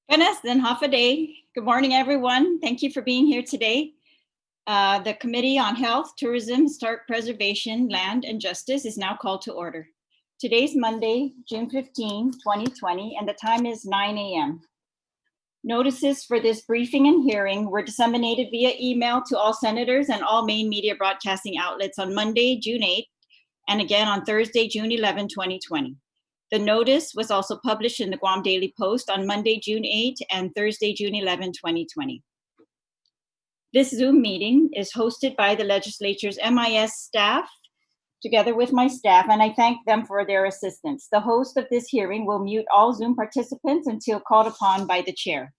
Buenas and half a day. Good morning, everyone. Thank you for being here today. The Committee on Health, Tourism, Historic Preservation, Land, and Justice is now called to order. Today's Monday, June 15, 2020, and the time is 9 a.m. Notices for this briefing and hearing were disseminated via email to all senators and all main media broadcasting outlets on Monday, June 8, and again on Thursday, June 11, 2020. The notice was also published in the Guam Daily Post on Monday, June 8 and Thursday, June 11, 2020. This Zoom meeting is hosted by the legislature's MIS staff, together with my staff, and I thank them for their assistance. The host of this hearing will mute all Zoom participants until called upon by the chair.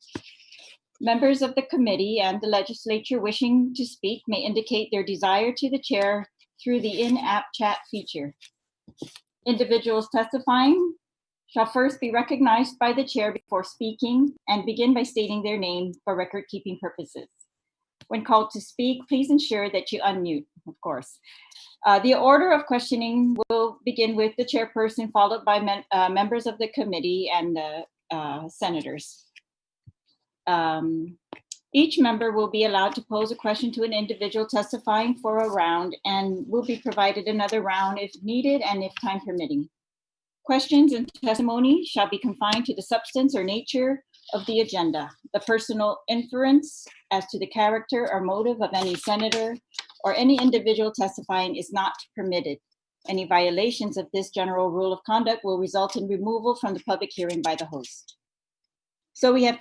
Members of the committee and the legislature wishing to speak may indicate their desire to the chair through the in-app chat feature. Individuals testifying shall first be recognized by the chair before speaking and begin by stating their name for record-keeping purposes. When called to speak, please ensure that you unmute, of course. The order of questioning will begin with the chairperson, followed by members of the committee and the senators. Each member will be allowed to pose a question to an individual testifying for a round and will be provided another round if needed and if time permitting. Questions and testimony shall be confined to the substance or nature of the agenda. The personal inference as to the character or motive of any senator or any individual testifying is not permitted. Any violations of this general rule of conduct will result in removal from the public hearing by the host. So we have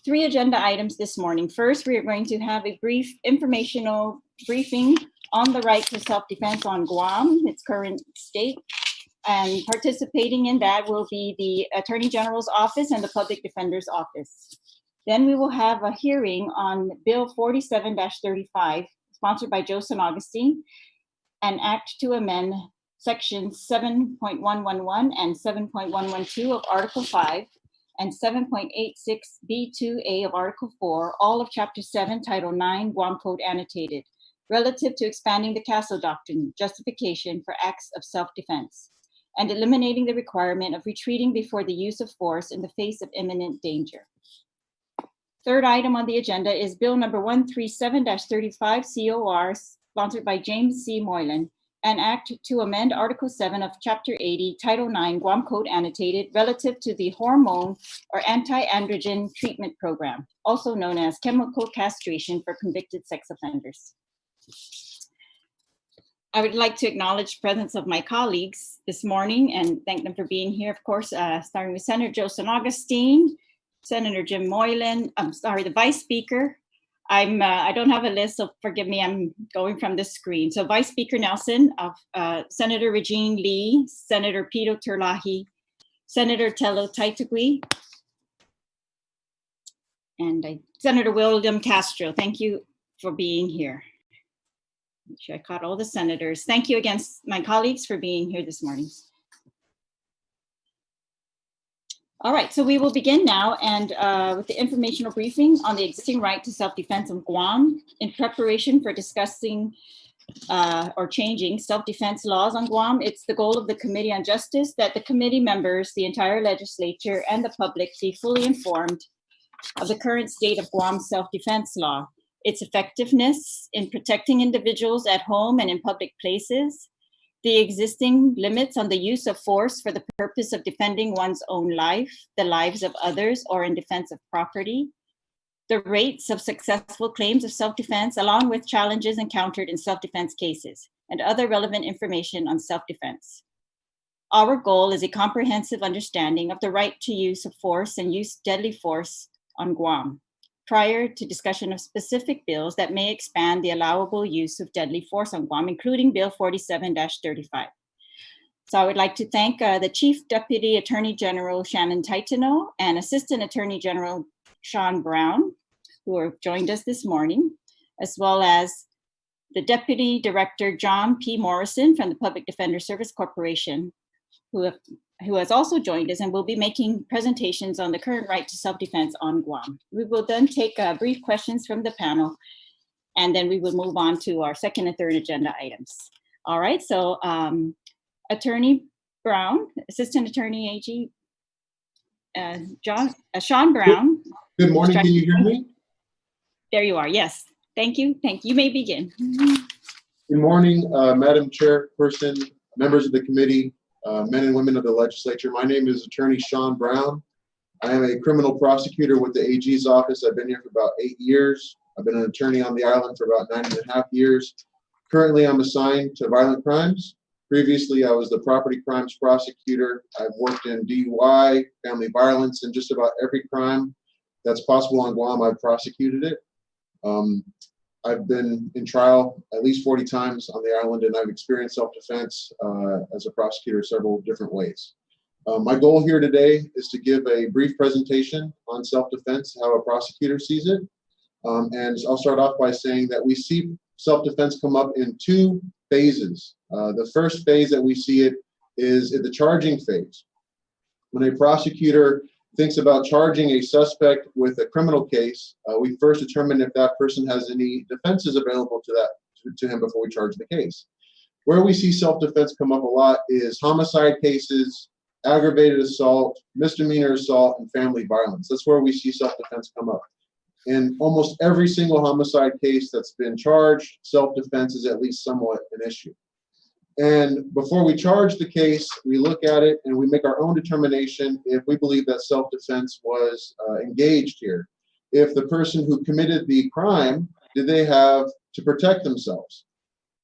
3 agenda items this morning. First, we are going to have a brief informational briefing on the right to self-defense on Guam, its current state. And participating in that will be the Attorney General's Office and the Public Defender's Office. Then we will have a hearing on Bill 47-35, sponsored by Joseph Augustine, an act to amend sections 7.111 and 7.112 of Article 5, and 7.86B2A of Article 4, all of Chapter 7, Title 9, Guam Code Annotated, relative to expanding the Castle Doctrine, justification for acts of self-defense, and eliminating the requirement of retreating before the use of force in the face of imminent danger. Third item on the agenda is Bill number 137-35 COR, sponsored by James C. Moylan, an act to amend Article 7 of Chapter 80, Title 9, Guam Code Annotated, relative to the hormone or anti-androgen treatment program, also known as chemical castration for convicted sex offenders. I would like to acknowledge the presence of my colleagues this morning and thank them for being here. Of course, starting with Senator Joseph Augustine, Senator Jim Moylan, the Vice Speaker. I don't have a list, so forgive me, I'm going from the screen. So Vice Speaker Nelson, Senator Regine Lee, Senator Peter Terlaje, Senator Tello Taitugui, and Senator William Castro. Thank you for being here. Make sure I caught all the senators. Thank you again, my colleagues, for being here this morning. All right, so we will begin now and with the informational briefing on the existing right to self-defense on Guam in preparation for discussing or changing self-defense laws on Guam. It's the goal of the Committee on Justice that the committee members, the entire legislature, and the public be fully informed of the current state of Guam's self-defense law, its effectiveness in protecting individuals at home and in public places, the existing limits on the use of force for the purpose of defending one's own life, the lives of others, or in defense of property, the rates of successful claims of self-defense, along with challenges encountered in self-defense cases, and other relevant information on self-defense. Our goal is a comprehensive understanding of the right to use of force and use deadly force on Guam, prior to discussion of specific bills that may expand the allowable use of deadly force on Guam, including Bill 47-35. So I would like to thank the Chief Deputy Attorney General Shannon Titano and Assistant Attorney General Sean Brown, who have joined us this morning, as well as the Deputy Director John P. Morrison from the Public Defender Service Corporation, who has also joined us and will be making presentations on the current right to self-defense on Guam. We will then take brief questions from the panel, and then we will move on to our second and third agenda items. All right, so Attorney Brown, Assistant Attorney AG Sean Brown. Good morning. Can you hear me? There you are. Yes. Thank you. Thank you. You may begin. Good morning, Madam Chairperson, members of the committee, men and women of the legislature. My name is Attorney Sean Brown. I am a criminal prosecutor with the AG's office. I've been here for about 8 years. I've been an attorney on the island for about 9.5 years. Currently, I'm assigned to violent crimes. Previously, I was the property crimes prosecutor. I've worked in DUI, family violence, and just about every crime that's possible on Guam, I've prosecuted it. I've been in trial at least 40 times on the island, and I've experienced self-defense as a prosecutor several different ways. My goal here today is to give a brief presentation on self-defense, how a prosecutor sees it. And I'll start off by saying that we see self-defense come up in 2 phases. The first phase that we see it is in the charging phase. When a prosecutor thinks about charging a suspect with a criminal case, we first determine if that person has any defenses available to him before we charge the case. Where we see self-defense come up a lot is homicide cases, aggravated assault, misdemeanor assault, and family violence. That's where we see self-defense come up. In almost every single homicide case that's been charged, self-defense is at least somewhat an issue. And before we charge the case, we look at it and we make our own determination if we believe that self-defense was engaged here. If the person who committed the crime, did they have to protect themselves?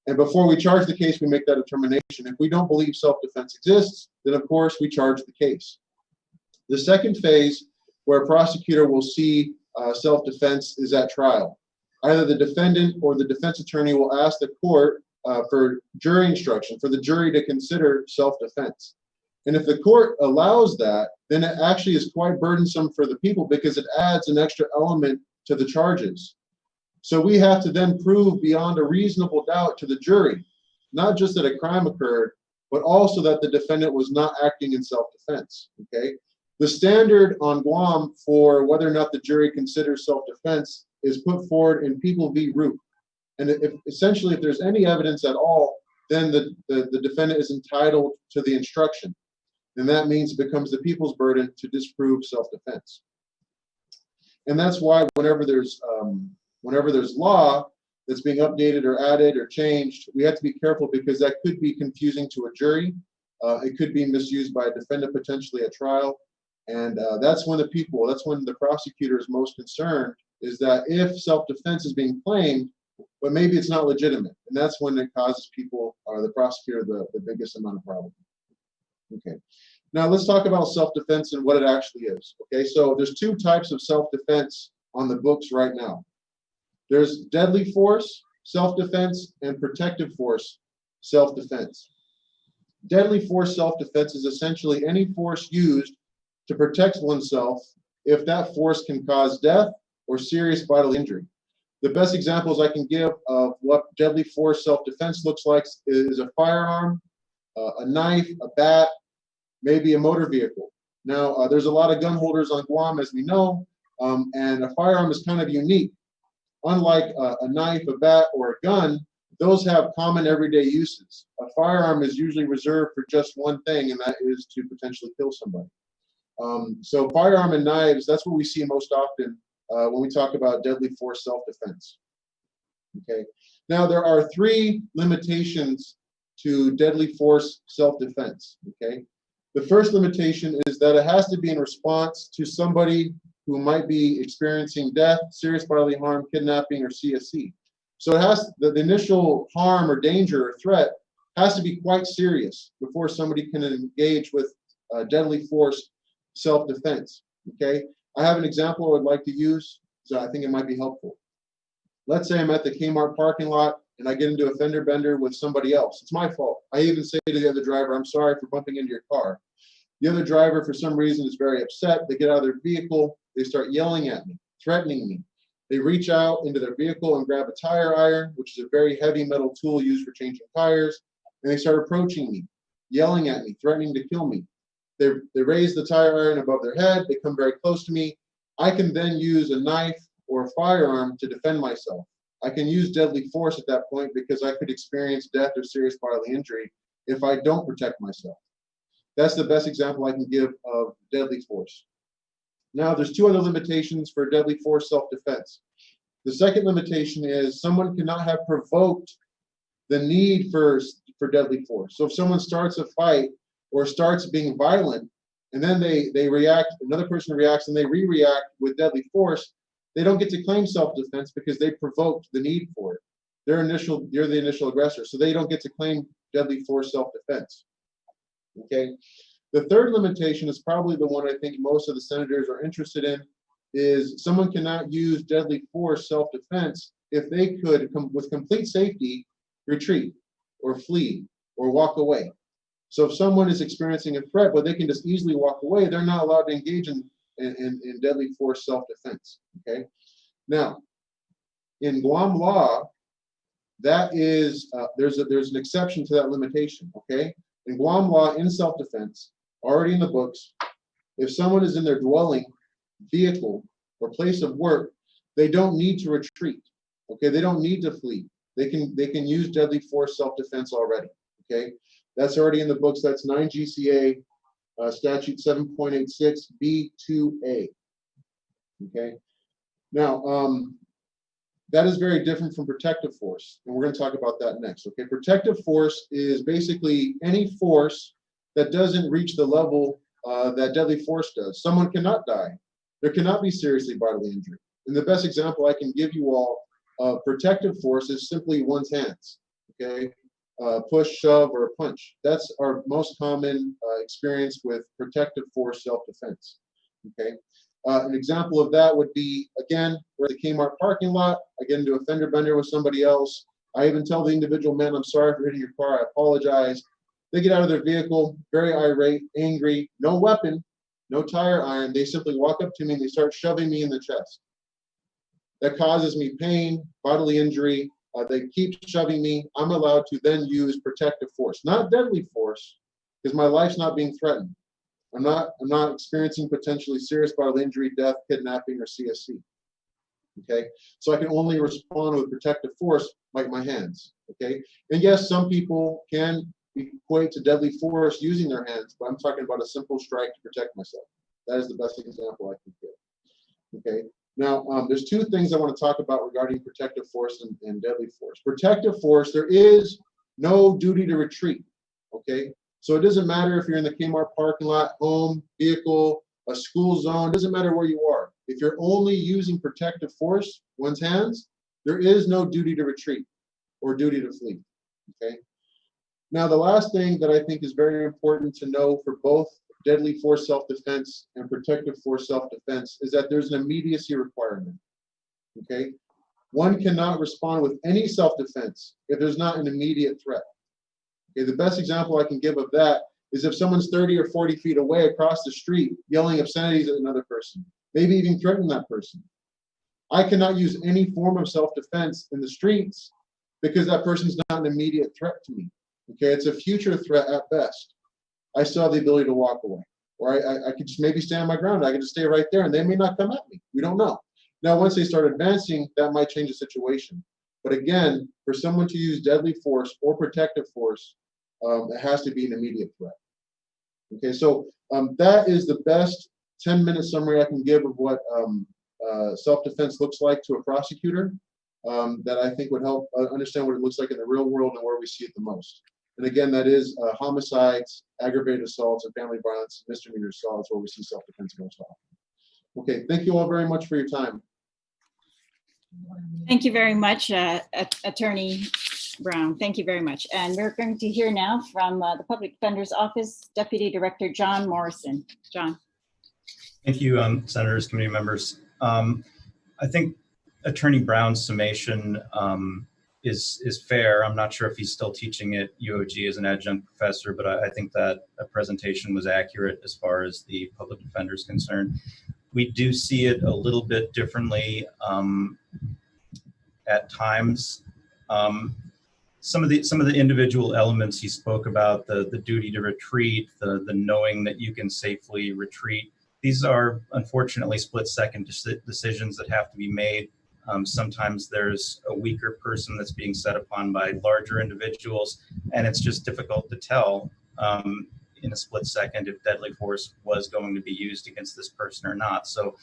And before we charge the case, we make that determination. If we don't believe self-defense exists, then of course we charge the case. The second phase, where a prosecutor will see self-defense, is at trial. Either the defendant or the defense attorney will ask the court for jury instruction, for the jury to consider self-defense. And if the court allows that, then it actually is quite burdensome for the people because it adds an extra element to the charges. So we have to then prove beyond a reasonable doubt to the jury, not just that a crime occurred, but also that the defendant was not acting in self-defense, okay? The standard on Guam for whether or not the jury considers self-defense is put forward in People v. Root. And essentially, if there's any evidence at all, then the defendant is entitled to the instruction. And that means it becomes the people's burden to disprove self-defense. And that's why whenever there's law that's being updated or added or changed, we have to be careful because that could be confusing to a jury. It could be misused by a defendant potentially at trial. And that's when the prosecutor is most concerned, is that if self-defense is being claimed, but maybe it's not legitimate. And that's when it causes people, or the prosecutor, the biggest amount of problem. Okay. Now let's talk about self-defense and what it actually is. Okay, so there's 2 types of self-defense on the books right now. There's deadly force self-defense and protective force self-defense. Deadly force self-defense is essentially any force used to protect oneself if that force can cause death or serious bodily injury. The best examples I can give of what deadly force self-defense looks like is a firearm, a knife, a bat, maybe a motor vehicle. Now, there's a lot of gun holders on Guam, as we know, and a firearm is kind of unique. Unlike a knife, a bat, or a gun, those have common everyday uses. A firearm is usually reserved for just one thing, and that is to potentially kill somebody. So firearm and knives, that's what we see most often when we talk about deadly force self-defense. Okay. Now, there are 3 limitations to deadly force self-defense. Okay. The first limitation is that it has to be in response to somebody who might be experiencing death, serious bodily harm, kidnapping, or CSE. So it has the initial harm or danger or threat has to be quite serious before somebody can engage with deadly force self-defense. Okay. I have an example I would like to use, so I think it might be helpful. Let's say I'm at the Kmart parking lot and I get into a fender bender with somebody else. It's my fault. I even say to the other driver, I'm sorry for bumping into your car. The other driver, for some reason, is very upset. They get out of their vehicle. They start yelling at me, threatening me. They reach out into their vehicle and grab a tire iron, which is a very heavy metal tool used for changing tires, and they start approaching me, yelling at me, threatening to kill me. They raise the tire iron above their head. They come very close to me. I can then use a knife or a firearm to defend myself. I can use deadly force at that point because I could experience death or serious bodily injury if I don't protect myself. That's the best example I can give of deadly force. Now, there's two other limitations for deadly force self-defense. The second limitation is someone cannot have provoked the need for deadly force. So if someone starts a fight or starts being violent, and then they react, another person reacts, and they re-react with deadly force, they don't get to claim self-defense because they provoked the need for it. You're the initial aggressor, so they don't get to claim deadly force self-defense. Okay. The third limitation is probably the one I think most of the senators are interested in, is someone cannot use deadly force self-defense if they could, with complete safety, retreat or flee or walk away. So if someone is experiencing a threat, but they can just easily walk away, they're not allowed to engage in deadly force self-defense. Okay. Now, in Guam law, that is there's an exception to that limitation. Okay. In Guam law, in self-defense, already in the books, if someone is in their dwelling, vehicle, or place of work, they don't need to retreat. Okay, they don't need to flee. They can use deadly force self-defense already. Okay, that's already in the books. That's 9 GCA statute 7.86 B2A. Okay, now that is very different from protective force, and we're going to talk about that next. Okay, protective force is basically any force that doesn't reach the level that deadly force does. Someone cannot die. There cannot be seriously bodily injury. And the best example I can give you all of protective force is simply one's hands. Okay, push, shove, or punch. That's our most common experience with protective force self-defense. Okay. An example of that would be, again, we're at the Kmart parking lot. I get into a fender bender with somebody else. I even tell the individual, man, I'm sorry for hitting your car. I apologize. They get out of their vehicle, very irate, angry, no weapon, no tire iron. They simply walk up to me and they start shoving me in the chest. That causes me pain, bodily injury. They keep shoving me. I'm allowed to then use protective force, not deadly force, because my life's not being threatened. I'm not experiencing potentially serious bodily injury, death, kidnapping, or CSC. Okay, so I can only respond with protective force like my hands. Okay, and yes, some people can equate to deadly force using their hands, but I'm talking about a simple strike to protect myself. That is the best example I can give. Okay, now there's two things I want to talk about regarding protective force and deadly force. Protective force, there is no duty to retreat. Okay. So it doesn't matter if you're in the Kmart parking lot, home, vehicle, a school zone, it doesn't matter where you are. If you're only using protective force, one's hands, there is no duty to retreat or duty to flee. Okay. Now, the last thing that I think is very important to know for both deadly force self-defense and protective force self-defense is that there's an immediacy requirement. Okay. One cannot respond with any self-defense if there's not an immediate threat. Okay, the best example I can give of that is if someone's 30 or 40 feet away across the street yelling obscenities at another person, maybe even threatening that person. I cannot use any form of self-defense in the streets because that person's not an immediate threat to me. Okay, it's a future threat at best. I still have the ability to walk away. Or I could just maybe stand my ground. I could just stay right there and they may not come at me. We don't know. Now, once they start advancing, that might change the situation. But again, for someone to use deadly force or protective force, it has to be an immediate threat. Okay, so that is the best 10-minute summary I can give of what self-defense looks like to a prosecutor that I think would help understand what it looks like in the real world and where we see it the most. And again, that is homicides, aggravated assaults, and family violence, misdemeanor assaults where we see self-defense most often. Okay, thank you all very much for your time. Thank you very much, Attorney Brown. Thank you very much. And we're going to hear now from the Public Defender's Office, Deputy Director John Morrison. John. Thank you, Senators, committee members. I think Attorney Brown's summation is fair. I'm not sure if he's still teaching at UOG as an adjunct professor, but I think that a presentation was accurate as far as the public defender is concerned. We do see it a little bit differently at times. Some of the individual elements he spoke about, the duty to retreat, the knowing that you can safely retreat. These are unfortunately split-second decisions that have to be made. Sometimes there's a weaker person that's being set upon by larger individuals, and it's just difficult to tell in a split second if deadly force was going to be used against this person or not. So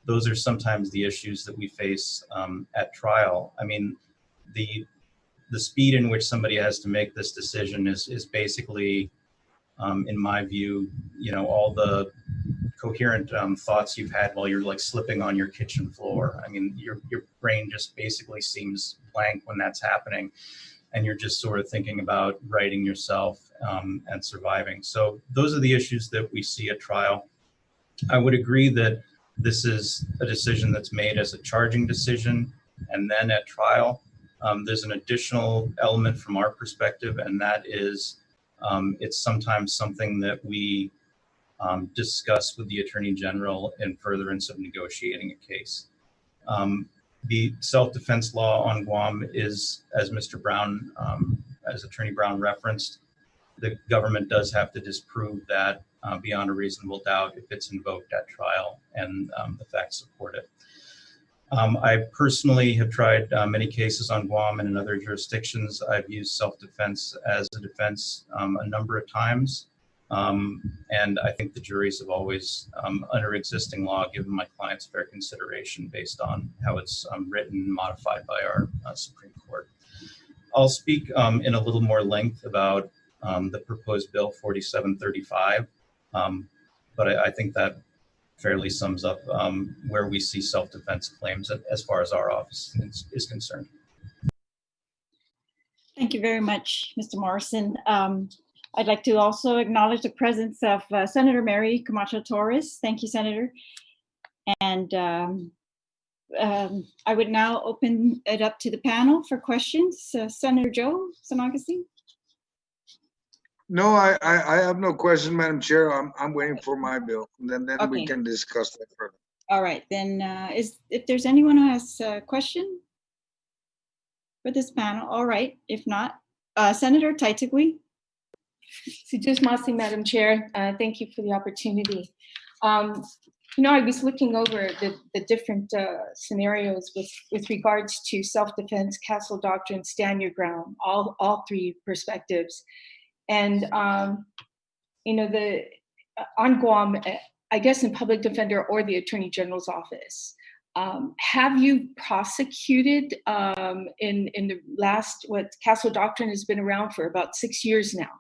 those are sometimes the issues that we face at trial. I mean, the speed in which somebody has to make this decision is basically, in my view, all the coherent thoughts you've had while you're like slipping on your kitchen floor. I mean, your brain just basically seems blank when that's happening, and you're just sort of thinking about righting yourself and surviving. So those are the issues that we see at trial. I would agree that this is a decision that's made as a charging decision, and then at trial, there's an additional element from our perspective, and that is it's sometimes something that we discuss with the Attorney General in furtherance of negotiating a case. The self-defense law on Guam is, as Mr. Brown, as Attorney Brown referenced, the government does have to disprove that beyond a reasonable doubt if it's invoked at trial and the facts support it. I personally have tried many cases on Guam and in other jurisdictions. I've used self-defense as a defense a number of times. And I think the juries have always, under existing law, given my clients fair consideration based on how it's written and modified by our Supreme Court. I'll speak in a little more length about the proposed bill 4735, but I think that fairly sums up where we see self-defense claims as far as our office is concerned. Thank you very much, Mr. Morrison. I'd like to also acknowledge the presence of Senator Mary Camacho Torres. Thank you, Senator. And I would now open it up to the panel for questions. Senator Joe San Agustin. No, I have no question, Madam Chair. I'm waiting for my bill, and then Okay. we can discuss that further. All right, then if there's anyone who has a question for this panel, all right. If not, Senator Taitigui. So just Masi, Madam Chair, thank you for the opportunity. I was looking over the different scenarios with regards to self-defense, castle doctrine, stand your ground, all three perspectives. And, on Guam, I guess in public defender or the Attorney General's office, have you prosecuted in the last, castle doctrine has been around for about 6 years now.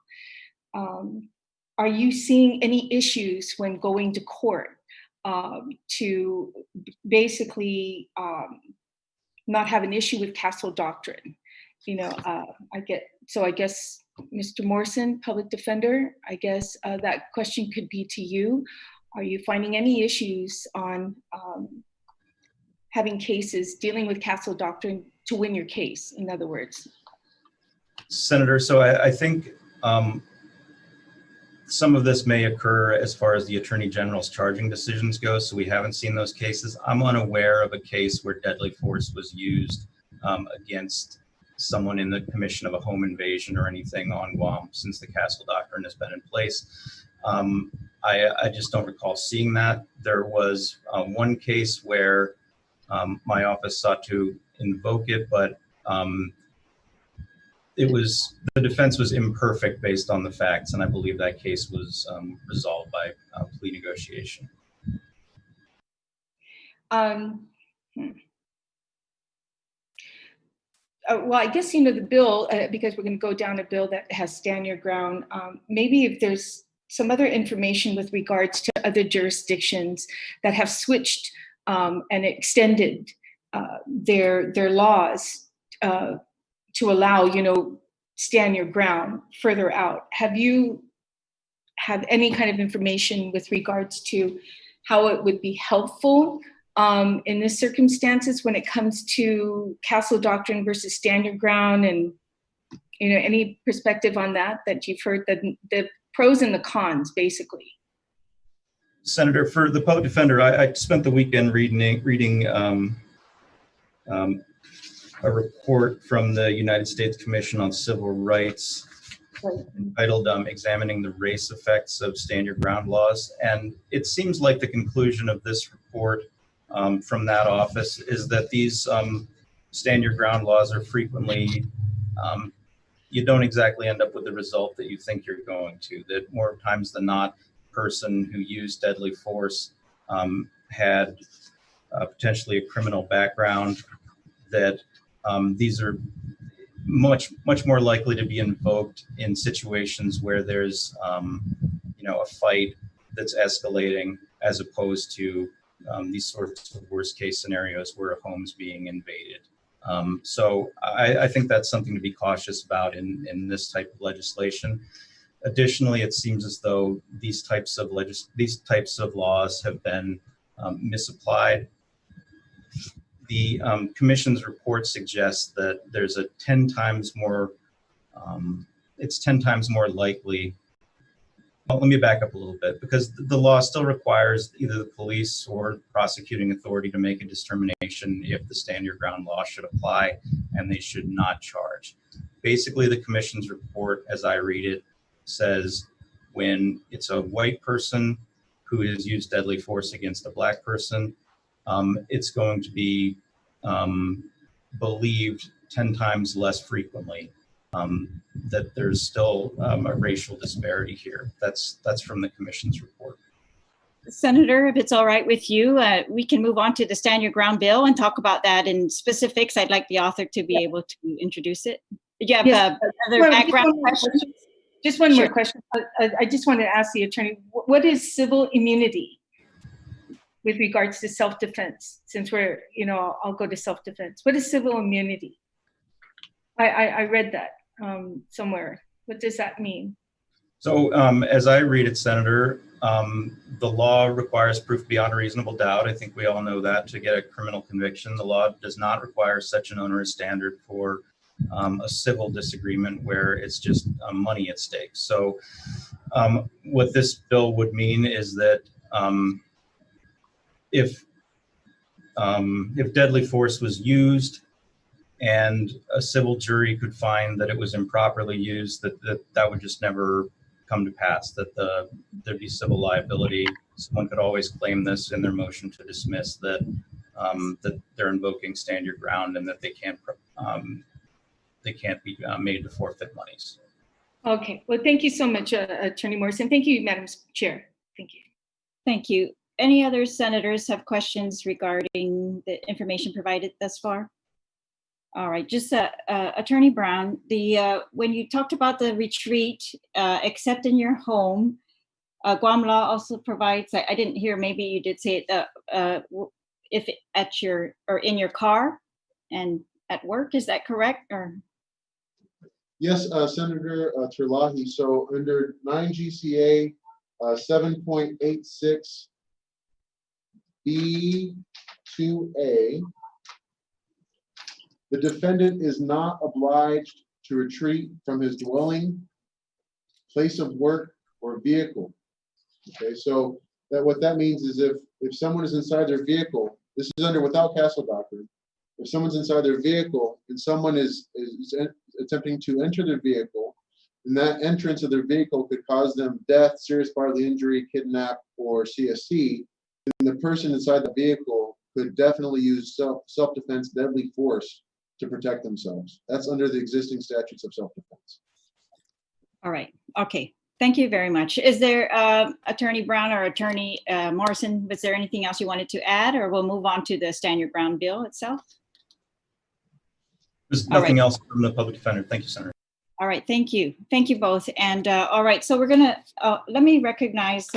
Are you seeing any issues when going to court to basically not have an issue with castle doctrine? I guess Mr. Morrison, public defender, I guess that question could be to you. Are you finding any issues on having cases dealing with castle doctrine to win your case, in other words? Senator, so I think some of this may occur as far as the Attorney General's charging decisions go, so we haven't seen those cases. I'm unaware of a case where deadly force was used against someone in the commission of a home invasion or anything on Guam since the castle doctrine has been in place. I just don't recall seeing that. There was one case where my office sought to invoke it, but the defense was imperfect based on the facts, and I believe that case was resolved by plea negotiation. Well, I guess, the bill, because we're going to go down a bill that has stand your ground, maybe if there's some other information with regards to other jurisdictions that have switched and extended their laws to allow, stand your ground further out. Have you had any kind of information with regards to how it would be helpful in this circumstances when it comes to castle doctrine versus stand your ground, and any perspective on that you've heard, the pros and the cons, basically? Senator, for the public defender, I spent the weekend reading a report from the United States Commission on Civil Rights entitled Examining the Race Effects of Stand Your Ground Laws. And it seems like the conclusion of this report from that office is that these stand your ground laws are frequently you don't exactly end up with the result that you think you're going to. That more times than not, person who used deadly force had potentially a criminal background, that these are much more likely to be invoked in situations where there's a fight that's escalating, as opposed to these sorts of worst case scenarios where a home's being invaded. So I think that's something to be cautious about in this type of legislation. Additionally, it seems as though these types of laws have been misapplied. The Commission's report suggests that there's a 10 times more, it's 10 times more likely. Well, let me back up a little bit, because the law still requires either the police or prosecuting authority to make a determination if the stand your ground law should apply, and they should not charge. Basically, the Commission's report, as I read it, says when it's a white person who has used deadly force against a black person, it's going to be believed 10 times less frequently that there's still a racial disparity here. That's from the Commission's report. Senator, if it's all right with you, we can move on to the Stand Your Ground bill and talk about that in specifics. I'd like the author to be able to introduce it. Did you have other background questions? Just one more Sure. question. I just want to ask the attorney, what is civil immunity with regards to self-defense? Since we're, I'll go to self-defense. What is civil immunity? I read that somewhere. What does that mean? So as I read it, Senator, the law requires proof beyond a reasonable doubt. I think we all know that to get a criminal conviction. The law does not require such an onerous standard for a civil disagreement where it's just money at stake. So what this bill would mean is that if deadly force was used and a civil jury could find that it was improperly used, that would just never come to pass, that there'd be civil liability. Someone could always claim this in their motion to dismiss, that they're invoking stand your ground and that they can't be made to forfeit monies. Okay, well, thank you so much, Attorney Morrison. Thank you, Madam Chair. Thank you. Thank you. Any other senators have questions regarding the information provided thus far? All right, just Attorney Brown, when you talked about the retreat, except in your home, Guam law also provides, I didn't hear, maybe you did say it, if at your, or in your car and at work, is that correct? Or? Yes, Senator Terlaje. So under 9 GCA 7.86 B2A, the defendant is not obliged to retreat from his dwelling, place of work, or vehicle. Okay, so what that means is if someone is inside their vehicle, this is under without castle doctrine. If someone's inside their vehicle and someone is attempting to enter their vehicle, and that entrance of their vehicle could cause them death, serious bodily injury, kidnap, or CSC, then the person inside the vehicle could definitely use self-defense deadly force to protect themselves. That's under the existing statutes of self-defense. All right. Okay. Thank you very much. Is there, Attorney Brown or Attorney Morrison, was there anything else you wanted to add, or we'll move on to the Stand Your Ground bill itself? There's nothing else from the public defender. Thank you, Senator. All right. Thank you. Thank you both. And all right. So we're going to, let me recognize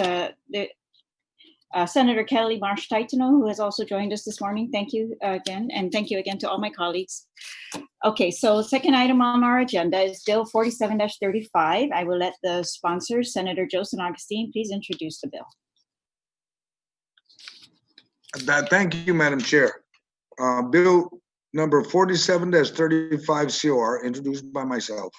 Senator Kelly Marsh-Taitano, who has also joined us this morning. Thank you again. And thank you again to all my colleagues. Okay, so second item on our agenda is Bill 47-35. I will let the sponsor, Senator Joseph Augustine, please introduce the bill. Thank you, Madam Chair. Bill number 47-35 CR, introduced by myself.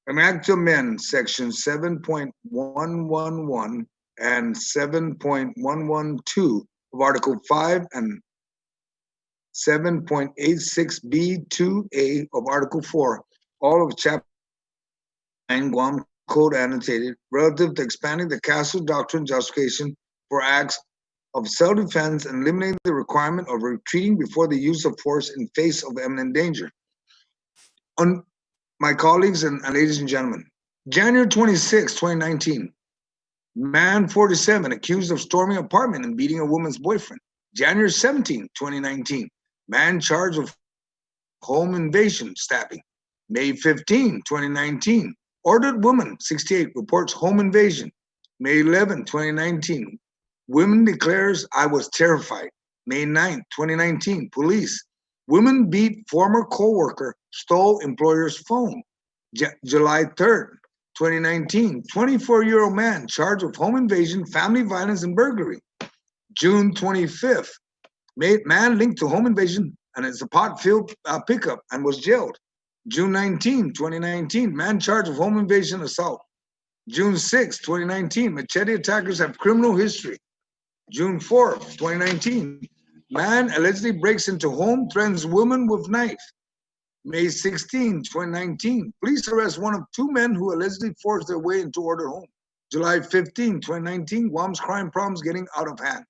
An act to amend section 7.111 and 7.112 of Article 5 and 7.86B2A of Article 4, all of Chapter 9 Guam Code annotated, relative to expanding the castle doctrine justification for acts of self-defense and eliminating the requirement of retreating before the use of force in face of imminent danger. my colleagues and ladies and gentlemen, January 26, 2019, man 47 accused of storming apartment and beating a woman's boyfriend. January 17, 2019, man charged with home invasion stabbing. May 15, 2019, ordered woman 68 reports home invasion. May 11, 2019, women declares I was terrified. May 9, 2019, police. Women beat former co-worker, stole employer's phone. July 3rd, 2019, 24-year-old man charged with home invasion, family violence, and burglary. June 25th, man linked to home invasion and it's a pot-filled pickup and was jailed. June 19, 2019, man charged with home invasion assault. June 6, 2019, machete attackers have criminal history. June 4, 2019, man allegedly breaks into home, threatens woman with knife. May 16, 2019, police arrest one of two men who allegedly forced their way into ordered home. July 15, 2019, Guam's crime problems getting out of hand.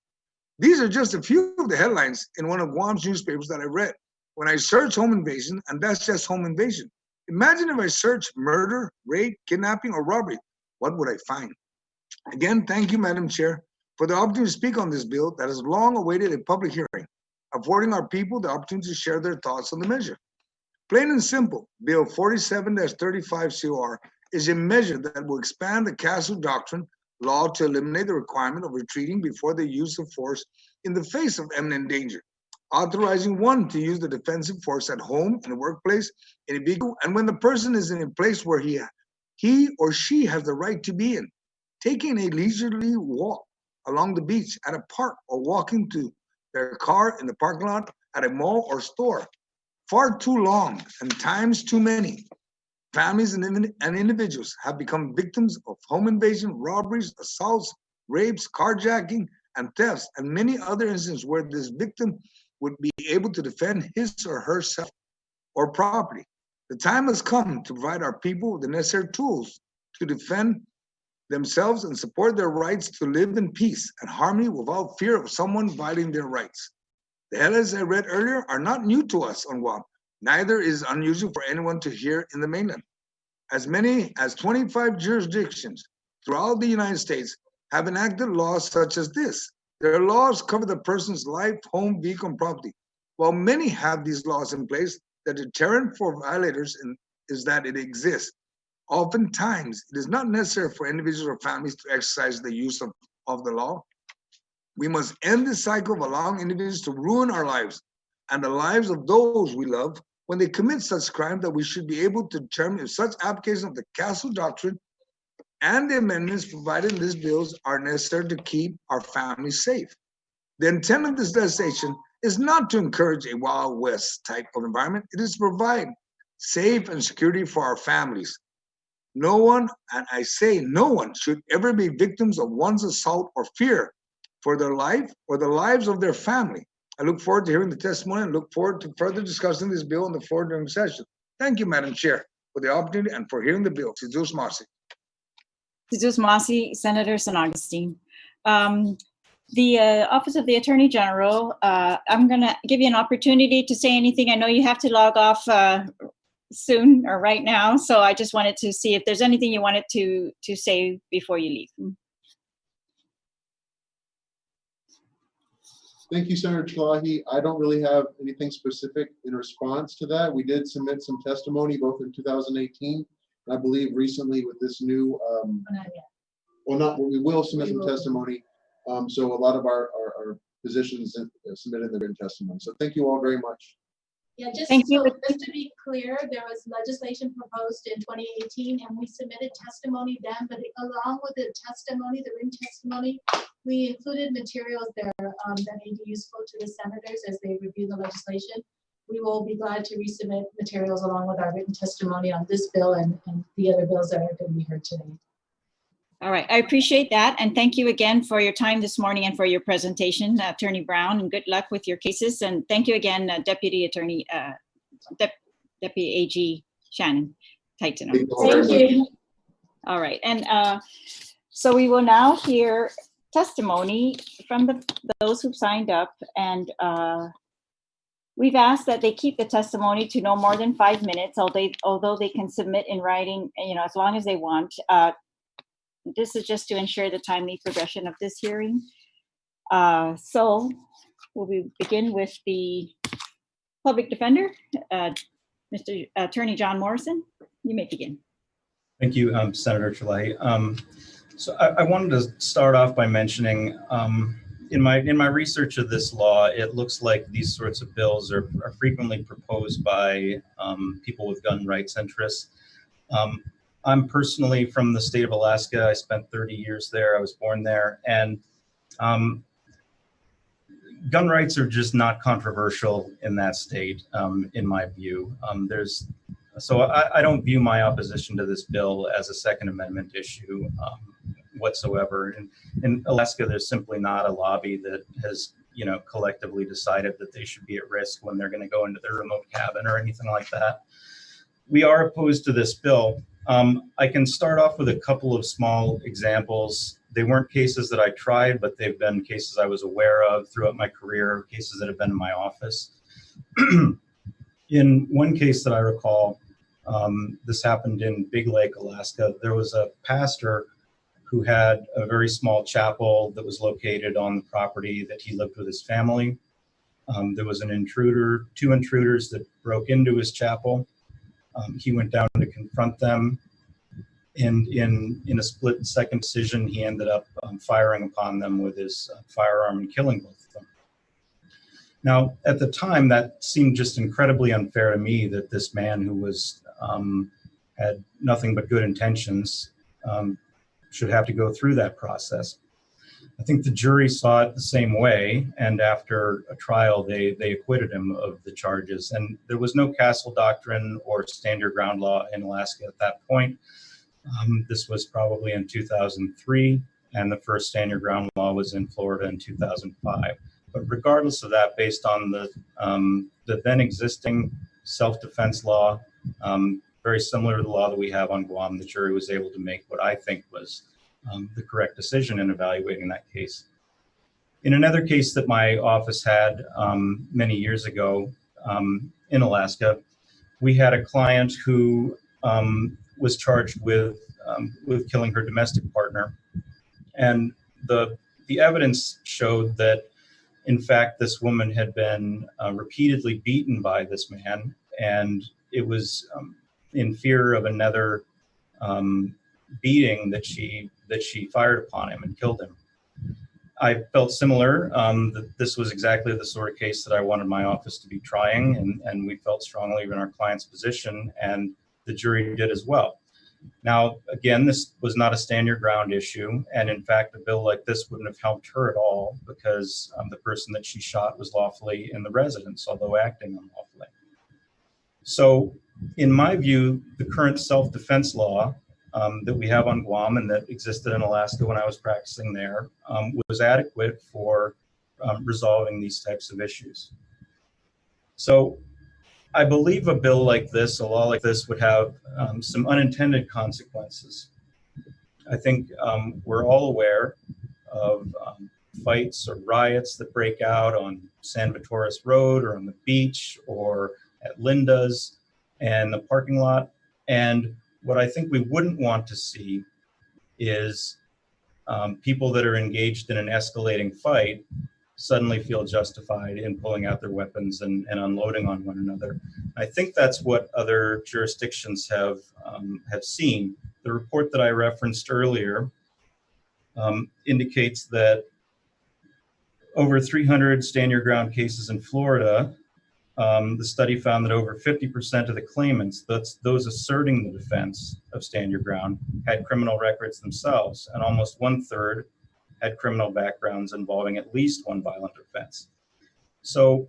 These are just a few of the headlines in one of Guam's newspapers that I read. When I search home invasion, and that's just home invasion. Imagine if I search murder, rape, kidnapping, or robbery. What would I find? Again, thank you, Madam Chair, for the opportunity to speak on this bill that has long awaited a public hearing, affording our people the opportunity to share their thoughts on the measure. Plain and simple, Bill 47-35 COR is a measure that will expand the Castle Doctrine law to eliminate the requirement of retreating before the use of force in the face of imminent danger, authorizing one to use the defensive force at home, in the workplace, in a vehicle, and when the person is in a place where he or she has the right to be in, taking a leisurely walk along the beach, at a park, or walking to their car in the parking lot at a mall or store. Far too long and times too many, families and individuals have become victims of home invasion, robberies, assaults, rapes, carjacking, and thefts, and many other instances where this victim would be able to defend his or herself or property. The time has come to provide our people with the necessary tools to defend themselves and support their rights to live in peace and harmony without fear of someone violating their rights. The headlines I read earlier are not new to us on Guam. Neither is unusual for anyone to hear in the mainland. As many as 25 jurisdictions throughout the United States have enacted laws such as this. Their laws cover the person's life, home, vehicle, and property. While many have these laws in place, the deterrent for violators is that it exists. Oftentimes, it is not necessary for individuals or families to exercise the use of the law. We must end the cycle of allowing individuals to ruin our lives and the lives of those we love when they commit such crime, that we should be able to determine if such application of the Castle Doctrine and the amendments provided in these bills are necessary to keep our families safe. The intent of this legislation is not to encourage a Wild West type of environment. It is to provide safe and security for our families. No one, and I say no one, should ever be victims of one's assault or fear for their life or the lives of their family. I look forward to hearing the testimony and look forward to further discussing this bill on the floor during session. Thank you, Madam Chair, for the opportunity and for hearing the bill. Jesus Masi. Jesus Masi, Senator San Augustine. The Office of the Attorney General, I'm going to give you an opportunity to say anything. I know you have to log off soon or right now, so I just wanted to see if there's anything you wanted to say before you leave. Thank you, Senator Terlaje. I don't really have anything specific in response to that. We did submit some testimony both in 2018 and I believe recently with this new, we will submit some testimony. So a lot of our positions submitted their written testimony. So thank you all very much. Yeah, just Thank you. just to be clear, there was legislation proposed in 2018 and we submitted testimony then, but along with the testimony, the written testimony, we included materials there that may be useful to the senators as they review the legislation. We will be glad to resubmit materials along with our written testimony on this bill and the other bills that are going to be heard today. All right, I appreciate that. And thank you again for your time this morning and for your presentation, Attorney Brown, and good luck with your cases. And thank you again, Deputy AG Shannon Titan. Thank you. All right, and so we will now hear testimony from those who signed up, and We've asked that they keep the testimony to no more than 5 minutes, although they can submit in writing, as long as they want. This is just to ensure the timely progression of this hearing. So we'll begin with the public defender, Mr. Attorney John Morrison. You may begin. Thank you, Senator Terlaje. So I wanted to start off by mentioning, in my research of this law, it looks like these sorts of bills are frequently proposed by people with gun rights interests. I'm personally from the state of Alaska. I spent 30 years there. I was born there, and gun rights are just not controversial in that state, in my view. So I don't view my opposition to this bill as a Second Amendment issue whatsoever. In Alaska, there's simply not a lobby that has, collectively decided that they should be at risk when they're going to go into their remote cabin or anything like that. We are opposed to this bill. I can start off with a couple of small examples. They weren't cases that I tried, but they've been cases I was aware of throughout my career, cases that have been in my office. In one case that I recall, this happened in Big Lake, Alaska. There was a pastor who had a very small chapel that was located on the property that he lived with his family. There was two intruders that broke into his chapel. He went down to confront them, and in a split-second decision, he ended up firing upon them with his firearm and killing both of them. Now, at the time, that seemed just incredibly unfair to me that this man who was had nothing but good intentions should have to go through that process. I think the jury saw it the same way, and after a trial, they acquitted him of the charges. And there was no castle doctrine or stand your ground law in Alaska at that point. This was probably in 2003, and the first stand your ground law was in Florida in 2005. But regardless of that, based on the then existing self-defense law, very similar to the law that we have on Guam, the jury was able to make what I think was the correct decision in evaluating that case. In another case that my office had many years ago in Alaska, we had a client who was charged with killing her domestic partner, and the evidence showed that, in fact, this woman had been repeatedly beaten by this man, and it was in fear of another beating that she fired upon him and killed him. I felt similar, that this was exactly the sort of case that I wanted my office to be trying, and we felt strongly in our client's position, and the jury did as well. Now, again, this was not a stand your ground issue, and in fact, a bill like this wouldn't have helped her at all because the person that she shot was lawfully in the residence, although acting unlawfully. So, in my view, the current self-defense law that we have on Guam and that existed in Alaska when I was practicing there was adequate for resolving these types of issues. So I believe a bill like this, a law like this, would have some unintended consequences. I think we're all aware of fights or riots that break out on San Vitoris Road or on the beach or at Linda's and the parking lot. And what I think we wouldn't want to see is people that are engaged in an escalating fight suddenly feel justified in pulling out their weapons and unloading on one another. I think that's what other jurisdictions have seen. The report that I referenced earlier indicates that over 300 stand your ground cases in Florida, the study found that over 50% of the claimants, that's those asserting the defense of stand your ground, had criminal records themselves, and almost 1/3 had criminal backgrounds involving at least one violent offense. So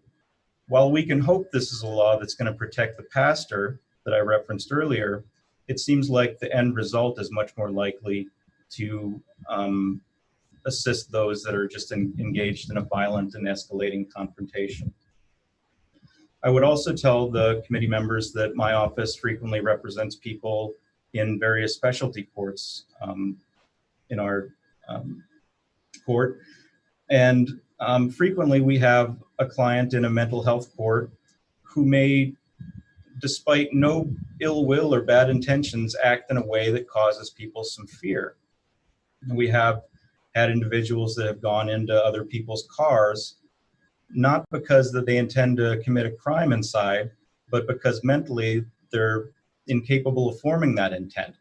while we can hope this is a law that's going to protect the pastor that I referenced earlier, it seems like the end result is much more likely to assist those that are just engaged in a violent and escalating confrontation. I would also tell the committee members that my office frequently represents people in various specialty courts in our court. And Frequently, we have a client in a mental health court who may, despite no ill will or bad intentions, act in a way that causes people some fear. And we have had individuals that have gone into other people's cars, not because that they intend to commit a crime inside, but because mentally they're incapable of forming that intent.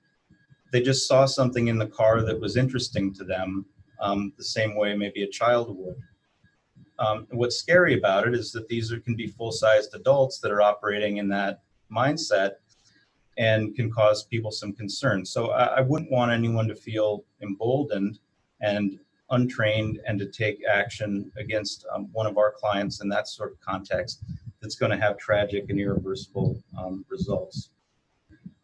They just saw something in the car that was interesting to them, the same way maybe a child would. What's scary about it is that can be full-sized adults that are operating in that mindset and can cause people some concern. So I wouldn't want anyone to feel emboldened and untrained and to take action against one of our clients in that sort of context that's going to have tragic and irreversible results.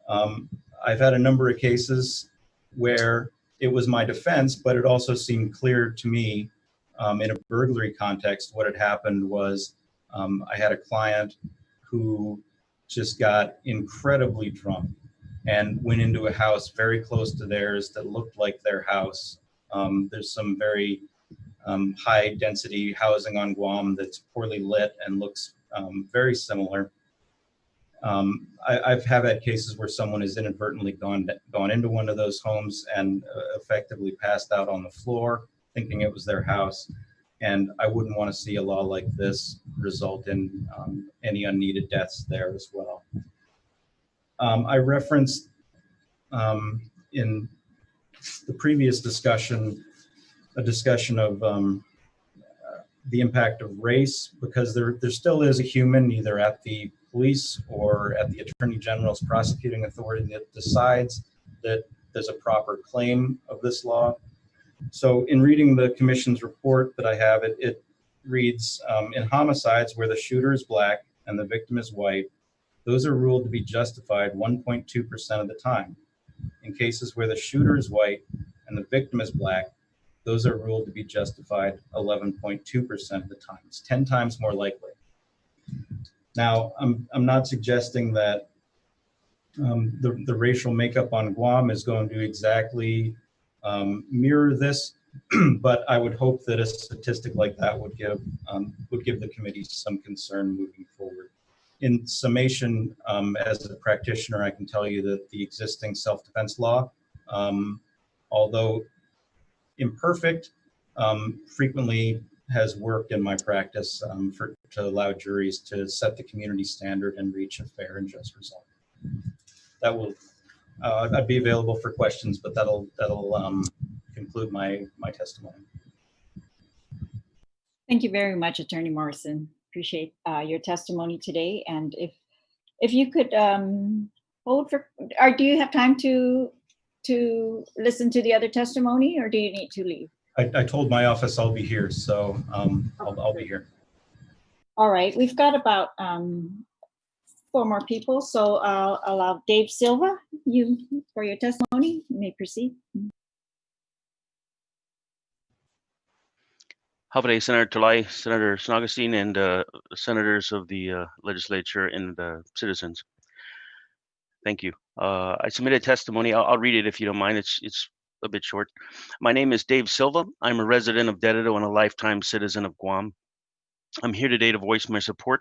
I've had a number of cases where it was my defense, but it also seemed clear to me in a burglary context. What had happened was I had a client who just got incredibly drunk and went into a house very close to theirs that looked like their house. There's some very high density housing on Guam that's poorly lit and looks very similar. I've had cases where someone has inadvertently gone into one of those homes and effectively passed out on the floor, thinking it was their house. And I wouldn't want to see a law like this result in any unneeded deaths there as well. I referenced in the previous discussion, a discussion of the impact of race, because there still is a human either at the police or at the Attorney General's prosecuting authority that decides that there's a proper claim of this law. So in reading the commission's report that I have, it reads, in homicides where the shooter is black and the victim is white, those are ruled to be justified 1.2% of the time. In cases where the shooter is white and the victim is black, those are ruled to be justified 11.2% of the time. It's 10 times more likely. Now, I'm not suggesting that the racial makeup on Guam is going to exactly mirror this, but I would hope that a statistic like that would give the committee some concern moving forward. In summation, as a practitioner, I can tell you that the existing self-defense law, although imperfect, frequently has worked in my practice to allow juries to set the community standard and reach a fair and just result. That will, I'd be available for questions, but that'll conclude my testimony. Thank you very much, Attorney Morrison. Appreciate your testimony today. And if you could hold for, or do you have time to listen to the other testimony, or do you need to leave? I told my office I'll be here, so I'll be here. All right, we've got about 4 more people, so I'll allow Dave Silva for your testimony. You may proceed. Havade, Senator Terlaje, Senator Snogestein, and senators of the legislature and citizens. Thank you. I submitted testimony. I'll read it if you don't mind. It's a bit short. My name is Dave Silva. I'm a resident of Dededo and a lifetime citizen of Guam. I'm here today to voice my support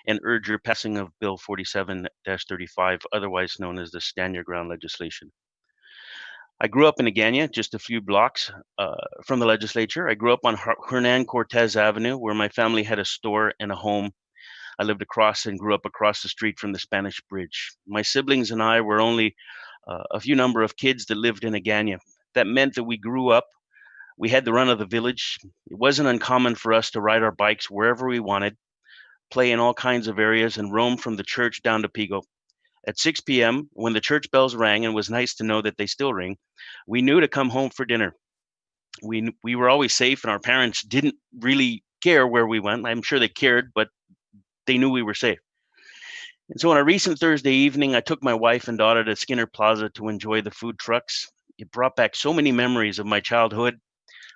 and urge your passing of Bill 47-35, otherwise known as the Stand Your Ground legislation. I grew up in Agana, just a few blocks from the legislature. I grew up on Hernan Cortez Avenue, where my family had a store and a home. I lived across and grew up across the street from the Spanish Bridge. My siblings and I were only a few number of kids that lived in Agana. That meant that we grew up. We had the run of the village. It wasn't uncommon for us to ride our bikes wherever we wanted, play in all kinds of areas, and roam from the church down to Pigo. At 6 p.m., when the church bells rang, and it was nice to know that they still ring, we knew to come home for dinner. We were always safe, and our parents didn't really care where we went. I'm sure they cared, but they knew we were safe. And so on a recent Thursday evening, I took my wife and daughter to Skinner Plaza to enjoy the food trucks. It brought back so many memories of my childhood.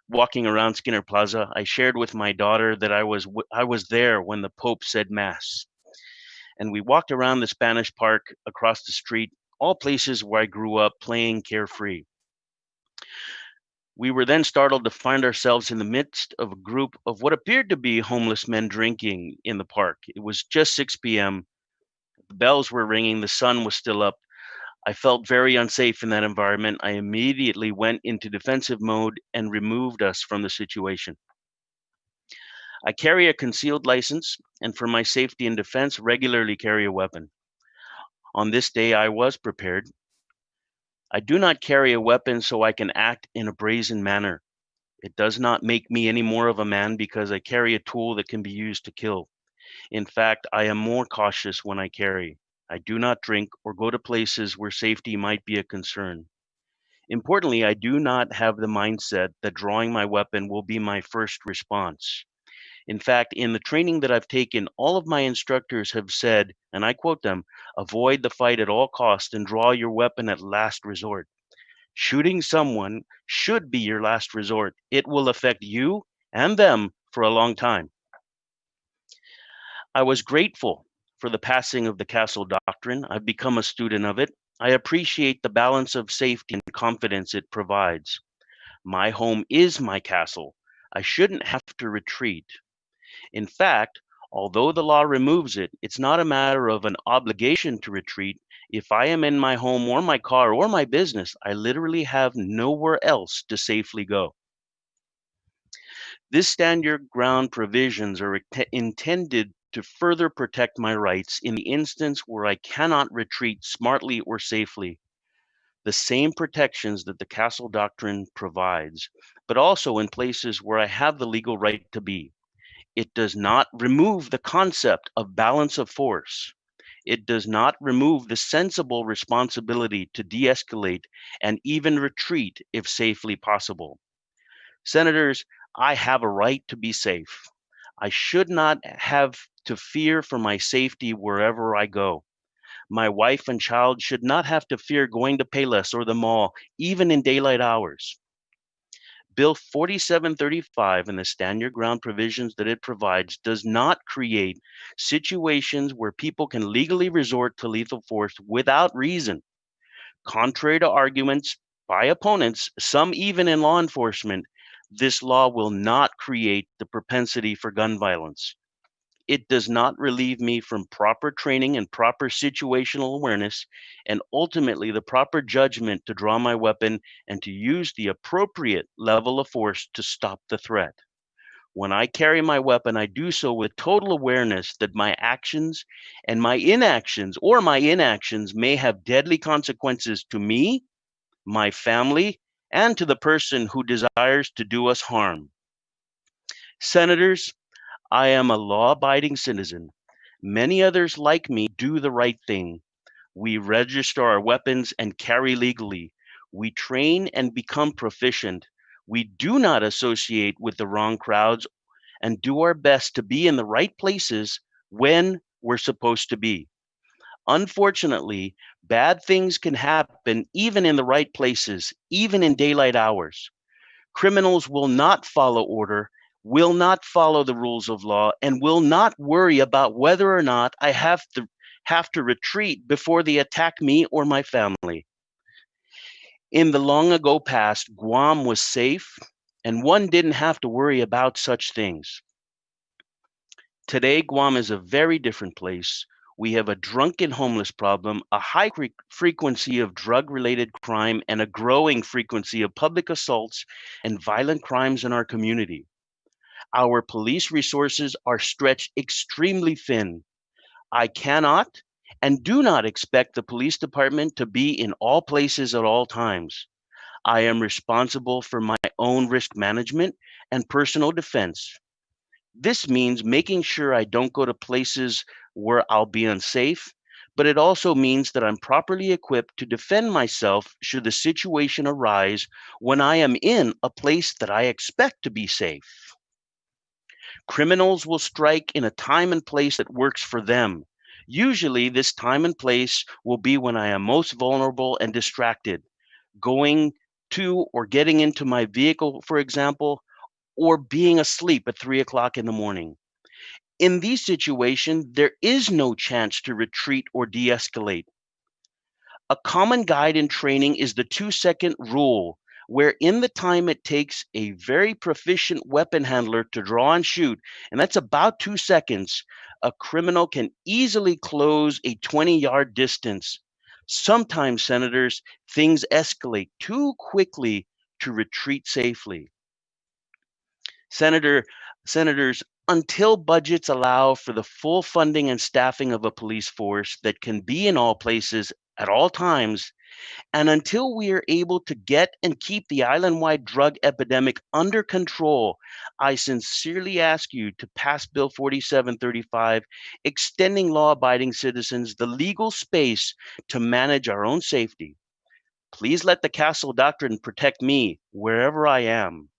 Walking around Skinner Plaza, I shared with my daughter that I was there when the Pope said Mass. And we walked around the Spanish Park across the street, all places where I grew up playing carefree. We were then startled to find ourselves in the midst of a group of what appeared to be homeless men drinking in the park. It was just 6 p.m. The bells were ringing, the sun was still up. I felt very unsafe in that environment. I immediately went into defensive mode and removed us from the situation. I carry a concealed license, and for my safety and defense, regularly carry a weapon. On this day, I was prepared. I do not carry a weapon so I can act in a brazen manner. It does not make me any more of a man because I carry a tool that can be used to kill. In fact, I am more cautious when I carry. I do not drink or go to places where safety might be a concern. Importantly, I do not have the mindset that drawing my weapon will be my first response. In fact, in the training that I've taken, all of my instructors have said, and I quote them, avoid the fight at all costs and draw your weapon at last resort. Shooting someone should be your last resort. It will affect you and them for a long time. I was grateful for the passing of the Castle Doctrine. I've become a student of it. I appreciate the balance of safety and confidence it provides. My home is my castle. I shouldn't have to retreat. In fact, although the law removes it, it's not a matter of an obligation to retreat. If I am in my home or my car or my business, I literally have nowhere else to safely go. This stand your ground provisions are intended to further protect my rights in the instance where I cannot retreat smartly or safely. The same protections that the Castle Doctrine provides, but also in places where I have the legal right to be. It does not remove the concept of balance of force. It does not remove the sensible responsibility to de escalate and even retreat if safely possible. Senators, I have a right to be safe. I should not have to fear for my safety wherever I go. My wife and child should not have to fear going to Payless or the mall, even in daylight hours. Bill 4735 and the stand your ground provisions that it provides does not create situations where people can legally resort to lethal force without reason. Contrary to arguments by opponents, some even in law enforcement, this law will not create the propensity for gun violence. It does not relieve me from proper training and proper situational awareness, and ultimately the proper judgment to draw my weapon and to use the appropriate level of force to stop the threat. When I carry my weapon, I do so with total awareness that my actions and my inactions or my inactions may have deadly consequences to me, my family, and to the person who desires to do us harm. Senators, I am a law abiding citizen. Many others like me do the right thing. We register our weapons and carry legally. We train and become proficient. We do not associate with the wrong crowds and do our best to be in the right places when we're supposed to be. Unfortunately, bad things can happen even in the right places, even in daylight hours. Criminals will not follow order, will not follow the rules of law, and will not worry about whether or not I have to retreat before they attack me or my family. In the long ago past, Guam was safe, and one didn't have to worry about such things. Today, Guam is a very different place. We have a drunken homeless problem, a high frequency of drug-related crime, and a growing frequency of public assaults and violent crimes in our community. Our police resources are stretched extremely thin. I cannot and do not expect the police department to be in all places at all times. I am responsible for my own risk management and personal defense. This means making sure I don't go to places where I'll be unsafe, but it also means that I'm properly equipped to defend myself should the situation arise when I am in a place that I expect to be safe. Criminals will strike in a time and place that works for them. Usually, this time and place will be when I am most vulnerable and distracted, going to or getting into my vehicle, for example, or being asleep at 3 o'clock in the morning. In these situations, there is no chance to retreat or de escalate. A common guide in training is the 2-second rule. where in the time it takes a very proficient weapon handler to draw and shoot, and that's about 2 seconds, a criminal can easily close a 20-yard distance. Sometimes, senators, things escalate too quickly to retreat safely. Senators, until budgets allow for the full funding and staffing of a police force that can be in all places at all times, and until we are able to get and keep the island-wide drug epidemic under control, I sincerely ask you to pass Bill 4735, extending law-abiding citizens the legal space to manage our own safety. Please let the Castle Doctrine protect me wherever I am.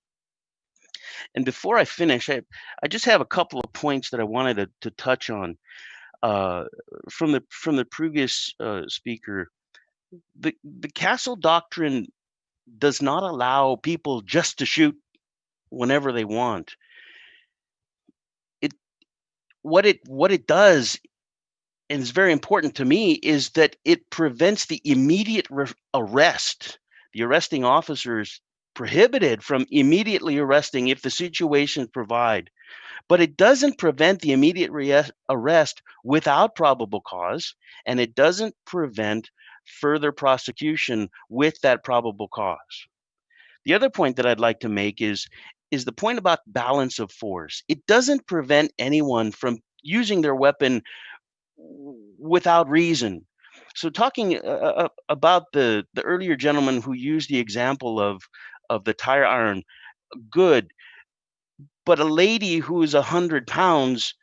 And before I finish, I just have a couple of points that I wanted to touch on from the previous speaker. The Castle Doctrine does not allow people just to shoot whenever they want. What it does, and is very important to me, is that it prevents the immediate arrest. The arresting officers prohibited from immediately arresting if the situation provide, but it doesn't prevent the immediate arrest without probable cause, and it doesn't prevent further prosecution with that probable cause. The other point that I'd like to make is the point about balance of force. It doesn't prevent anyone from using their weapon without reason. So talking about the earlier gentleman who used the example of the tire iron, good, but a lady who is 100 pounds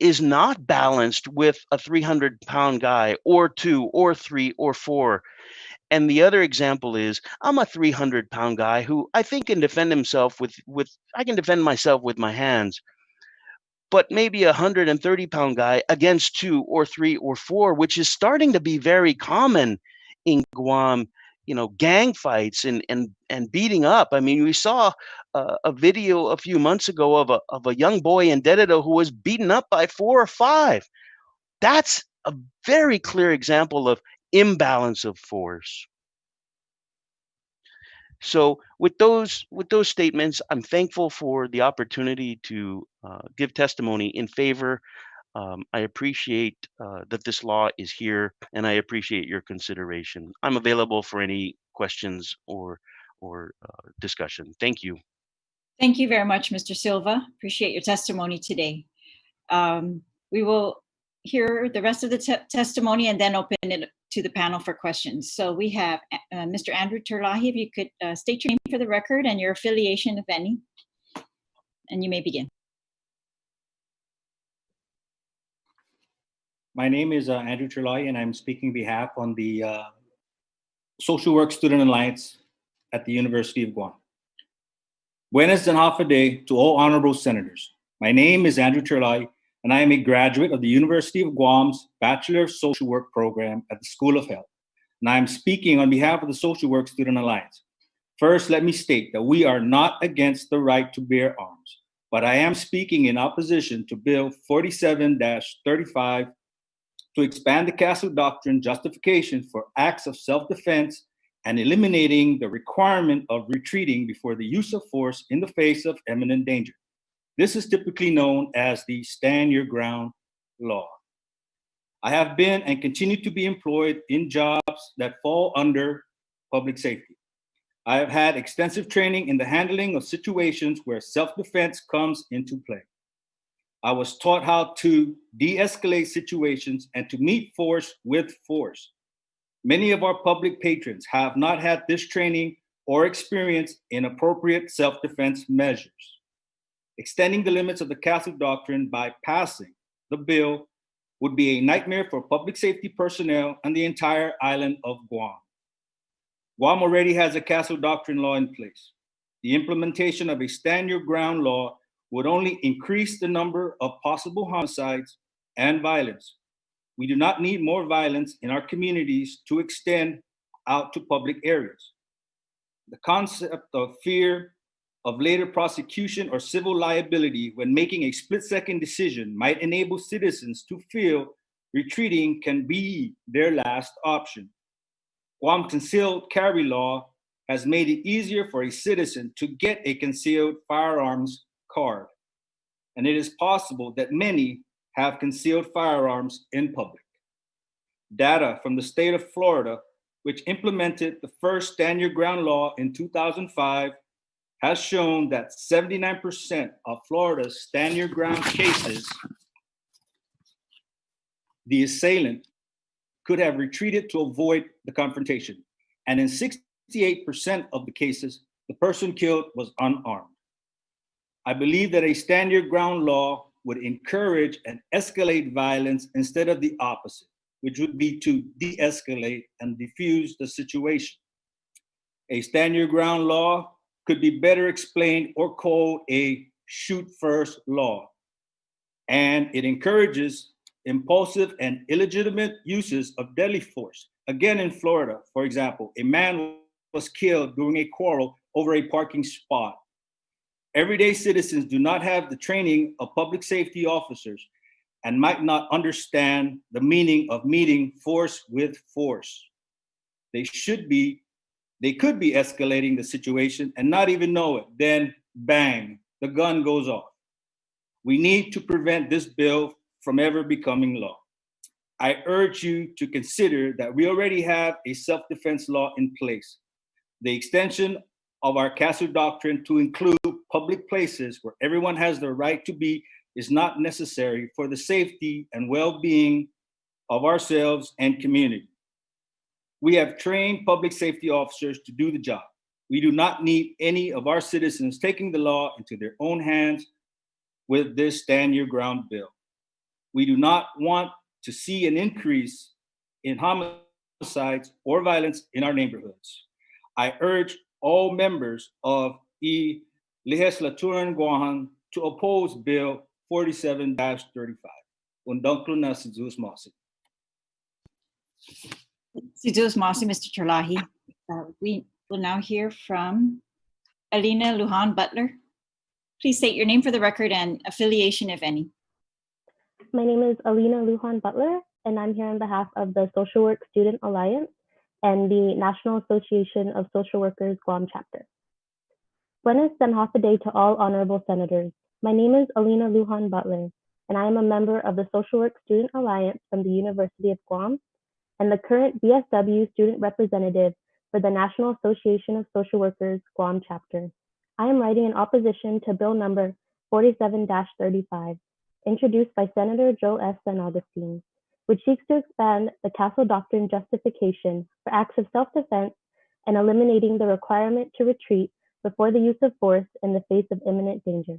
is not balanced with a 300-pound guy, or 2 or 3 or 4. And the other example is, I'm a 300-pound guy who I think can defend himself I can defend myself with my hands. But maybe a 130-pound guy against 2 or 3 or 4, which is starting to be very common in Guam, gang fights and beating up. I mean, we saw a video a few months ago of a young boy in Dededo who was beaten up by 4 or 5. That's a very clear example of imbalance of force. So with those statements, I'm thankful for the opportunity to give testimony in favor. I appreciate that this law is here, and I appreciate your consideration. I'm available for any questions or discussion. Thank you. Thank you very much, Mr. Silva. Appreciate your testimony today. We will hear the rest of the testimony and then open it to the panel for questions. So we have Mr. Andrew Terlaje. If you could state your name for the record and your affiliation, if any, and you may begin. My name is Andrew Terlaje, and I'm speaking on behalf on the Social Work Student Alliance at the University of Guam. Buenas and half a day to all honorable senators. My name is Andrew Terlaje, and I am a graduate of the University of Guam's Bachelor of Social Work program at the School of Health. And I am speaking on behalf of the Social Work Student Alliance. First, let me state that we are not against the right to bear arms, but I am speaking in opposition to Bill 47-35 to expand the Castle Doctrine justification for acts of self-defense and eliminating the requirement of retreating before the use of force in the face of imminent danger. This is typically known as the stand your ground law. I have been and continue to be employed in jobs that fall under public safety. I have had extensive training in the handling of situations where self-defense comes into play. I was taught how to de-escalate situations and to meet force with force. Many of our public patrons have not had this training or experience in appropriate self-defense measures. Extending the limits of the Castle Doctrine by passing the bill would be a nightmare for public safety personnel and the entire island of Guam. Guam already has a Castle Doctrine law in place. The implementation of a stand your ground law would only increase the number of possible homicides and violence. We do not need more violence in our communities to extend out to public areas. The concept of fear of later prosecution or civil liability when making a split-second decision might enable citizens to feel retreating can be their last option. Guam concealed carry law has made it easier for a citizen to get a concealed firearms card, and it is possible that many have concealed firearms in public. Data from the state of Florida, which implemented the first stand your ground law in 2005, has shown that 79% of Florida's stand your ground cases, the assailant could have retreated to avoid the confrontation. And in 68% of the cases, the person killed was unarmed. I believe that a stand your ground law would encourage and escalate violence instead of the opposite, which would be to de-escalate and diffuse the situation. A stand your ground law could be better explained or called a shoot first law. And it encourages impulsive and illegitimate uses of deadly force. Again, in Florida, for example, a man was killed during a quarrel over a parking spot. Everyday citizens do not have the training of public safety officers and might not understand the meaning of meeting force with force. They could be escalating the situation and not even know it. Then bang, the gun goes off. We need to prevent this bill from ever becoming law. I urge you to consider that we already have a self-defense law in place. The extension of our Castle Doctrine to include public places where everyone has the right to be is not necessary for the safety and well-being of ourselves and community. We have trained public safety officers to do the job. We do not need any of our citizens taking the law into their own hands with this stand your ground bill. We do not want to see an increase in homicides or violence in our neighborhoods. I urge all members of the Legislature in Guam to oppose Bill 47-35. Undangklo na si Zeus Mossy. Zeus Mossy, Mr. Terlaje. We will now hear from Alina Lujan Butler. Please state your name for the record and affiliation, if any. My name is Alina Lujan Butler, and I'm here on behalf of the Social Work Student Alliance and the National Association of Social Workers Guam chapter. Buenos and half a day to all honorable senators. My name is Alina Lujan Butler, and I am a member of the Social Work Student Alliance from the University of Guam and the current BSW student representative for the National Association of Social Workers Guam chapter. I am writing in opposition to bill number 47-35, introduced by Senator Joe S. San Augustine, which seeks to expand the Castle Doctrine justification for acts of self-defense and eliminating the requirement to retreat before the use of force in the face of imminent danger.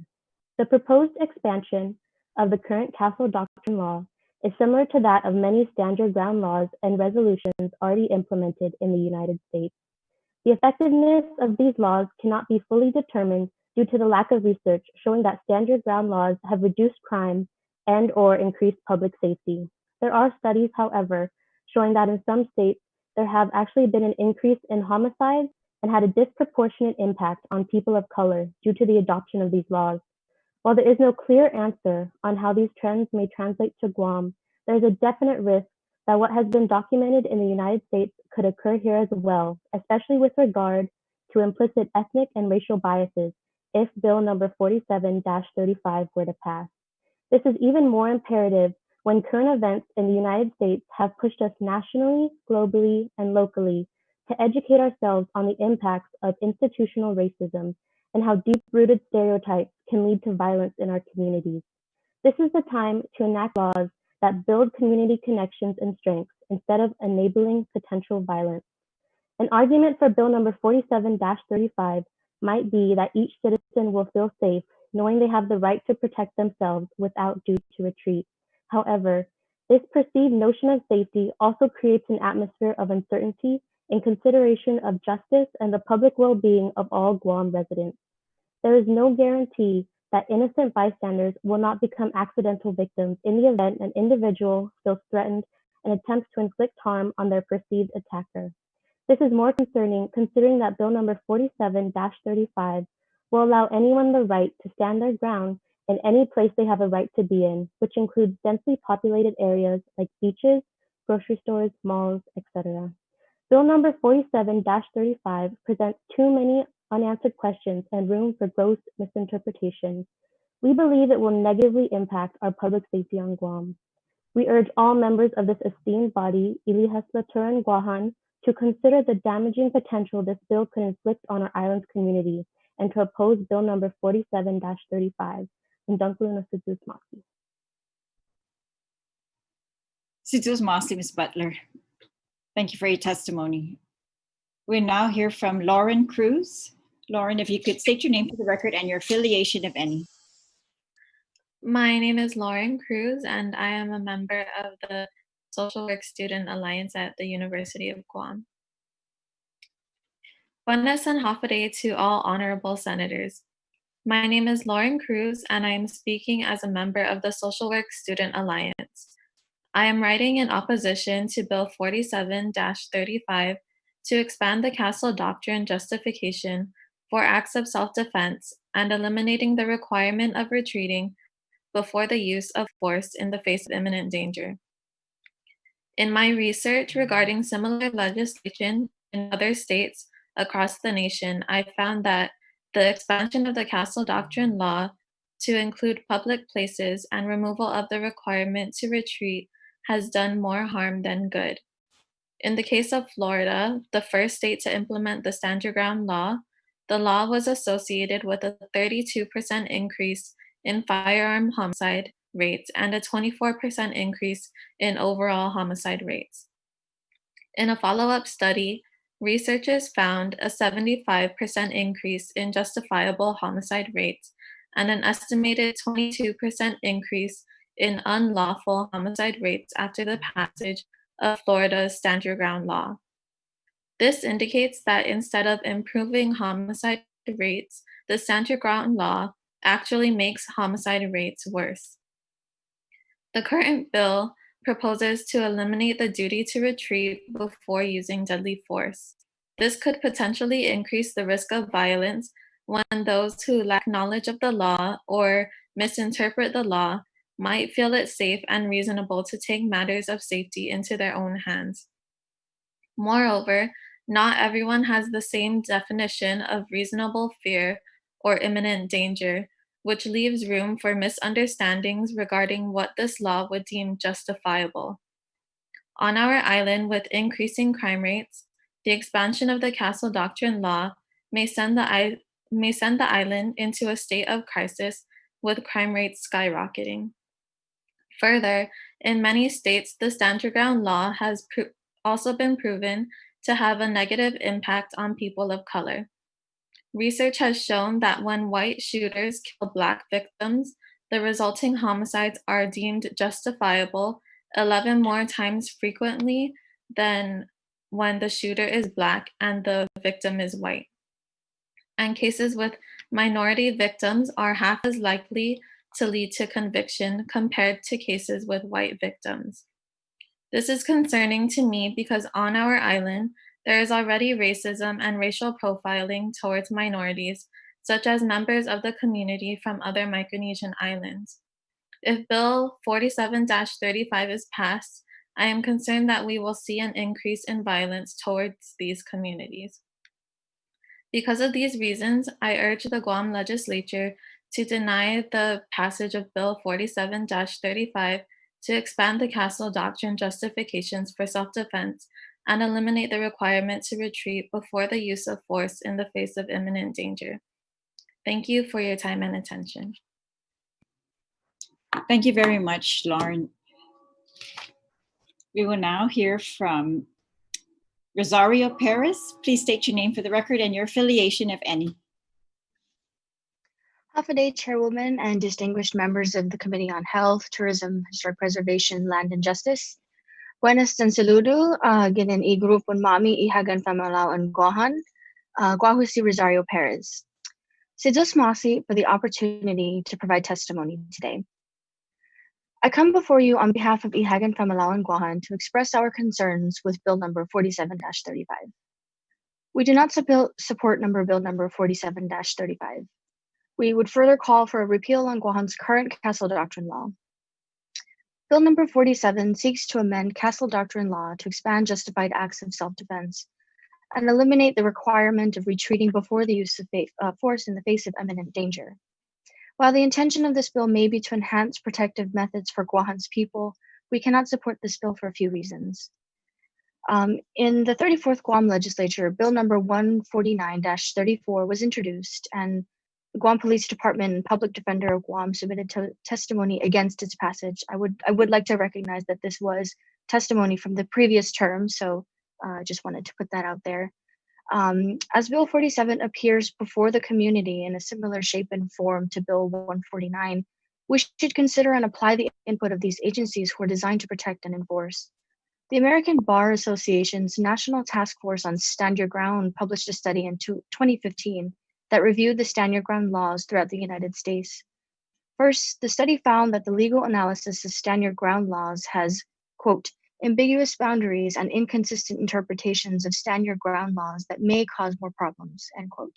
The proposed expansion of the current Castle Doctrine law is similar to that of many stand your ground laws and resolutions already implemented in the United States. The effectiveness of these laws cannot be fully determined due to the lack of research showing that stand your ground laws have reduced crime and or increased public safety. There are studies, however, showing that in some states, there have actually been an increase in homicides and had a disproportionate impact on people of color due to the adoption of these laws. While there is no clear answer on how these trends may translate to Guam, there is a definite risk that what has been documented in the United States could occur here as well, especially with regard to implicit ethnic and racial biases if bill number 47-35 were to pass. This is even more imperative when current events in the United States have pushed us nationally, globally, and locally to educate ourselves on the impacts of institutional racism and how deep-rooted stereotypes can lead to violence in our communities. This is the time to enact laws that build community connections and strengths instead of enabling potential violence. An argument for bill number 47-35 might be that each citizen will feel safe knowing they have the right to protect themselves without due to retreat. However, this perceived notion of safety also creates an atmosphere of uncertainty in consideration of justice and the public well-being of all Guam residents. There is no guarantee that innocent bystanders will not become accidental victims in the event an individual feels threatened and attempts to inflict harm on their perceived attacker. This is more concerning considering that bill number 47-35 will allow anyone the right to stand their ground in any place they have a right to be in, which includes densely populated areas like beaches, grocery stores, malls, etc. Bill number 47-35 presents too many unanswered questions and room for gross misinterpretation. We believe it will negatively impact our public safety on Guam. We urge all members of this esteemed body, Ilihaslaturan Guahan, to consider the damaging potential this bill could inflict on our island's community and to oppose Bill number 47-35. Indunkuluna Sidus Maki. Sidus Masi, Ms. Butler. Thank you for your testimony. We now hear from Lauren Cruz. Lauren, if you could state your name for the record and your affiliation, if any. My name is Lauren Cruz, and I am a member of the Social Work Student Alliance at the University of Guam. Buenas and Hafa to all honorable senators. My name is Lauren Cruz, and I am speaking as a member of the Social Work Student Alliance. I am writing in opposition to Bill 47-35 to expand the Castle Doctrine justification for acts of self-defense and eliminating the requirement of retreating before the use of force in the face of imminent danger. In my research regarding similar legislation in other states across the nation, I found that the expansion of the Castle Doctrine law to include public places and removal of the requirement to retreat has done more harm than good. In the case of Florida, the first state to implement the Stand Your Ground law, the law was associated with a 32% increase in firearm homicide rates and a 24% increase in overall homicide rates. In a follow-up study, researchers found a 75% increase in justifiable homicide rates and an estimated 22% increase in unlawful homicide rates after the passage of Florida's Stand Your Ground law. This indicates that instead of improving homicide rates, the Stand Your Ground law actually makes homicide rates worse. The current bill proposes to eliminate the duty to retreat before using deadly force. This could potentially increase the risk of violence when those who lack knowledge of the law or misinterpret the law might feel it safe and reasonable to take matters of safety into their own hands. Moreover, not everyone has the same definition of reasonable fear or imminent danger, which leaves room for misunderstandings regarding what this law would deem justifiable. On our island, with increasing crime rates, the expansion of the Castle Doctrine law may send the island into a state of crisis with crime rates skyrocketing. Further, in many states, the Stand Your Ground law has also been proven to have a negative impact on people of color. Research has shown that when white shooters kill Black victims, the resulting homicides are deemed justifiable 11 more times frequently than when the shooter is Black and the victim is white. And cases with minority victims are half as likely to lead to conviction compared to cases with white victims. This is concerning to me because on our island, there is already racism and racial profiling towards minorities, such as members of the community from other Micronesian islands. If Bill 47-35 is passed, I am concerned that we will see an increase in violence towards these communities. Because of these reasons, I urge the Guam legislature to deny the passage of Bill 47-35 to expand the Castle Doctrine justifications for self-defense and eliminate the requirement to retreat before the use of force in the face of imminent danger. Thank you for your time and attention. Thank you very much, Lauren. We will now hear from Rosario Perez. Please state your name for the record and your affiliation, if any. Hafa-day Chairwoman and distinguished members of the Committee on Health, Tourism, Historic Preservation, Land and Justice. Buenas and saludo, ginin i-grupon mami ihagan pamalawan Guahan, Guahusi Rosario Perez. Sidus Masi for the opportunity to provide testimony today. I come before you on behalf of Ihagan Pamalawan Guahan to express our concerns with Bill number 47-35. We do not support Bill number 47-35. We would further call for a repeal on Guahan's current Castle Doctrine law. Bill number 47 seeks to amend Castle Doctrine law to expand justified acts of self-defense and eliminate the requirement of retreating before the use of force in the face of imminent danger. While the intention of this bill may be to enhance protective methods for Guahan's people, we cannot support this bill for a few reasons. In the 34th Guam legislature, Bill number 149-34 was introduced, and the Guam Police Department and Public Defender of Guam submitted testimony against its passage. I would like to recognize that this was testimony from the previous term, so I just wanted to put that out there. As Bill 47 appears before the community in a similar shape and form to Bill 149, we should consider and apply the input of these agencies who are designed to protect and enforce. The American Bar Association's National Task Force on Stand Your Ground published a study in 2015 that reviewed the stand your ground laws throughout the United States. First, the study found that the legal analysis of stand your ground laws has, quote, ambiguous boundaries and inconsistent interpretations of stand your ground laws that may cause more problems, end quote.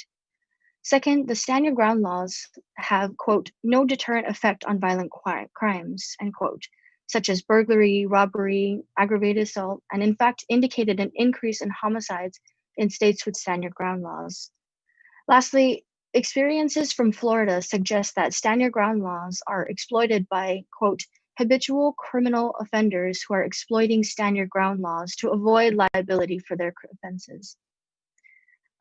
Second, the stand your ground laws have, quote, no deterrent effect on violent crimes, end quote, such as burglary, robbery, aggravated assault, and in fact indicated an increase in homicides in states with stand your ground laws. Lastly, experiences from Florida suggest that stand your ground laws are exploited by, quote, habitual criminal offenders who are exploiting stand your ground laws to avoid liability for their offenses.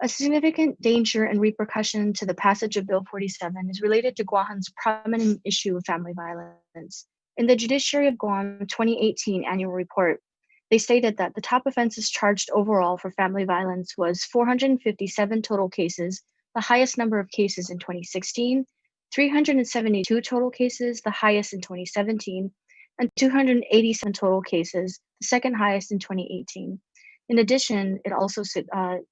A significant danger and repercussion to the passage of Bill 47 is related to Guahan's prominent issue of family violence. In the Judiciary of Guam 2018 annual report, they stated that the top offenses charged overall for family violence was 457 total cases, the highest number of cases in 2016, 372 total cases, the highest in 2017, and 287 total cases, the second highest in 2018. In addition, it also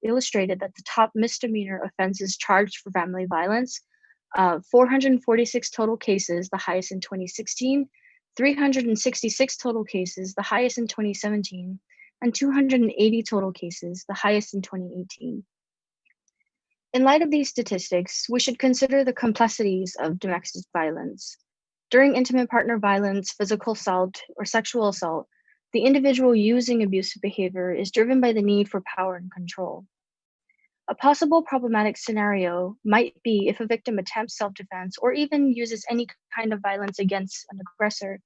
illustrated that the top misdemeanor offenses charged for family violence, 446 total cases, the highest in 2016, 366 total cases, the highest in 2017, and 280 total cases, the highest in 2018. In light of these statistics, we should consider the complexities of domestic violence. During intimate partner violence, physical assault, or sexual assault, the individual using abusive behavior is driven by the need for power and control. A possible problematic scenario might be if a victim attempts self-defense or even uses any kind of violence against an aggressor.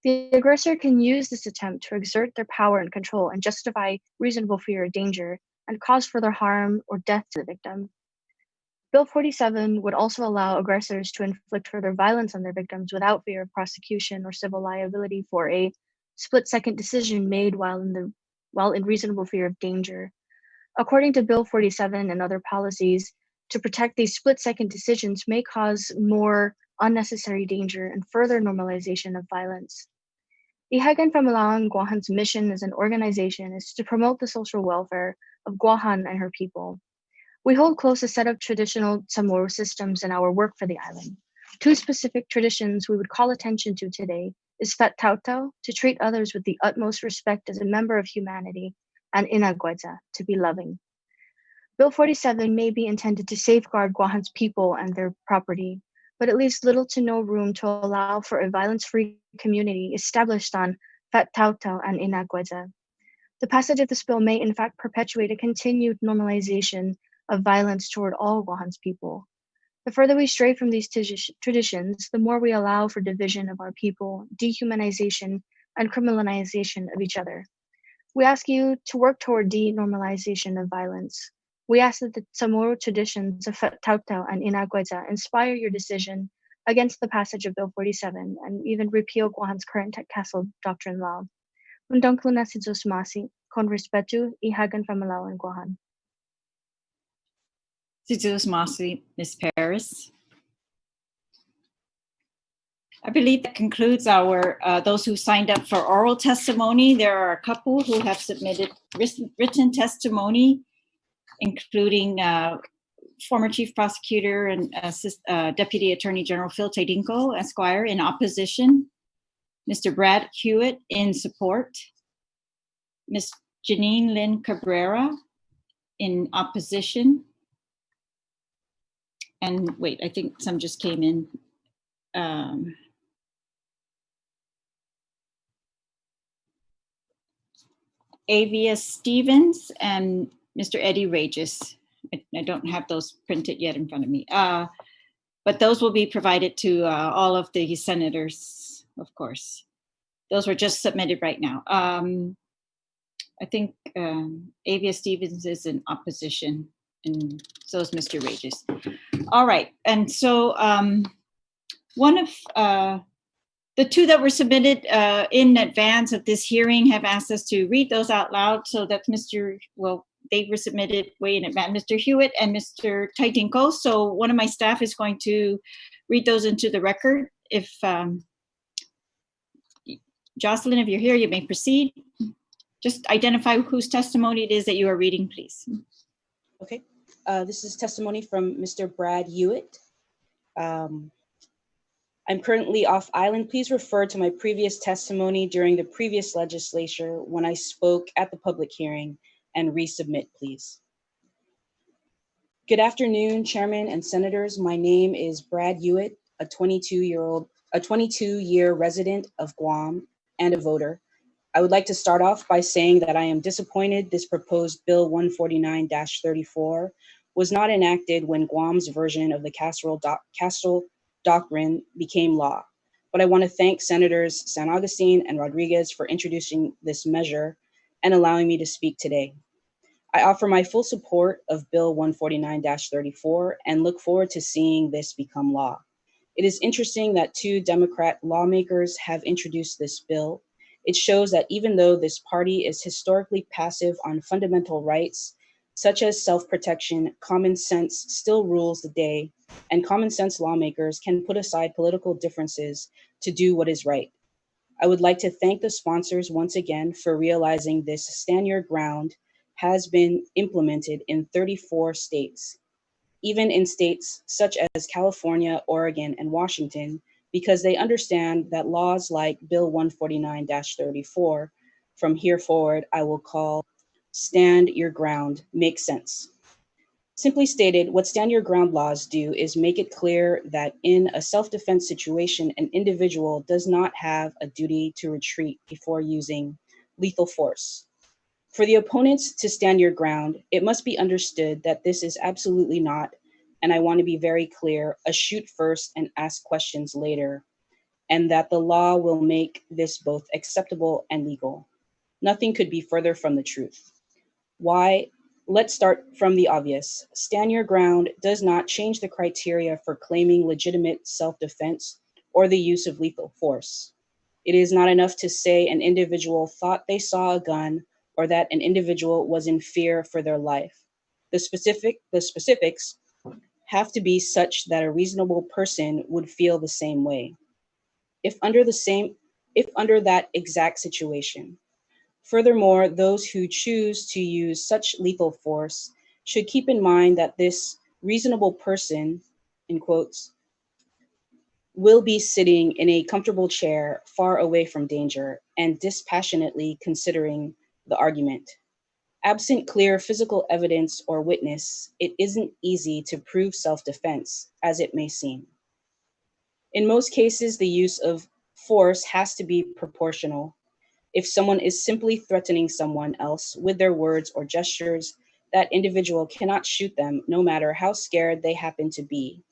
The aggressor can use this attempt to exert their power and control and justify reasonable fear of danger and cause further harm or death to the victim. Bill 47 would also allow aggressors to inflict further violence on their victims without fear of prosecution or civil liability for a split-second decision made while in reasonable fear of danger. According to Bill 47 and other policies, to protect these split-second decisions may cause more unnecessary danger and further normalization of violence. Ihagan Pamalawan Guahan's mission as an organization is to promote the social welfare of Guahan and her people. We hold close a set of traditional Chamorro systems in our work for the island. Two specific traditions we would call attention to today is Fet Tautau, to treat others with the utmost respect as a member of humanity, and Inagweza, to be loving. Bill 47 may be intended to safeguard Guahan's people and their property, but it leaves little to no room to allow for a violence-free community established on Fet Tautau and Inagweza. The passage of this bill may in fact perpetuate a continued normalization of violence toward all Guahan's people. The further we stray from these traditions, the more we allow for division of our people, dehumanization, and criminalization of each other. We ask you to work toward denormalization of violence. We ask that the Chamorro traditions of Fet Tautau and Inagweza inspire your decision against the passage of Bill 47 and even repeal Guahan's current Castle Doctrine law. Undang Cluna si Diyos Masi, con respeto, Ihagan Pamalawan Guahan. Si Diyos Masi, Ms. Paris. I believe that concludes our those who signed up for oral testimony. There are a couple who have submitted written testimony, including former Chief Prosecutor and Deputy Attorney General Phil Tedinco, Esquire, in opposition, Mr. Brad Hewitt in support, Ms. Janine Lynn Cabrera in opposition, and wait, I think some just came in. Avia Stevens and Mr. Eddie Regis. I don't have those printed yet in front of me. But those will be provided to all of the senators, of course. Those were just submitted right now. I think Avia Stevens is in opposition, and so is Mr. Regis. All right, and so one of the two that were submitted in advance of this hearing have asked us to read those out loud. So that's they were submitted way in advance, Mr. Hewitt and Mr. Taitinko. So one of my staff is going to read those into the record. If Jocelyn, if you're here, you may proceed. Just identify whose testimony it is that you are reading, please. Okay, this is testimony from Mr. Brad Hewitt. I'm currently off island. Please refer to my previous testimony during the previous legislature when I spoke at the public hearing and resubmit, please. Good afternoon, Chairman and Senators. My name is Brad Hewitt, a 22-year resident of Guam and a voter. I would like to start off by saying that I am disappointed this proposed Bill 149-34 was not enacted when Guam's version of the Castle Doctrine became law. But I want to thank Senators San Agustin and Rodriguez for introducing this measure and allowing me to speak today. I offer my full support of Bill 149-34 and look forward to seeing this become law. It is interesting that two Democrat lawmakers have introduced this bill. It shows that even though this party is historically passive on fundamental rights, such as self-protection, common sense still rules the day, and common sense lawmakers can put aside political differences to do what is right. I would like to thank the sponsors once again for realizing this stand your ground has been implemented in 34 states, even in states such as California, Oregon, and Washington, because they understand that laws like Bill 149-34, from here forward, I will call Stand Your Ground, make sense. Simply stated, what Stand Your Ground laws do is make it clear that in a self-defense situation, an individual does not have a duty to retreat before using lethal force. For the opponents to stand your ground, it must be understood that this is absolutely not, and I want to be very clear, a shoot first and ask questions later, and that the law will make this both acceptable and legal. Nothing could be further from the truth. Why? Let's start from the obvious. Stand your ground does not change the criteria for claiming legitimate self-defense or the use of lethal force. It is not enough to say an individual thought they saw a gun or that an individual was in fear for their life. The specifics have to be such that a reasonable person would feel the same way, if under that exact situation. Furthermore, those who choose to use such lethal force should keep in mind that this reasonable person, in quotes, will be sitting in a comfortable chair far away from danger and dispassionately considering the argument. Absent clear physical evidence or witness, it isn't easy to prove self-defense, as it may seem. In most cases, the use of force has to be proportional. If someone is simply threatening someone else with their words or gestures, that individual cannot shoot them no matter how scared they happen to be.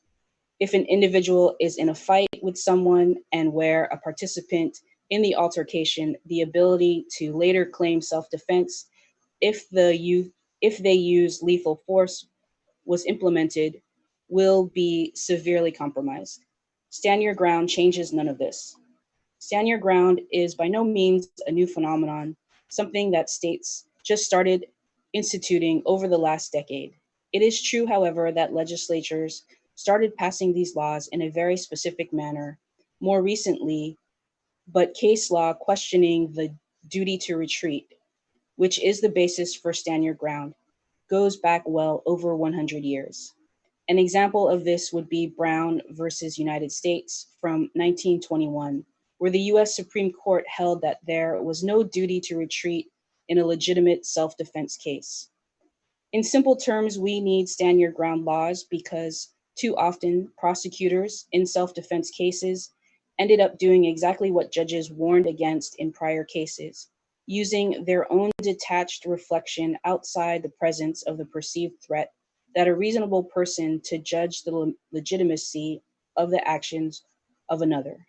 If an individual is in a fight with someone and where a participant in the altercation, the ability to later claim self-defense if they use lethal force was implemented will be severely compromised. Stand your ground changes none of this. Stand your ground is by no means a new phenomenon, something that states just started instituting over the last decade. It is true, however, that legislatures started passing these laws in a very specific manner more recently, but case law questioning the duty to retreat, which is the basis for stand your ground, goes back well over 100 years. An example of this would be Brown versus United States from 1921, where the US Supreme Court held that there was no duty to retreat in a legitimate self-defense case. In simple terms, we need stand your ground laws because too often prosecutors in self-defense cases ended up doing exactly what judges warned against in prior cases, using their own detached reflection outside the presence of the perceived threat, that a reasonable person to judge the legitimacy of the actions of another.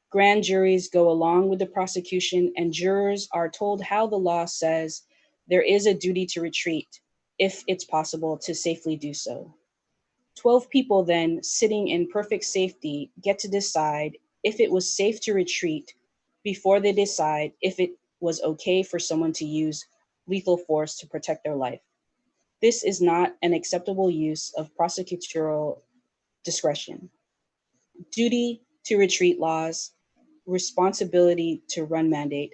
Grand juries go along with the prosecution, and jurors are told how the law says there is a duty to retreat if it's possible to safely do so. 12 people then, sitting in perfect safety, get to decide if it was safe to retreat before they decide if it was okay for someone to use lethal force to protect their life. This is not an acceptable use of prosecutorial discretion. Duty to retreat laws, responsibility to run mandate,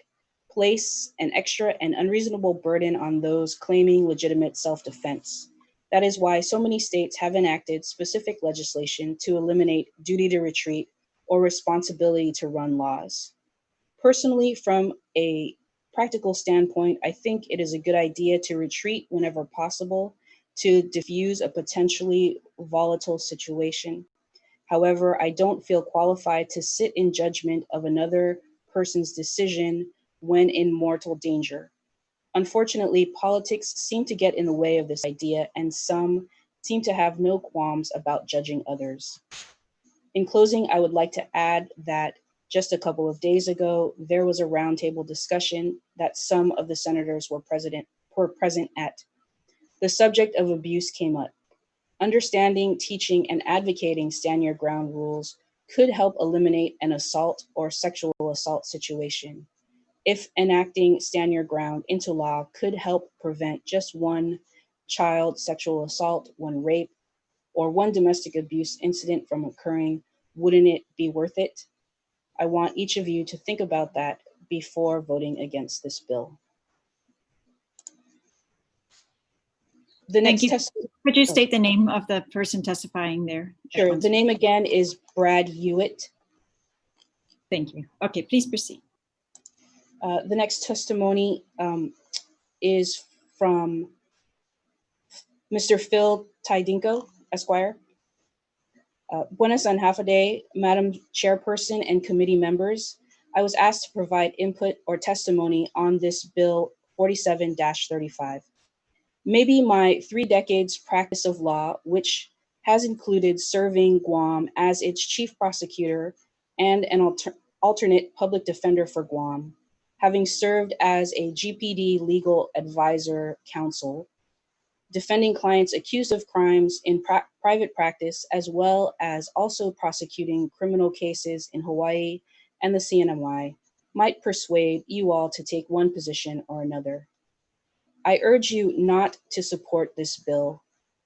place an extra and unreasonable burden on those claiming legitimate self-defense. That is why so many states have enacted specific legislation to eliminate duty to retreat or responsibility to run laws. Personally, from a practical standpoint, I think it is a good idea to retreat whenever possible to diffuse a potentially volatile situation. However, I don't feel qualified to sit in judgment of another person's decision when in mortal danger. Unfortunately, politics seem to get in the way of this idea, and some seem to have no qualms about judging others. In closing, I would like to add that just a couple of days ago, there was a roundtable discussion that some of the senators were present at. The subject of abuse came up. Understanding, teaching, and advocating stand your ground rules could help eliminate an assault or sexual assault situation. If enacting stand your ground into law could help prevent just one child sexual assault, one rape, or one domestic abuse incident from occurring, wouldn't it be worth it? I want each of you to think about that before voting against this bill. The Thank next you. test. Could you state the name of the person testifying there? Sure. The name again is Brad Hewitt. Thank you. Okay, please proceed. The next testimony is from Mr. Phil Tidinko, Esquire. Buenas and half a day, Madam Chairperson and committee members. I was asked to provide input or testimony on this bill 47-35. Maybe my 3 decades practice of law, which has included serving Guam as its chief prosecutor and an alternate public defender for Guam, having served as a GPD legal advisor counsel, defending clients accused of crimes in private practice, as well as also prosecuting criminal cases in Hawaii and the CNMI, might persuade you all to take one position or another. I urge you not to support this bill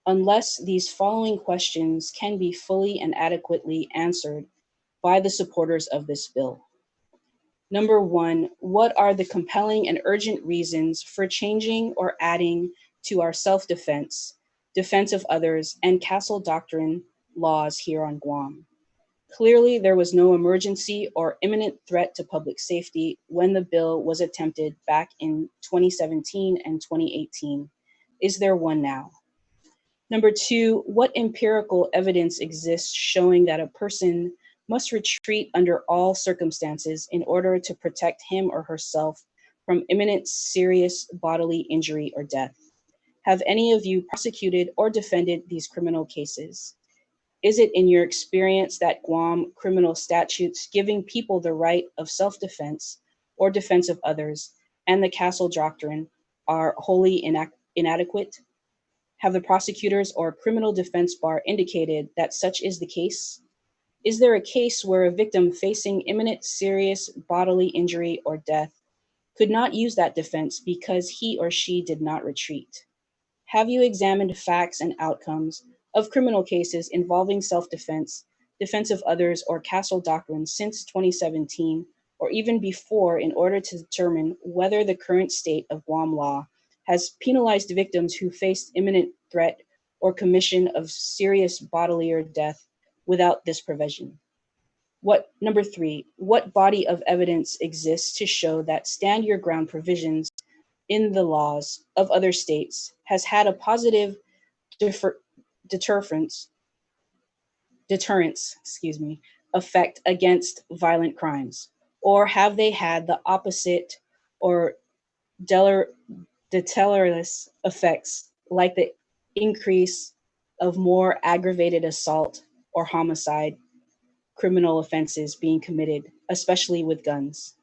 unless these following questions can be fully and adequately answered by the supporters of this bill. Number 1, what are the compelling and urgent reasons for changing or adding to our self-defense, defense of others, and castle doctrine laws here on Guam? Clearly, there was no emergency or imminent threat to public safety when the bill was attempted back in 2017 and 2018. Is there one now? Number 2, what empirical evidence exists showing that a person must retreat under all circumstances in order to protect him or herself from imminent serious bodily injury or death? Have any of you prosecuted or defended these criminal cases? Is it in your experience that Guam criminal statutes giving people the right of self-defense or defense of others and the castle doctrine are wholly inadequate? Have the prosecutors or criminal defense bar indicated that such is the case? Is there a case where a victim facing imminent serious bodily injury or death could not use that defense because he or she did not retreat? Have you examined facts and outcomes of criminal cases involving self-defense, defense of others, or castle doctrine since 2017, or even before, in order to determine whether the current state of Guam law has penalized victims who faced imminent threat or commission of serious bodily or death without this provision? Number 3, what body of evidence exists to show that stand your ground provisions in the laws of other states has had a positive deterrence effect against violent crimes? Or have they had the opposite or deleterious effects, like the increase of more aggravated assault or homicide criminal offenses being committed, especially with guns.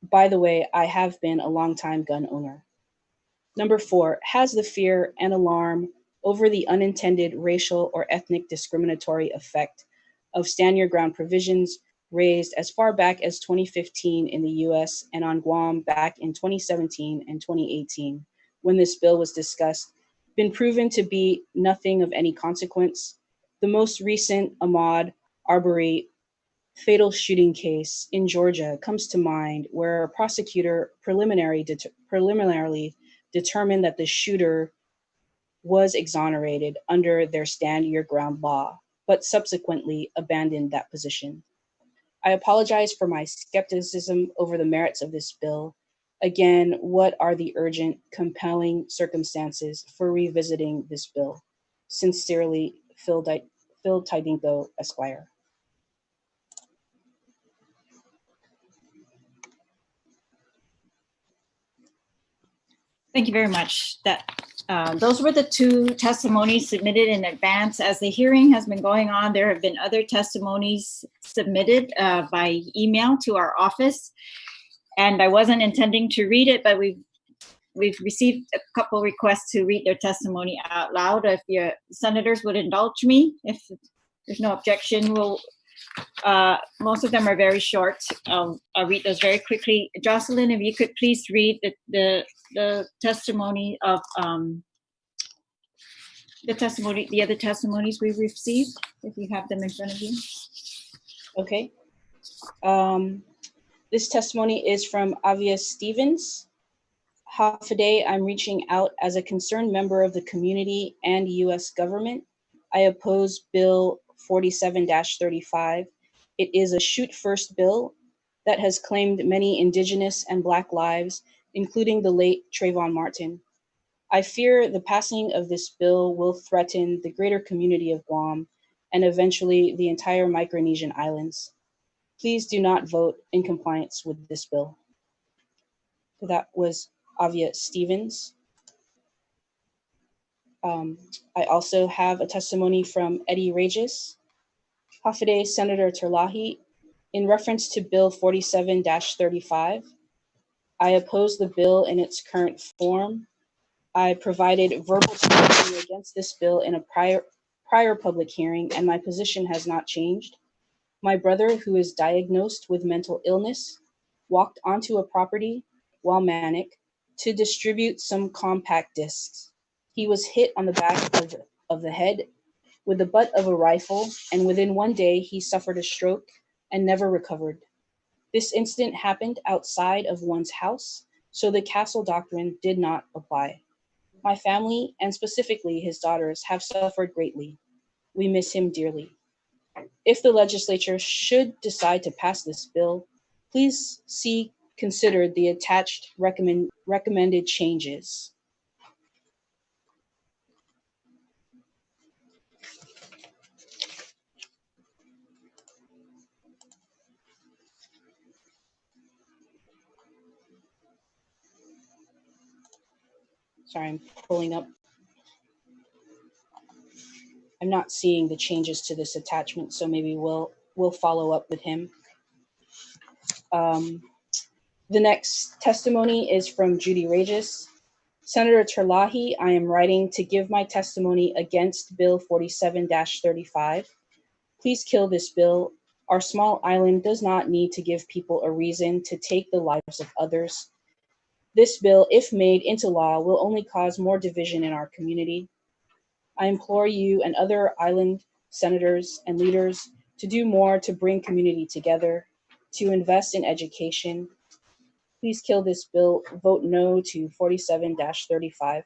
By the way, I have been a longtime gun owner. Number 4, has the fear and alarm over the unintended racial or ethnic discriminatory effect of stand your ground provisions raised as far back as 2015 in the US and on Guam back in 2017 and 2018, when this bill was discussed, been proven to be nothing of any consequence. The most recent Ahmaud Arbery fatal shooting case in Georgia comes to mind, where a prosecutor preliminarily determined that the shooter was exonerated under their stand your ground law, but subsequently abandoned that position. I apologize for my skepticism over the merits of this bill. Again, what are the urgent, compelling circumstances for revisiting this bill? Sincerely, Phil Tidingo, Esquire. Thank you very much. Those were the 2 testimonies submitted in advance. As the hearing has been going on, there have been other testimonies submitted by email to our office. And I wasn't intending to read it, but we've received a couple requests to read their testimony out loud. If your senators would indulge me, if there's no objection, most of them are very short. I'll read those very quickly. Jocelyn, if you could please read the testimony of the other testimonies we've received, if you have them in front of you. Okay. This testimony is from Avia Stevens. Hafaday, I'm reaching out as a concerned member of the community and U.S. government. I oppose Bill 47-35. It is a shoot first bill that has claimed many Indigenous and Black lives, including the late Trayvon Martin. I fear the passing of this bill will threaten the greater community of Guam and eventually the entire Micronesian islands. Please do not vote in compliance with this bill. So that was Avia Stevens. I also have a testimony from Eddie Regis. Hafaday, Senator Terlaje, in reference to Bill 47-35, I oppose the bill in its current form. I provided verbal testimony against this bill in a prior public hearing, and my position has not changed. My brother, who is diagnosed with mental illness, walked onto a property while manic to distribute some compact discs. He was hit on the back of the head with the butt of a rifle, and within 1 day, he suffered a stroke and never recovered. This incident happened outside of one's house, so the castle doctrine did not apply. My family, and specifically his daughters, have suffered greatly. We miss him dearly. If the legislature should decide to pass this bill, please consider the attached recommended changes. Sorry, I'm pulling up. I'm not seeing the changes to this attachment, so maybe we'll follow up with him. The next testimony is from Judy Regis. Senator Terlaje, I am writing to give my testimony against Bill 47-35. Please kill this bill. Our small island does not need to give people a reason to take the lives of others. This bill, if made into law, will only cause more division in our community. I implore you and other island senators and leaders to do more to bring community together, to invest in education. Please kill this bill. Vote no to 47-35.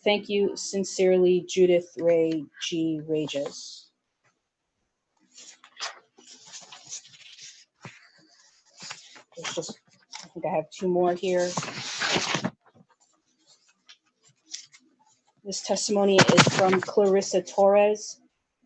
Thank you. Sincerely, Judith Ray G. Regis. I think I have 2 more here. This testimony is from Clarissa Torres.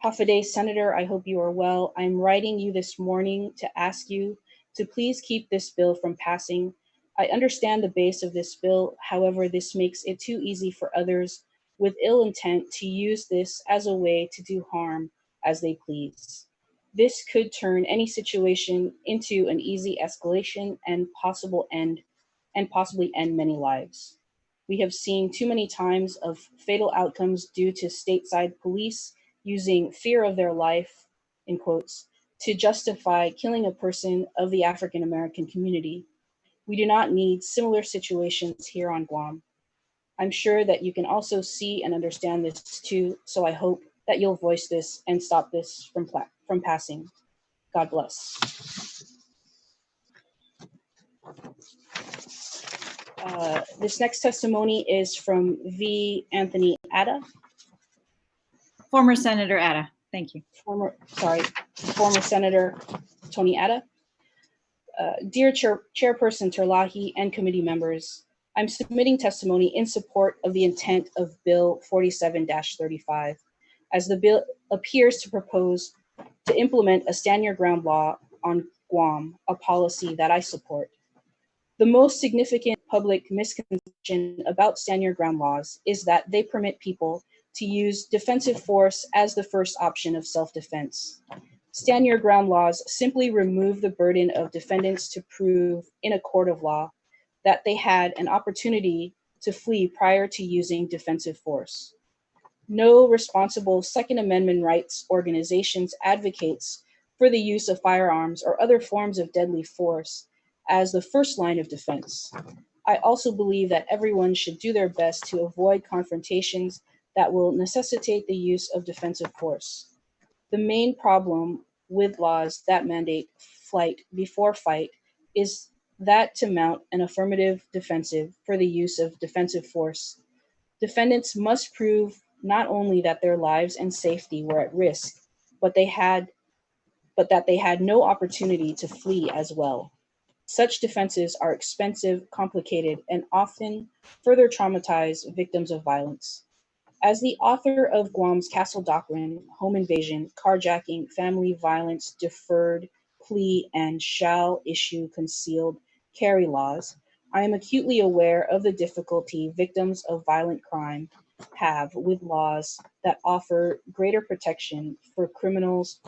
Hafaday, Senator, I hope you are well. I'm writing you this morning to ask you to please keep this bill from passing. I understand the base of this bill. However, this makes it too easy for others with ill intent to use this as a way to do harm as they please. This could turn any situation into an easy escalation and possibly end many lives. We have seen too many times of fatal outcomes due to stateside police using fear of their life, in quotes, to justify killing a person of the African American community. We do not need similar situations here on Guam. I'm sure that you can also see and understand this too, so I hope that you'll voice this and stop this from passing. God bless. This next testimony is from V. Anthony Atta. Former Senator Atta, thank you. Former Senator Tony Atta. Dear Chairperson Terlaje and committee members, I'm submitting testimony in support of the intent of Bill 47-35, as the bill appears to propose to implement a stand your ground law on Guam, a policy that I support. The most significant public misconception about stand your ground laws is that they permit people to use defensive force as the first option of self-defense. Stand your ground laws simply remove the burden of defendants to prove in a court of law that they had an opportunity to flee prior to using defensive force. No responsible Second Amendment rights organizations advocates for the use of firearms or other forms of deadly force as the first line of defense. I also believe that everyone should do their best to avoid confrontations that will necessitate the use of defensive force. The main problem with laws that mandate flight before fight is that to mount an affirmative defensive for the use of defensive force, defendants must prove not only that their lives and safety were at risk, but that they had no opportunity to flee as well. Such defenses are expensive, complicated, and often further traumatize victims of violence. As the author of Guam's Castle Doctrine, Home Invasion, Carjacking, Family Violence, Deferred, Plea, and Shall Issue Concealed Carry Laws, I am acutely aware of the difficulty victims of violent crime have with laws that offer greater protection for criminals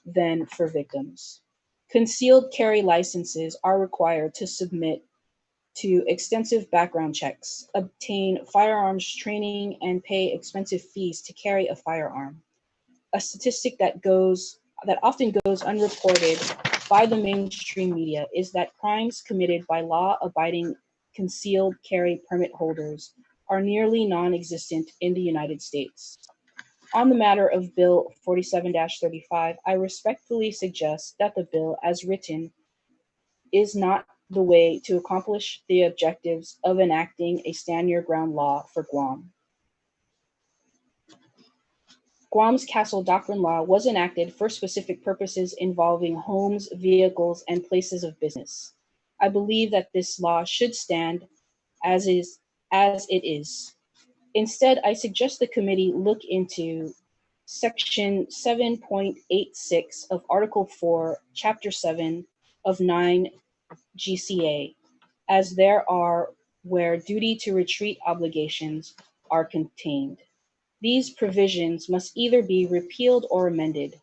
than for victims. Concealed carry licenses are required to submit to extensive background checks, obtain firearms training, and pay expensive fees to carry a firearm. A statistic that often goes unreported by the mainstream media is that crimes committed by law-abiding concealed carry permit holders are nearly non-existent in the United States. On the matter of Bill 47-35, I respectfully suggest that the bill as written is not the way to accomplish the objectives of enacting a stand your ground law for Guam. Guam's Castle Doctrine Law was enacted for specific purposes involving homes, vehicles, and places of business. I believe that this law should stand as it is. Instead, I suggest the committee look into Section 7.86 of Article 4, Chapter 7 of 9 GCA, as there are where duty to retreat obligations are contained. These provisions must either be repealed or amended.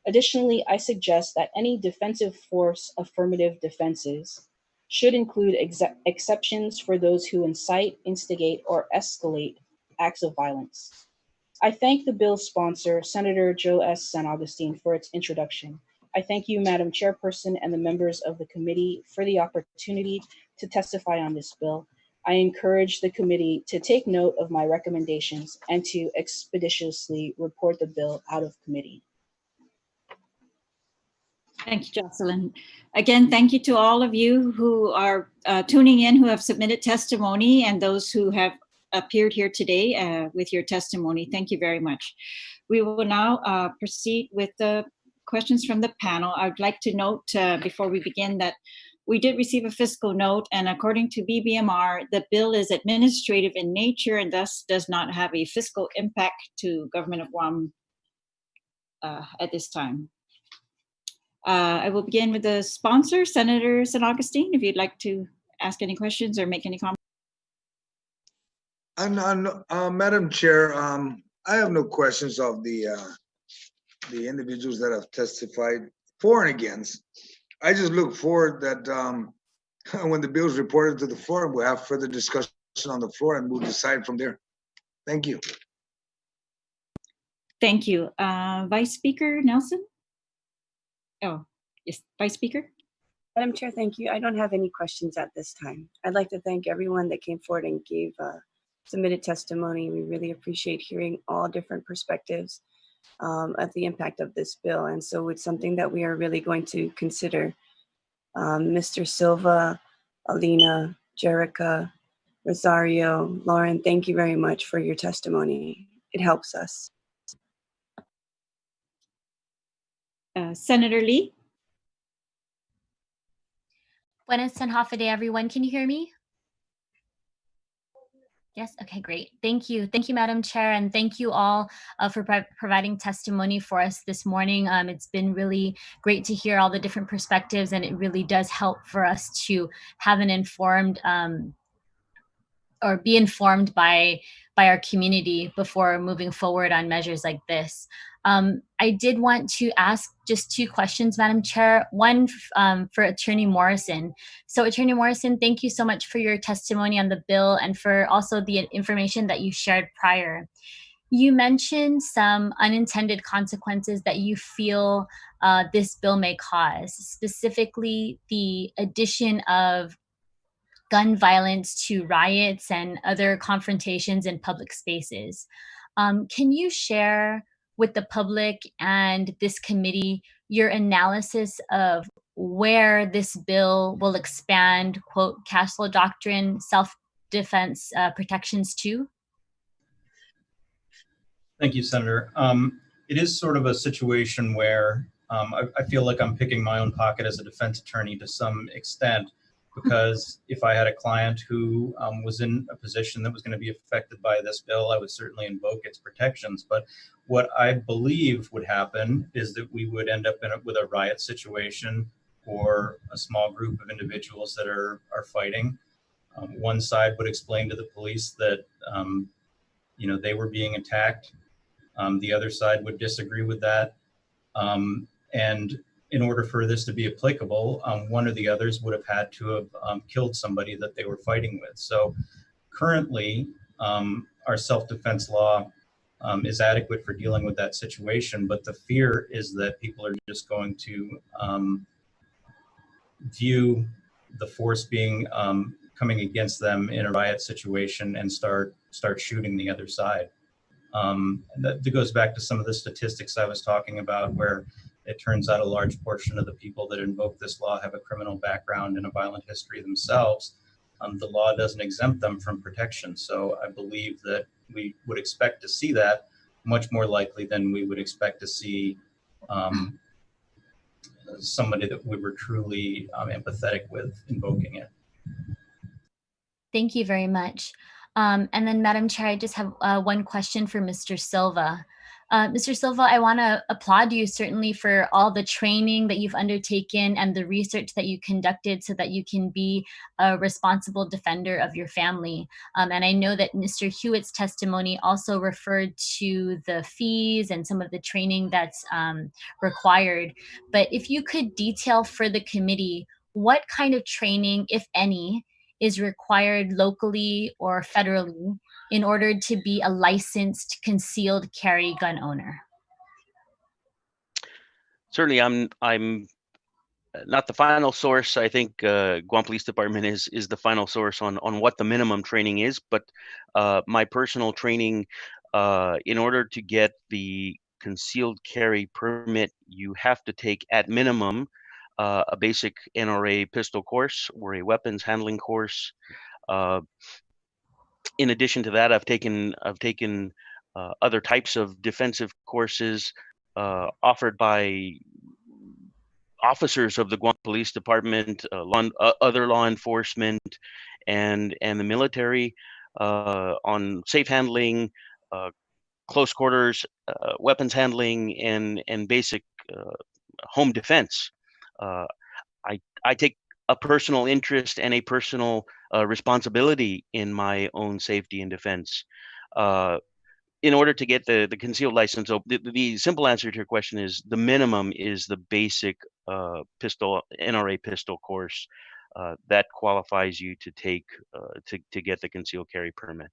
Additionally, I suggest that any defensive force affirmative defenses should include exceptions for those who incite, instigate, or escalate acts of violence. I thank the bill's sponsor, Senator Joe S. San Augustine, for its introduction. I thank you, Madam Chairperson, and the members of the committee for the opportunity to testify on this bill. I encourage the committee to take note of my recommendations and to expeditiously report the bill out of committee. Thank you, Jocelyn. Again, thank you to all of you who are tuning in, who have submitted testimony, and those who have appeared here today with your testimony. Thank you very much. We will now proceed with the questions from the panel. I'd like to note before we begin that we did receive a fiscal note, and according to BBMR, the bill is administrative in nature and thus does not have a fiscal impact to Government of Guam at this time. I will begin with the sponsor, Senator San Augustine, if you'd like to ask any questions or make any comments? Madam Chair, I have no questions of the individuals that have testified for and against. I just look forward that when the bill is reported to the floor, we'll have further discussion on the floor and we'll decide from there. Thank you. Thank you. Vice Speaker Nelson? Oh, yes, Vice Speaker? Madam Chair, thank you. I don't have any questions at this time. I'd like to thank everyone that came forward and gave submitted testimony. We really appreciate hearing all different perspectives of the impact of this bill. And so it's something that we are really going to consider. Mr. Silva, Alina, Jerica, Rosario, Lauren, thank you very much for your testimony. It helps us. Senator Lee? Buenas and half a day, everyone. Can you hear me? Yes. Okay, great. Thank you. Thank you, Madam Chair, and thank you all for providing testimony for us this morning. It's been really great to hear all the different perspectives, and it really does help for us to have an informed or be informed by our community before moving forward on measures like this. I did want to ask just two questions, Madam Chair. One for Attorney Morrison. So Attorney Morrison, thank you so much for your testimony on the bill and for also the information that you shared prior. You mentioned some unintended consequences that you feel this bill may cause, specifically the addition of gun violence to riots and other confrontations in public spaces. Can you share with the public and this committee your analysis of where this bill will expand, quote, Castle Doctrine self-defense protections to? Thank you, Senator. It is sort of a situation where I feel like I'm picking my own pocket as a defense attorney to some extent, because if I had a client who was in a position that was going to be affected by this bill, I would certainly invoke its protections. But what I believe would happen is that we would end up with a riot situation or a small group of individuals that are fighting. One side would explain to the police that they were being attacked. The other side would disagree with that. And in order for this to be applicable, one or the others would have had to have killed somebody that they were fighting with. So currently, our self-defense law is adequate for dealing with that situation, but the fear is that people are just going to view the force being coming against them in a riot situation and start shooting the other side. That goes back to some of the statistics I was talking about, where it turns out a large portion of the people that invoke this law have a criminal background and a violent history themselves. The law doesn't exempt them from protection. So I believe that we would expect to see that much more likely than we would expect to see somebody that we were truly empathetic with invoking it. Thank you very much. And then, Madam Chair, I just have one question for Mr. Silva. Mr. Silva, I want to applaud you certainly for all the training that you've undertaken and the research that you conducted so that you can be a responsible defender of your family. And I know that Mr. Hewitt's testimony also referred to the fees and some of the training that's required. But if you could detail for the committee what kind of training, if any, is required locally or federally in order to be a licensed concealed carry gun owner? Certainly, I'm not the final source. I think Guam Police Department is the final source on what the minimum training is. But my personal training, in order to get the concealed carry permit, you have to take at minimum a basic NRA pistol course or a weapons handling course. In addition to that, I've taken other types of defensive courses offered by officers of the Guam Police Department, other law enforcement, and the military on safe handling, close quarters, weapons handling, and basic home defense. I take a personal interest and a personal responsibility in my own safety and defense. In order to get the concealed license, the simple answer to your question is the minimum is the basic NRA pistol course that qualifies you to take to get the concealed carry permit.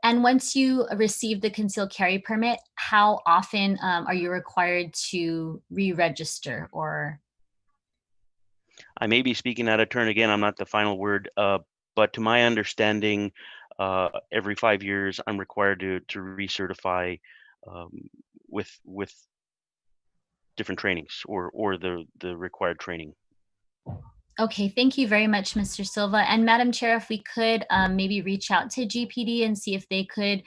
And once you receive the concealed carry permit, how often are you required to re-register or? I may be speaking out of turn again. I'm not the final word, but to my understanding, every 5 years I'm required to recertify with different trainings or the required training. Okay, thank you very much, Mr. Silva. And Madam Chair, if we could maybe reach out to GPD and see if they could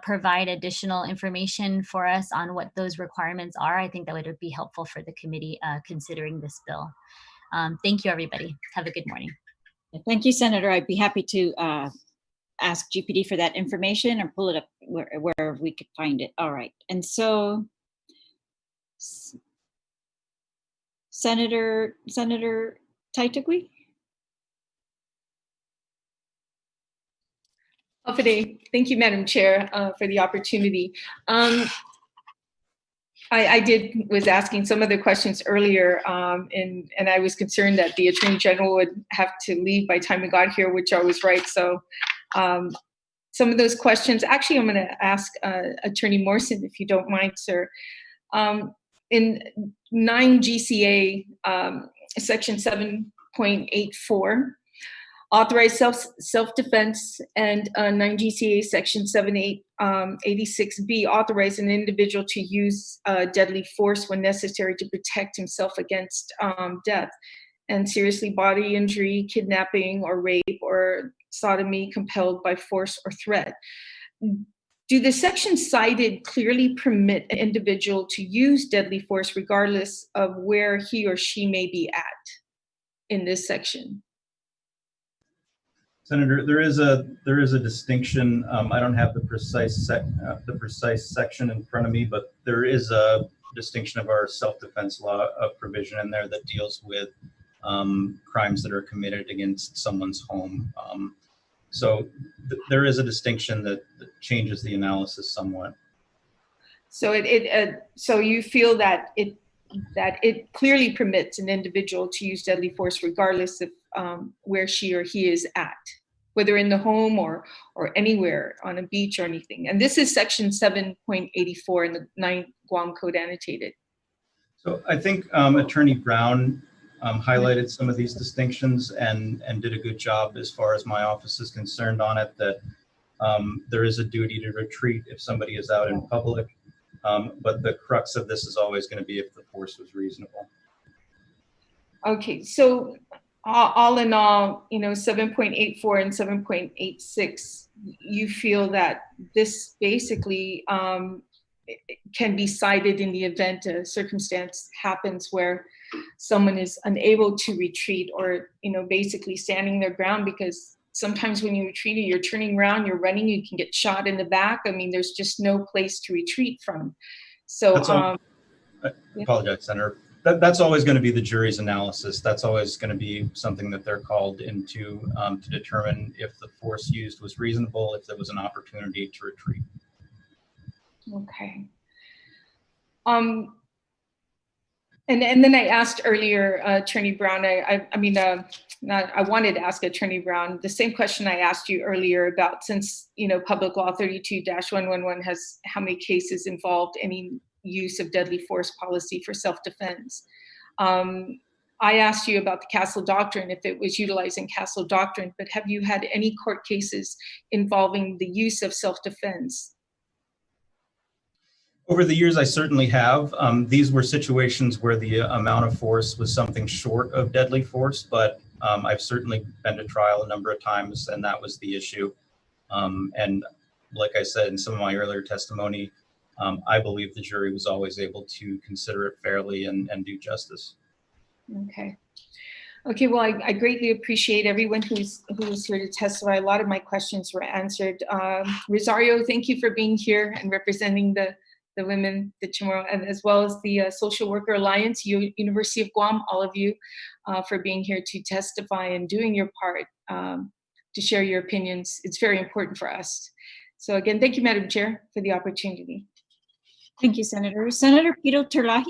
provide additional information for us on what those requirements are, I think that would be helpful for the committee considering this bill. Thank you, everybody. Have a good morning. Thank you, Senator. I'd be happy to ask GPD for that information and pull it up where we could find it. All right. And so Senator Taitukwi? Thank you, Madam Chair, for the opportunity. I was asking some of the questions earlier, and I was concerned that the Attorney General would have to leave by the time we got here, which I was right. So some of those questions, actually, I'm going to ask Attorney Morrison, if you don't mind, sir. In 9 GCA, Section 7.84, authorize self-defense, and 9 GCA Section 7.86B, authorize an individual to use deadly force when necessary to protect himself against death and seriously bodily injury, kidnapping, or rape, or sodomy compelled by force or threat. Do the sections cited clearly permit an individual to use deadly force regardless of where he or she may be at in this section? Senator, there is a distinction. I don't have the precise section in front of me, but there is a distinction of our self-defense law provision in there that deals with crimes that are committed against someone's home. So there is a distinction that changes the analysis somewhat. So so you feel that it clearly permits an individual to use deadly force regardless of where she or he is at, whether in the home or anywhere on a beach or anything. And this is Section 7.84 in the 9 Guam Code annotated. So I think Attorney Brown highlighted some of these distinctions and did a good job as far as my office is concerned on it, that there is a duty to retreat if somebody is out in public, but the crux of this is always going to be if the force was reasonable. Okay, so all in all, 7.84 and 7.86, you feel that this basically can be cited in the event a circumstance happens where someone is unable to retreat, or basically standing their ground, because sometimes when you retreat, you're turning around, you're running, you can get shot in the back. I mean, there's just no place to retreat from. So I apologize, Senator. That's always going to be the jury's analysis. That's always going to be something that they're called into to determine if the force used was reasonable, if there was an opportunity to retreat. Okay. And then I asked earlier, Attorney Brown, I wanted to ask Attorney Brown the same question I asked you earlier about, since, Public Law 32-111 has how many cases involved any use of deadly force policy for self-defense. I asked you about the Castle Doctrine, if it was utilizing Castle Doctrine, but have you had any court cases involving the use of self-defense? Over the years, I certainly have. These were situations where the amount of force was something short of deadly force, but I've certainly been to trial a number of times, and that was the issue. And like I said in some of my earlier testimony, I believe the jury was always able to consider it fairly and do justice. Okay. Okay, well, I greatly appreciate everyone who's here to testify. A lot of my questions were answered. Rosario, thank you for being here and representing the the women, the Chamorro, and as well as the Social Worker Alliance, University of Guam, all of you, for being here to testify and doing your part to share your opinions. It's very important for us. So again, thank you, Madam Chair, for the opportunity. Thank you, Senator. Senator Peter Terlaje.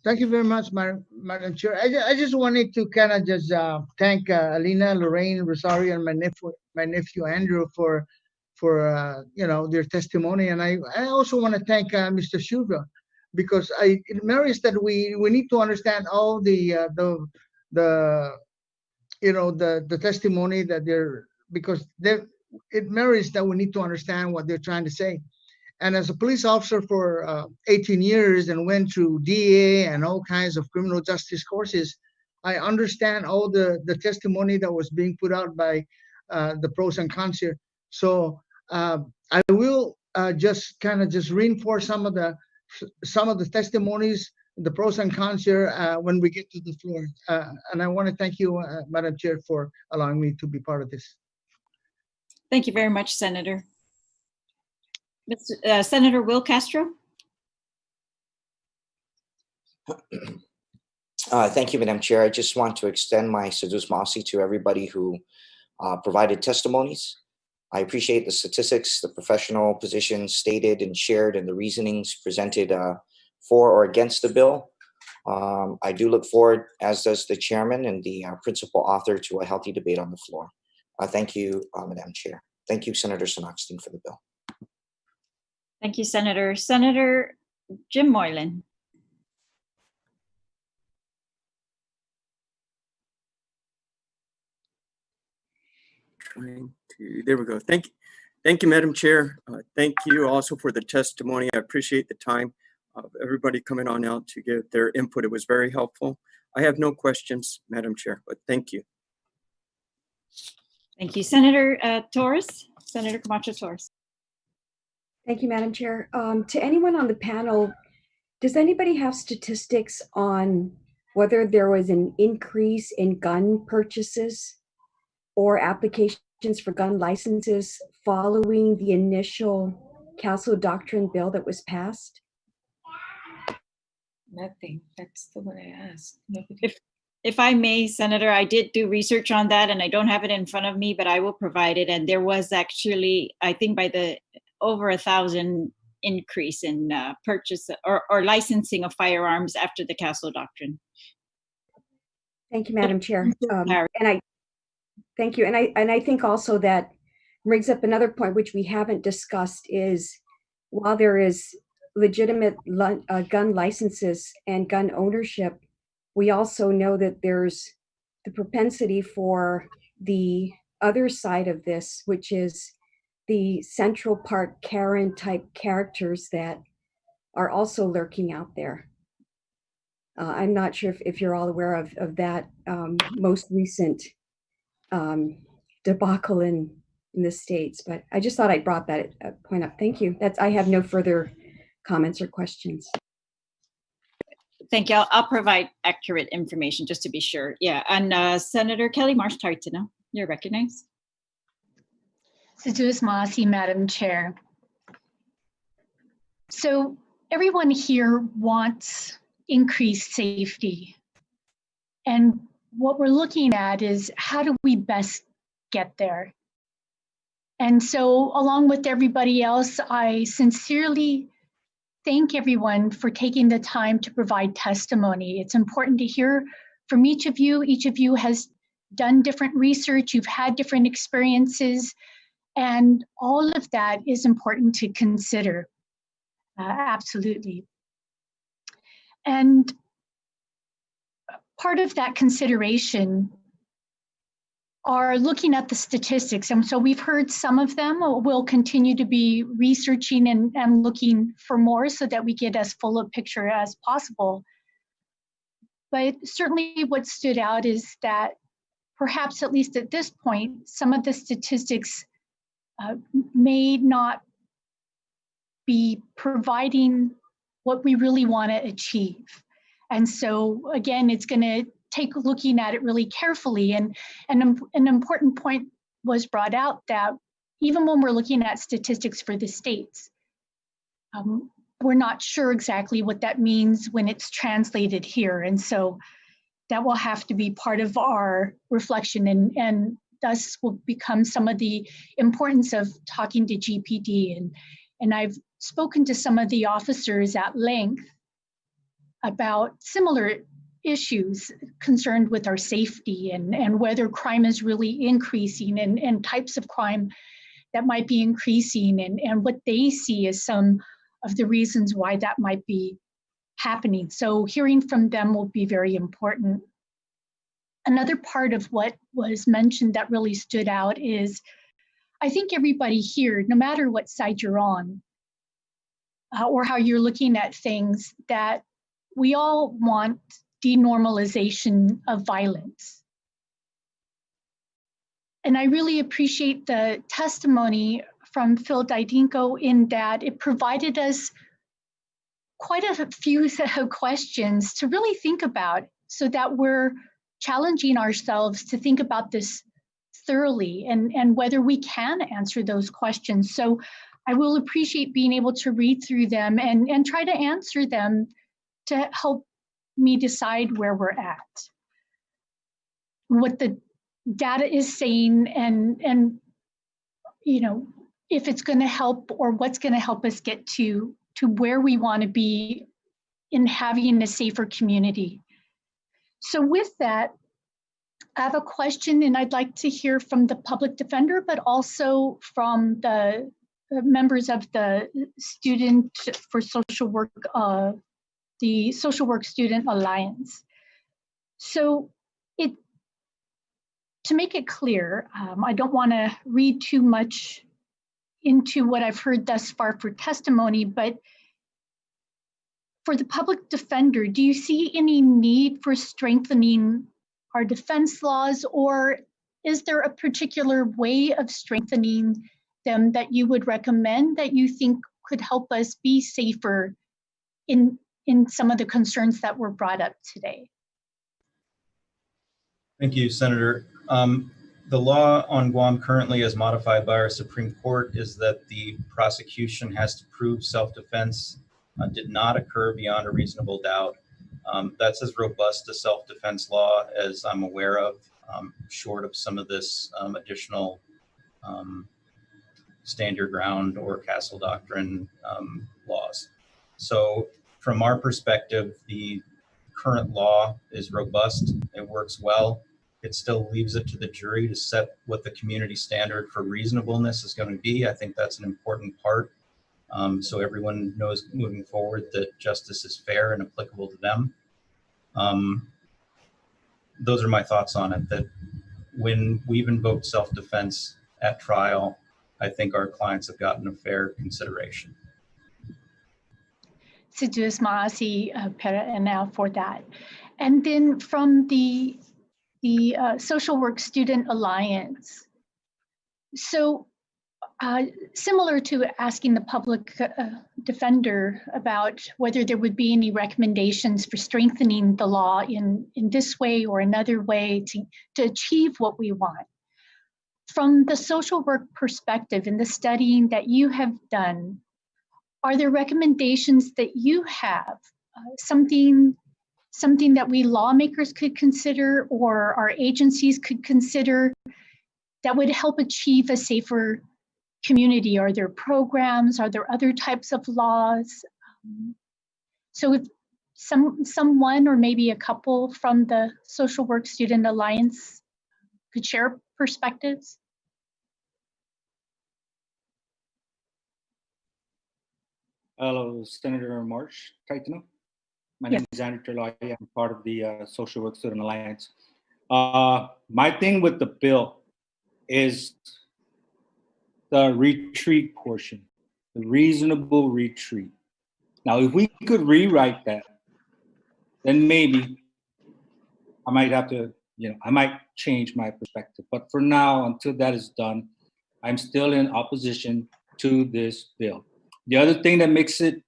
Thank you very much, Madam Chair. I just wanted to kind of just thank Alina, Lorraine, Rosario, and my nephew Andrew for their testimony, and I also want to thank Mr. Silva, because it merits that we need to understand all the testimony that it merits that we need to understand what they're trying to say. And as a police officer for 18 years and went through DA and all kinds of criminal justice courses, I understand all the testimony that was being put out by the pros and cons here. So I will just reinforce some of the testimonies, the pros and cons here when we get to the floor. And I want to thank you, Madam Chair, for allowing me to be part of this. Thank you very much, Senator. Senator Will Castro. Thank you, Madam Chair. I just want to extend my Sadus Masi to everybody who provided testimonies. I appreciate the statistics, the professional positions stated and shared, and the reasonings presented for or against the bill. I do look forward, as does the chairman and the principal author, to a healthy debate on the floor. Thank you, Madam Chair. Thank you, Senator Sanoxstein, for the bill. Thank you, Senator. Senator Jim Moylan. There we go. Thank you, Madam Chair. Thank you also for the testimony. I appreciate the time of everybody coming on out to give their input. It was very helpful. I have no questions, Madam Chair, but thank you. Thank you, Senator Torres. Senator Camacho Torres. Thank you, Madam Chair. To anyone on the panel, does anybody have statistics on whether there was an increase in gun purchases or applications for gun licenses following the initial Castle Doctrine bill that was passed? Nothing. That's the one I asked. If I may, Senator, I did do research on that, and I don't have it in front of me, but I will provide it. And there was actually, I think, over 1,000 increase in purchase or licensing of firearms after the Castle Doctrine. Thank you, Madam Chair. Thank you. And I think also that brings up another point which we haven't discussed is, while there is legitimate gun licenses and gun ownership, we also know that there's the propensity for the other side of this, which is the Central Park Karen type characters that are also lurking out there. I'm not sure if you're all aware of that most recent debacle in the States, but I just thought I'd brought that point up. Thank you. I have no further comments or questions. Thank you. I'll provide accurate information just to be sure. Yeah, and Senator Kelly Marsh Tartino, you're recognized. Sadus Masi, Madam Chair. So everyone here wants increased safety. And what we're looking at is, how do we best get there? And so along with everybody else, I sincerely thank everyone for taking the time to provide testimony. It's important to hear from each of you. Each of you has done different research, you've had different experiences, and all of that is important to consider, absolutely. And part of that consideration are looking at the statistics. And so we've heard some of them. We'll continue to be researching and looking for more so that we get as full a picture as possible. But certainly what stood out is that perhaps, at least at this point, some of the statistics may not be providing what we really want to achieve. And so again, it's going to take looking at it really carefully. And an important point was brought out that even when we're looking at statistics for the states, we're not sure exactly what that means when it's translated here. And so that will have to be part of our reflection, and thus will become some of the importance of talking to GPD. And I've spoken to some of the officers at length about similar issues concerned with our safety and whether crime is really increasing and types of crime that might be increasing and what they see as some of the reasons why that might be happening. So hearing from them will be very important. Another part of what was mentioned that really stood out is, I think everybody here, no matter what side you're on, or how you're looking at things, that we all want denormalization of violence. And I really appreciate the testimony from Phil Didinko in that it provided us quite a few set of questions to really think about, so that we're challenging ourselves to think about this thoroughly and whether we can answer those questions. So I will appreciate being able to read through them and try to answer them to help me decide where we're at, what the data is saying, and you know, if it's going to help or what's going to help us get to where we want to be in having a safer community. So with that, I have a question, and I'd like to hear from the public defender, but also from the members of the Student for Social Work, the Social Work Student Alliance. So to make it clear, I don't want to read too much into what I've heard thus far for testimony, but for the public defender, do you see any need for strengthening our defense laws, or is there a particular way of strengthening them that you would recommend that you think could help us be safer in some of the concerns that were brought up today? Thank you, Senator. The law on Guam currently, as modified by our Supreme Court, is that the prosecution has to prove self-defense did not occur beyond a reasonable doubt. That's as robust a self-defense law as I'm aware of, short of some of this additional stand your ground or castle doctrine laws. So from our perspective, the current law is robust, it works well. It still leaves it to the jury to set what the community standard for reasonableness is going to be. I think that's an important part. So everyone knows moving forward that justice is fair and applicable to them. Those are my thoughts on it, that when we've invoked self-defense at trial, I think our clients have gotten a fair consideration. Sedus Maasi Pera now for that. And then from the Social Work Student Alliance. So similar to asking the public defender about whether there would be any recommendations for strengthening the law in this way or another way to achieve what we want. From the social work perspective and the studying that you have done, are there recommendations that you have, something that we lawmakers could consider or our agencies could consider that would help achieve a safer community? Are there programs? Are there other types of laws? So if someone or maybe a couple from the Social Work Student Alliance could share perspectives. Hello, Senator March Taitano. My name is Andrew Terlaje. I'm part of the Social Work Student Alliance. My thing with the bill is the retreat portion, the reasonable retreat. Now, if we could rewrite that, then maybe I might have to, I might change my perspective. But for now, until that is done, I'm still in opposition to this bill. The other thing that makes it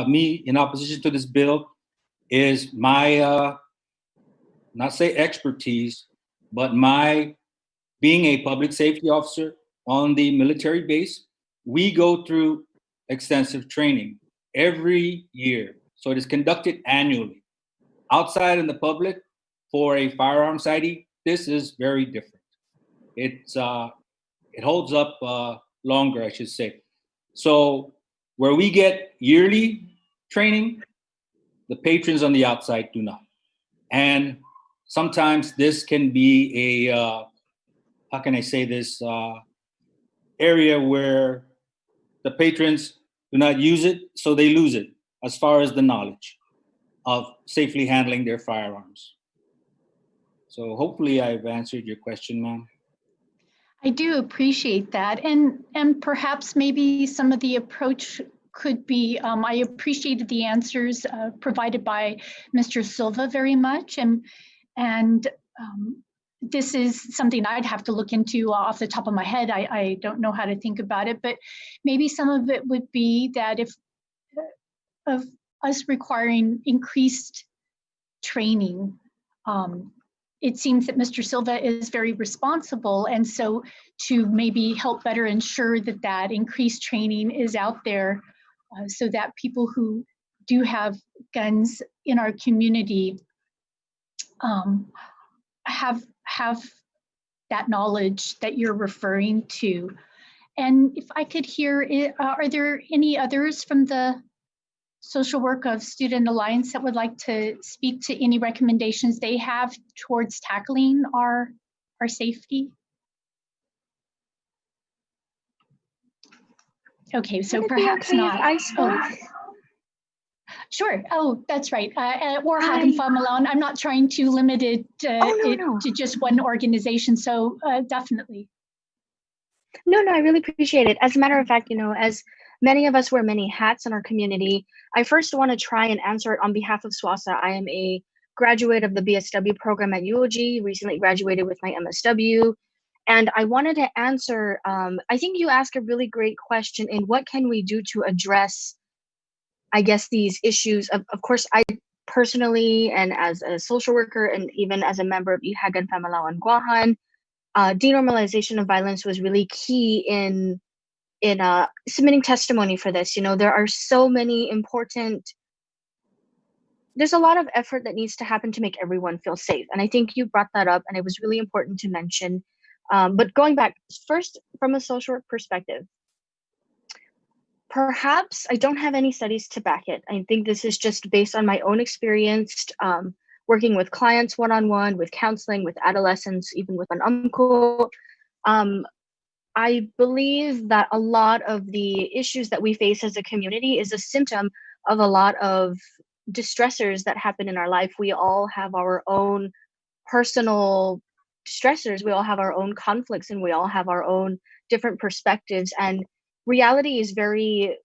me in opposition to this bill is my, not say expertise, but my being a public safety officer on the military base. We go through extensive training every year. So it is conducted annually. Outside in the public for a firearms ID, this is very different. It holds up longer, I should say. So where we get yearly training, the patrons on the outside do not. And sometimes this can be a, how can I say this, area where the patrons do not use it, so they lose it as far as the knowledge of safely handling their firearms. So hopefully I've answered your question, ma'am. I do appreciate that. And perhaps maybe some of the approach could be, I appreciated the answers provided by Mr. Silva very much. And this is something I'd have to look into off the top of my head. I don't know how to think about it, but maybe some of it would be that if of us requiring increased training, it seems that Mr. Silva is very responsible. And so to maybe help better ensure that that increased training is out there so that people who do have guns in our community have that knowledge that you're referring to. And if I could hear, are there any others from the Social Work of Student Alliance that would like to speak to any recommendations they have towards tackling our safety? Okay, so perhaps not. I spoke? Sure. Oh, that's right. Or Hagenfa Malone. I'm not trying to limit it, to just one organization. So definitely. No, I really appreciate it. As a matter of fact, as many of us wear many hats in our community, I first want to try and answer it on behalf of SWASA. I am a graduate of the BSW program at UOG, recently graduated with my MSW. And I wanted to answer, I think you asked a really great question in what can we do to address, I guess, these issues. Of course, I personally, and as a social worker, and even as a member of Ihagan Pamalawan Guahan, denormalization of violence was really key in submitting testimony for this. There are so many important, there's a lot of effort that needs to happen to make everyone feel safe. And I think you brought that up, and it was really important to mention. But going back first from a social work perspective, perhaps I don't have any studies to back it. I think this is just based on my own experience, working with clients one-on-one, with counseling, with adolescents, even with an uncle. I believe that a lot of the issues that we face as a community is a symptom of a lot of distressors that happen in our life. We all have our own personal stressors. We all have our own conflicts, and we all have our own different perspectives. And reality is very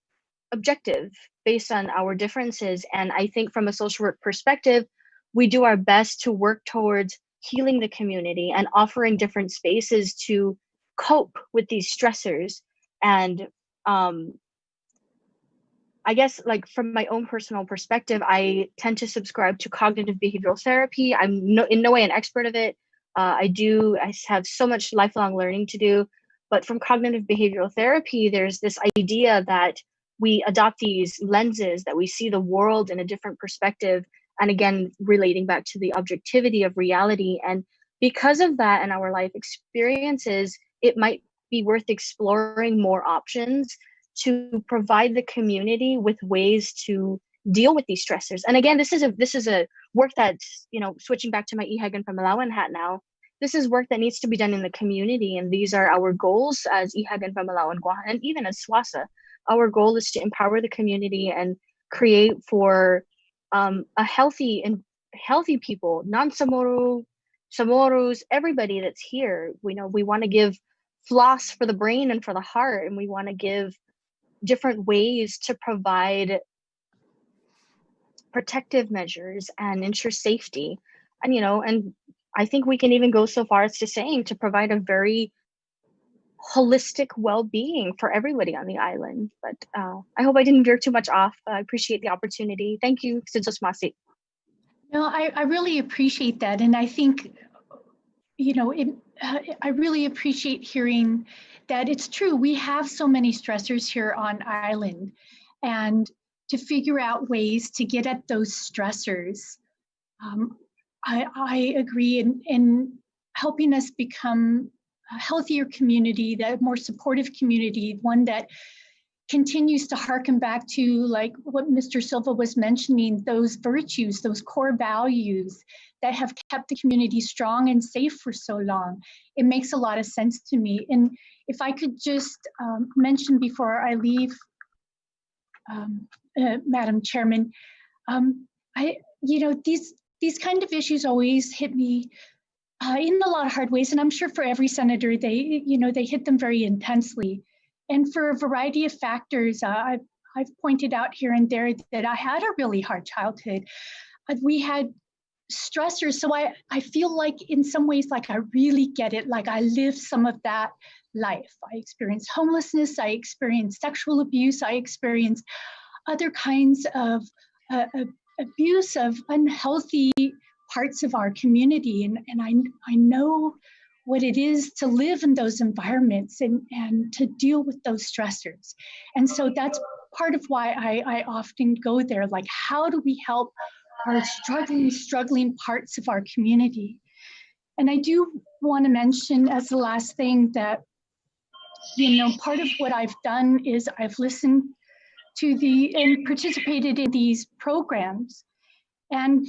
objective based on our differences. And I think from a social work perspective, we do our best to work towards healing the community and offering different spaces to cope with these stressors. And I guess, like, from my own personal perspective, I tend to subscribe to cognitive behavioral therapy. I'm in no way an expert of it. I have so much lifelong learning to do. But from cognitive behavioral therapy, there's this idea that we adopt these lenses, that we see the world in a different perspective. And again, relating back to the objectivity of reality. And because of that in our life experiences, it might be worth exploring more options to provide the community with ways to deal with these stressors. And again, this is a work that's, switching back to my Ihagan Pamalawan hat now, this is work that needs to be done in the community. And these are our goals as Ihagan Pamalawan Guahan, and even as SWASA. Our goal is to empower the community and create for a healthy people, non-Samoru, Samorus, everybody that's here. We want to give floss for the brain and for the heart, and we want to give different ways to provide protective measures and ensure safety. And and I think we can even go so far as to saying to provide a very holistic well-being for everybody on the island. But I hope I didn't veer too much off. I appreciate the opportunity. Thank you, Sidsos Masi. No, I really appreciate that. And I think, I really appreciate hearing that it's true. We have so many stressors here on island, and to figure out ways to get at those stressors, I agree in helping us become a healthier community, that more supportive community, one that continues to harken back to like what Mr. Silva was mentioning, those virtues, those core values that have kept the community strong and safe for so long. It makes a lot of sense to me. And if I could just mention before I leave, Madam Chairman, these kind of issues always hit me in a lot of hard ways, and I'm sure for every senator, they hit them very intensely, and for a variety of factors. I've pointed out here and there that I had a really hard childhood. We had stressors, so I feel like in some ways like I really get it. Like I lived some of that life. I experienced homelessness. I experienced sexual abuse. I experienced other kinds of abuse of unhealthy parts of our community. And I know what it is to live in those environments and to deal with those stressors. And so that's part of why I often go there. Like, how do we help our struggling parts of our community? And I do want to mention as the last thing that, part of what I've done is I've listened to and participated in these programs. And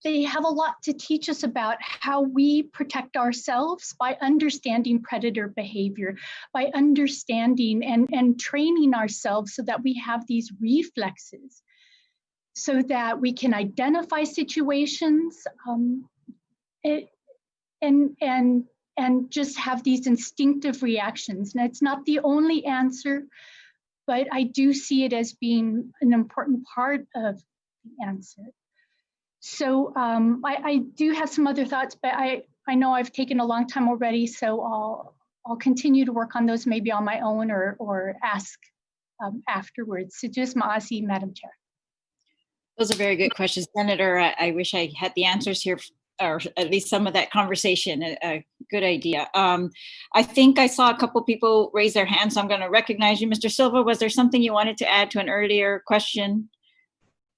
they have a lot to teach us about how we protect ourselves by understanding predator behavior, by understanding and training ourselves so that we have these reflexes, so that we can identify situations and just have these instinctive reactions. And it's not the only answer, but I do see it as being an important part of the answer. So I do have some other thoughts, but I know I've taken a long time already, so I'll continue to work on those maybe on my own or ask afterwards. So just Maasi, Madam Chair. Those are very good questions, Senator. I wish I had the answers here, or at least some of that conversation. A good idea. I think I saw a couple people raise their hands, so I'm going to recognize you. Mr. Silva, was there something you wanted to add to an earlier question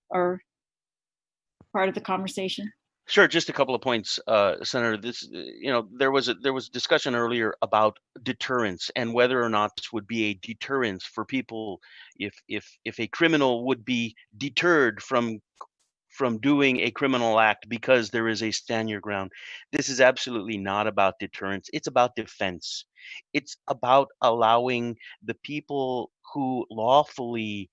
or part of the conversation? Sure, just a couple of points, Senator. There was discussion earlier about deterrence and whether or not this would be a deterrence for people if a criminal would be deterred from doing a criminal act because there is a stand your ground. This is absolutely not about deterrence. It's about defense. It's about allowing the people who lawfully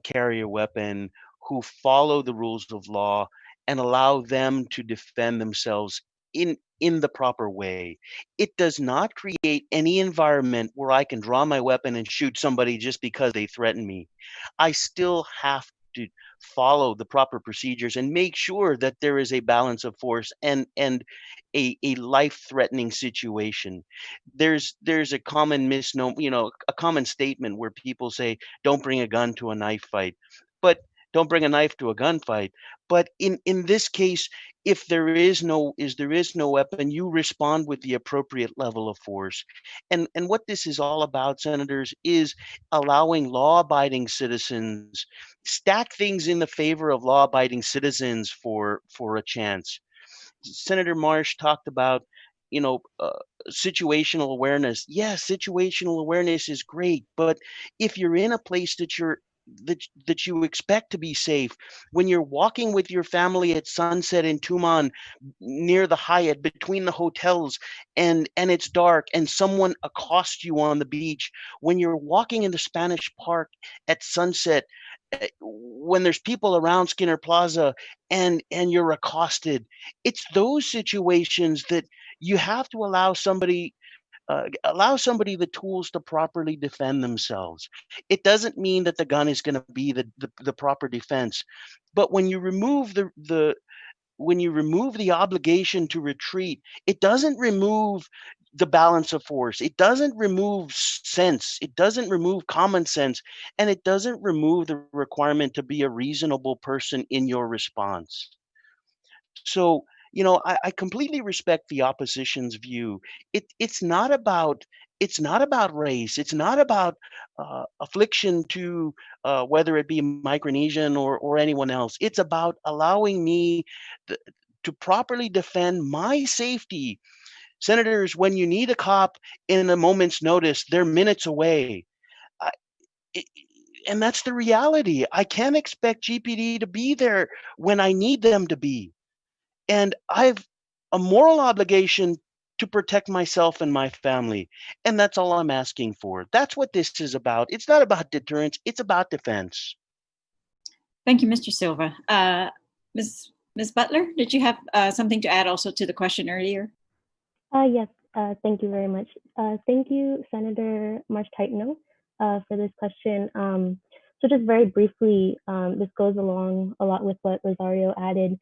carry a weapon, who follow the rules of law, and allow them to defend themselves in the proper way. It does not create any environment where I can draw my weapon and shoot somebody just because they threaten me. I still have to follow the proper procedures and make sure that there is a balance of force and a life-threatening situation. There's a common misnomer, a common statement where people say, "Don't bring a gun to a knife fight," but don't bring a knife to a gunfight. But in this case, if there is no weapon, you respond with the appropriate level of force. And what this is all about, senators, is allowing law-abiding citizens, stack things in the favor of law-abiding citizens for a chance. Senator Marsh talked about, you know, uh, situational awareness. Yes, situational awareness is great, but if you're in a place that you expect to be safe, when you're walking with your family at sunset in Tuman near the Hyatt between the hotels and it's dark and someone accosts you on the beach, when you're walking in the Spanish Park at sunset, when there's people around Skinner Plaza and you're accosted, it's those situations that you have to allow somebody the tools to properly defend themselves. It doesn't mean that the gun is going to be the proper defense, but when you remove the obligation to retreat, it doesn't remove the balance of force. It doesn't remove sense. It doesn't remove common sense, and it doesn't remove the requirement to be a reasonable person in your response. So, I completely respect the opposition's view. It's not about race. It's not about affliction to whether it be Micronesian or anyone else. It's about allowing me th- to properly defend my safety. Senators, when you need a cop in a moment's notice, they're minutes away. I, i- and that's the reality. I can't expect GPD to be there when I need them to be. And I've a moral obligation to protect myself and my family. And that's all I'm asking for. That's what this is about. It's not about deterrence, it's about defense. Thank you, Mr. Silva. Ms. Butler, did you have something to add also to the question earlier? Yes, thank you very much. Thank you, Senator March-Titano, for this question. So just very briefly, this goes along a lot with what Rosario added.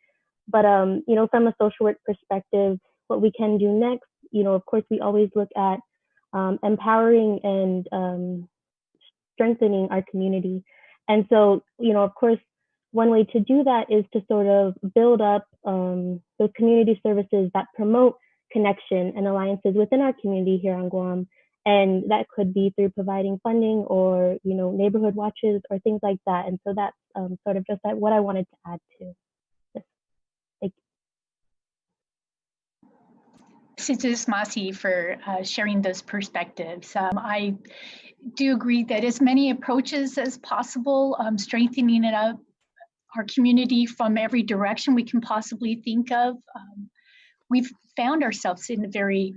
But, from a social work perspective, what we can do next, of course, we always look at empowering and strengthening our community. And so, of course, one way to do that is to sort of build up those community services that promote connection and alliances within our community here on Guam. And that could be through providing funding or, neighborhood watches or things like that. And so that's sort of just what I wanted to add to this. Thank you. Mrs. Masi for sharing those perspectives. I do agree that as many approaches as possible, strengthening it up, our community from every direction we can possibly think of. We've found ourselves in a very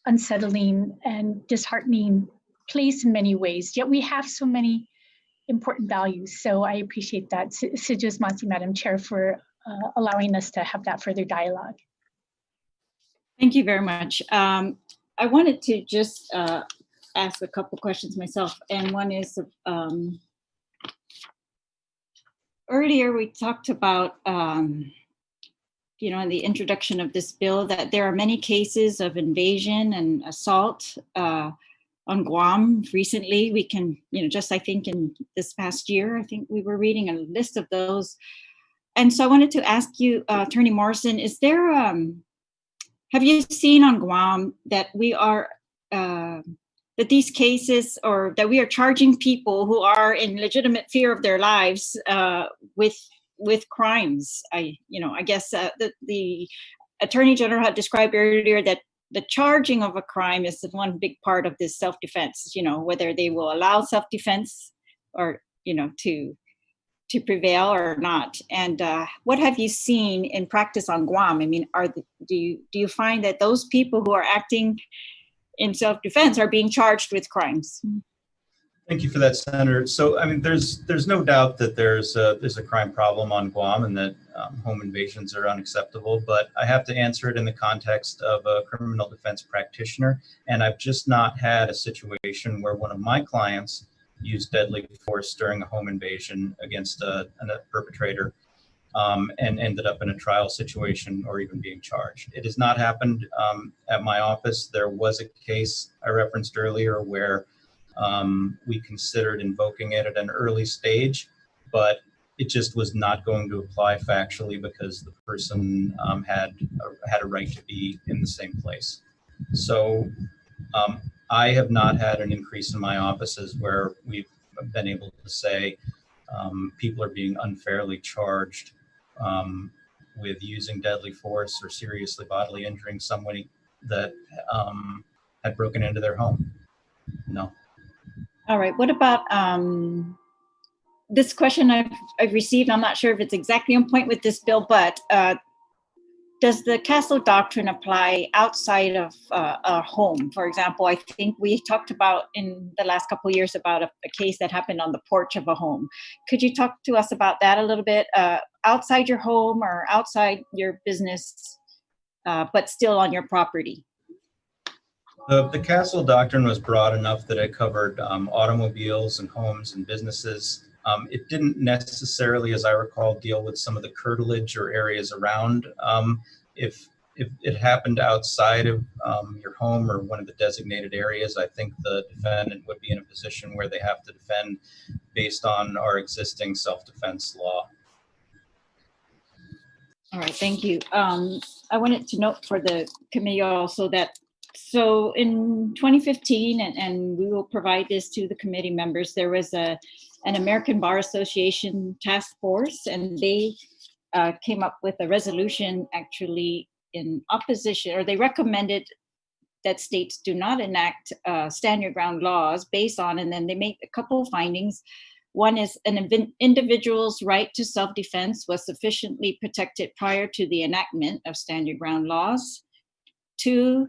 unsettling and disheartening place in many ways, yet we have so many important values. So I appreciate that. Sijus Masi, Madam Chair, for allowing us to have that further dialogue. Thank you very much. I wanted to just ask a couple questions myself. And one is, earlier we talked about, in the introduction of this bill, that there are many cases of invasion and assault on Guam recently. We can, just I think in this past year, I think we were reading a list of those. And so I wanted to ask you, Attorney Morrison, is there, have you seen on Guam that we are, that these cases, or that we are charging people who are in legitimate fear of their lives with crimes? I guess the Attorney General had described earlier that the charging of a crime is one big part of this self-defense, whether they will allow self-defense or, to prevail or not. And what have you seen in practice on Guam? I mean, do you find that those people who are acting in self-defense are being charged with crimes? Thank you for that, Senator. So, I mean, there's no doubt that there's a crime problem on Guam and that home invasions are unacceptable, but I have to answer it in the context of a criminal defense practitioner. And I've just not had a situation where one of my clients used deadly force during a home invasion against a perpetrator and ended up in a trial situation or even being charged. It has not happened at my office. There was a case I referenced earlier where we considered invoking it at an early stage, but it just was not going to apply factually because the person had a right to be in the same place. So I have not had an increase in my offices where we've been able to say people are being unfairly charged with using deadly force or seriously bodily injuring somebody that had broken into their home. No. All right. What about this question I've received? I'm not sure if it's exactly on point with this bill, but does the Castle Doctrine apply outside of a home? For example, I think we talked about in the last couple of years about a case that happened on the porch of a home. Could you talk to us about that a little bit? Outside your home or outside your business, but still on your property? The Castle Doctrine was broad enough that it covered automobiles and homes and businesses. It didn't necessarily, as I recall, deal with some of the curtilage or areas around. If it happened outside of your home or one of the designated areas, I think the defendant would be in a position where they have to defend based on our existing self-defense law. All right, thank you. I wanted to note for the committee also that, so in 2015, and we will provide this to the committee members, there was an American Bar Association task force, and they came up with a resolution actually in opposition, or they recommended that states do not enact stand your ground laws based on, and then they make a couple of findings. One is an individual's right to self-defense was sufficiently protected prior to the enactment of stand your ground laws. 2,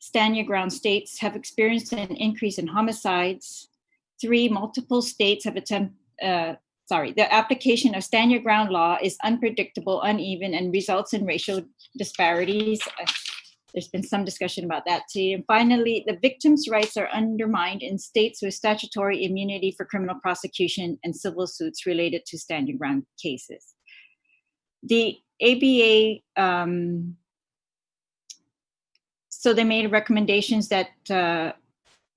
stand your ground states have experienced an increase in homicides. 3, multiple states have the application of stand your ground law is unpredictable, uneven, and results in racial disparities. There's been some discussion about that too. And finally, the victims' rights are undermined in states with statutory immunity for criminal prosecution and civil suits related to stand your ground cases. The ABA, so they made recommendations that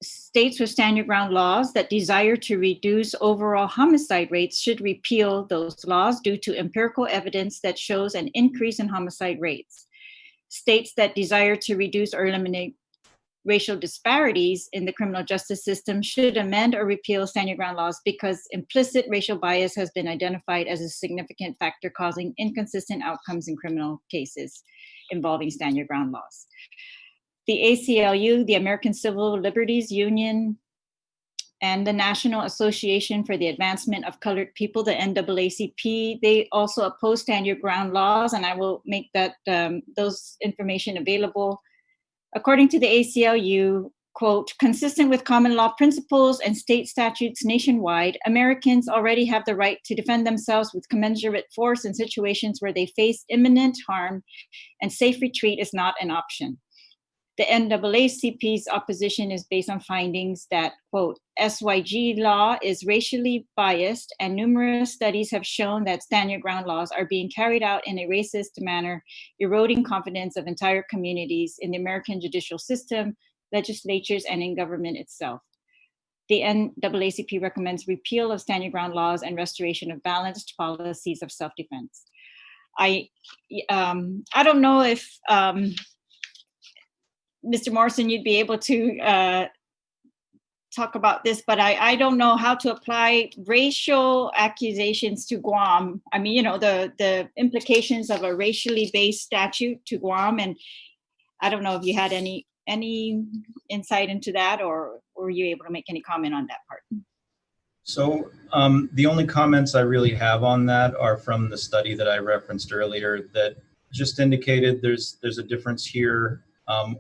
states with stand your ground laws that desire to reduce overall homicide rates should repeal those laws due to empirical evidence that shows an increase in homicide rates. States that desire to reduce or eliminate racial disparities in the criminal justice system should amend or repeal stand your ground laws because implicit racial bias has been identified as a significant factor causing inconsistent outcomes in criminal cases involving stand your ground laws. The ACLU, the American Civil Liberties Union, and the National Association for the Advancement of Colored People, the NAACP, they also oppose stand your ground laws, and I will make that those information available. According to the ACLU, quote, consistent with common law principles and state statutes nationwide, Americans already have the right to defend themselves with commensurate force in situations where they face imminent harm, and safe retreat is not an option. The NAACP's opposition is based on findings that, quote, SYG law is racially biased, and numerous studies have shown that stand your ground laws are being carried out in a racist manner, eroding confidence of entire communities in the American judicial system, legislatures, and in government itself. The NAACP recommends repeal of stand your ground laws and restoration of balanced policies of self-defense. I don't know if Mr. Morrison, you'd be able to talk about this, but I don't know how to apply racial accusations to Guam. I mean, you know, the implications of a racially based statute to Guam, and I don't know if you had any insight into that, or were you able to make any comment on that part? So the only comments I really have on that are from the study that I referenced earlier that just indicated there's a difference here